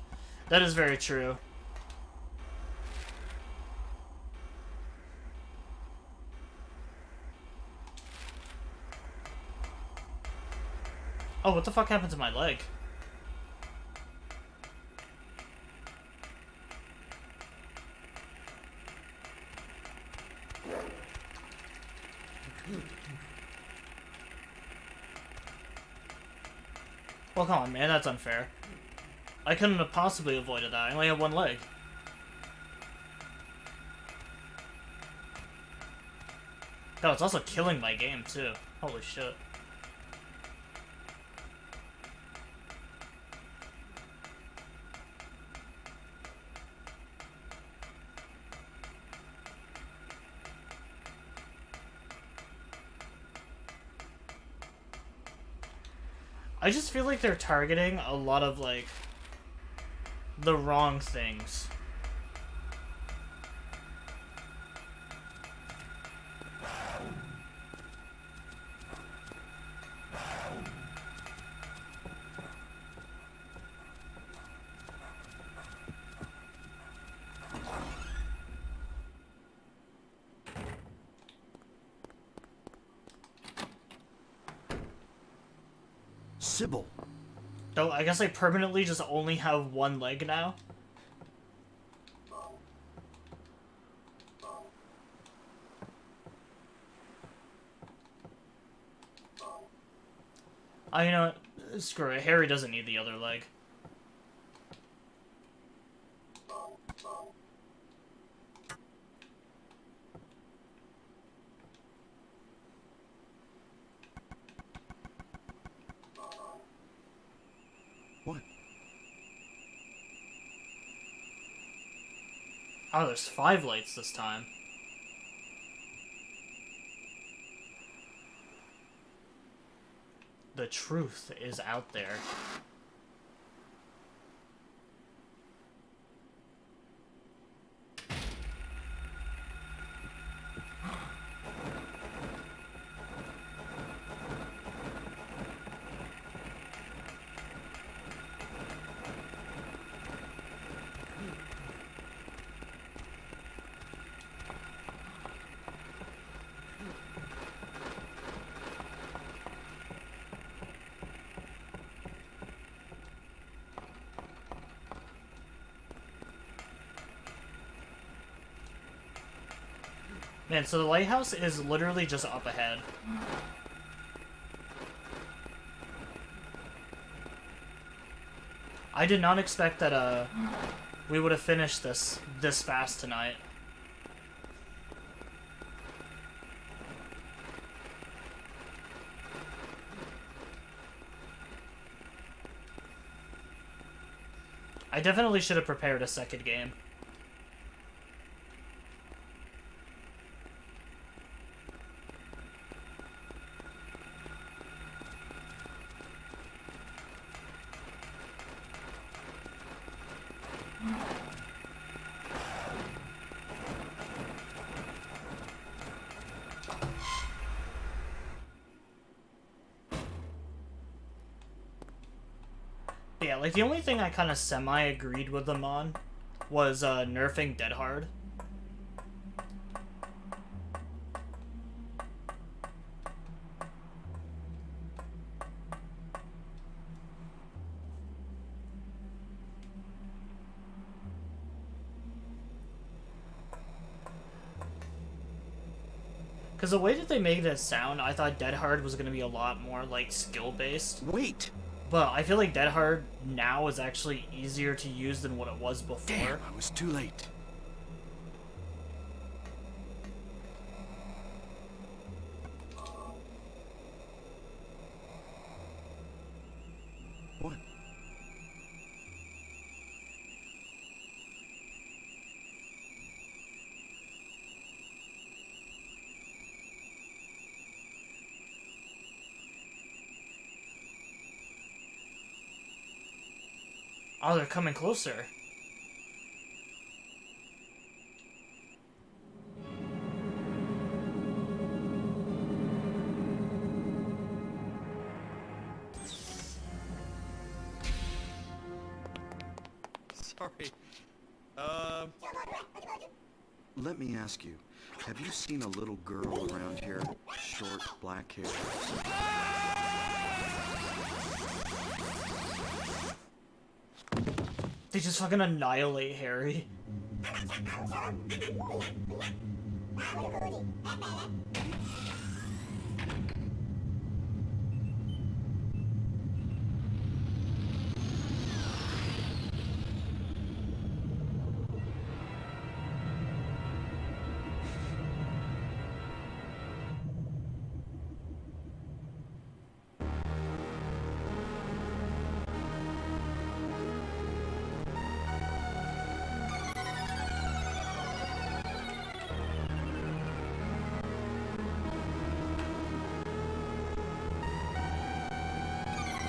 That is very true. Oh, what the fuck happened to my leg? Well, come on, man, that's unfair. I couldn't have possibly avoided that. I only have one leg. God, it's also killing my game, too. Holy shit. I just feel like they're targeting a lot of, like, the wrong things. Sybil. Oh, I guess I permanently just only have one leg now? You know what? Screw it. Harry doesn't need the other leg. What? Oh, there's 5 lights this time. The truth is out there. Man, so the lighthouse is literally just up ahead. I did not expect that, we would have finished this fast tonight. I definitely should have prepared a second game. Yeah, like, the only thing I kind of semi-agreed with them on was, nerfing Dead Hard. Because the way that they made it sound, I thought Dead Hard was going to be a lot more, like, skill-based. Wait! But I feel like Dead Hard now is actually easier to use than what it was before. Damn, I was too late. What? Oh, they're coming closer. sorry. Let me ask you, have you seen a little girl around here? Short, black hair. They just fucking annihilate Harry.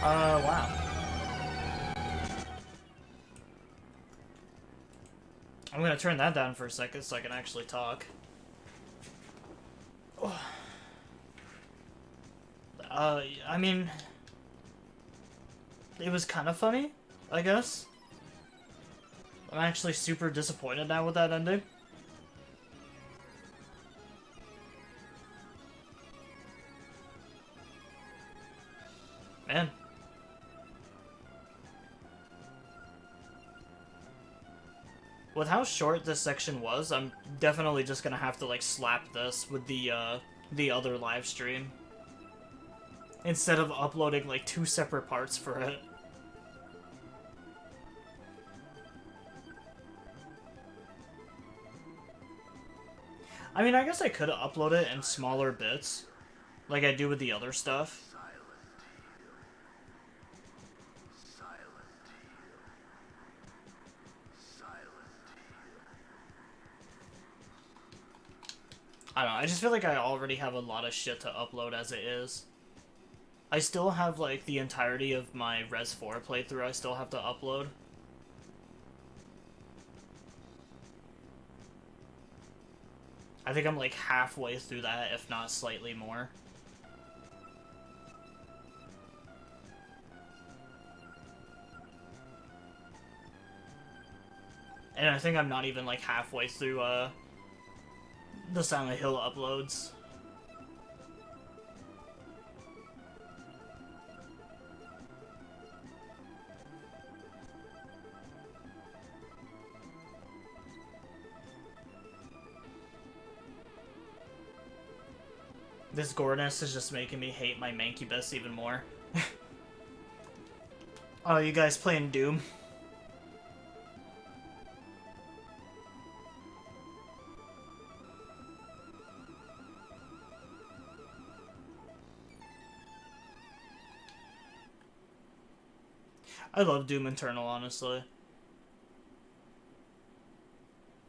Wow. I'm gonna turn that down for a second so I can actually talk. I mean, it was kind of funny, I guess. I'm actually super disappointed now with that ending. Man. With how short this section was, I'm definitely just gonna have to, like, slap this with the other live stream. Instead of uploading, like, 2 separate parts for it. I mean, I guess I could upload it in smaller bits, like I do with the other stuff. I don't know, I just feel like I already have a lot of shit to upload as it is. I still have, like, the entirety of my Res 4 playthrough I still have to upload. I think I'm, like, halfway through that, if not slightly more. And I think I'm not even, like, halfway through, the Silent Hill uploads. This Gorness is just making me hate my Mancubus even more. Oh, you guys playing Doom? I love Doom Eternal, honestly.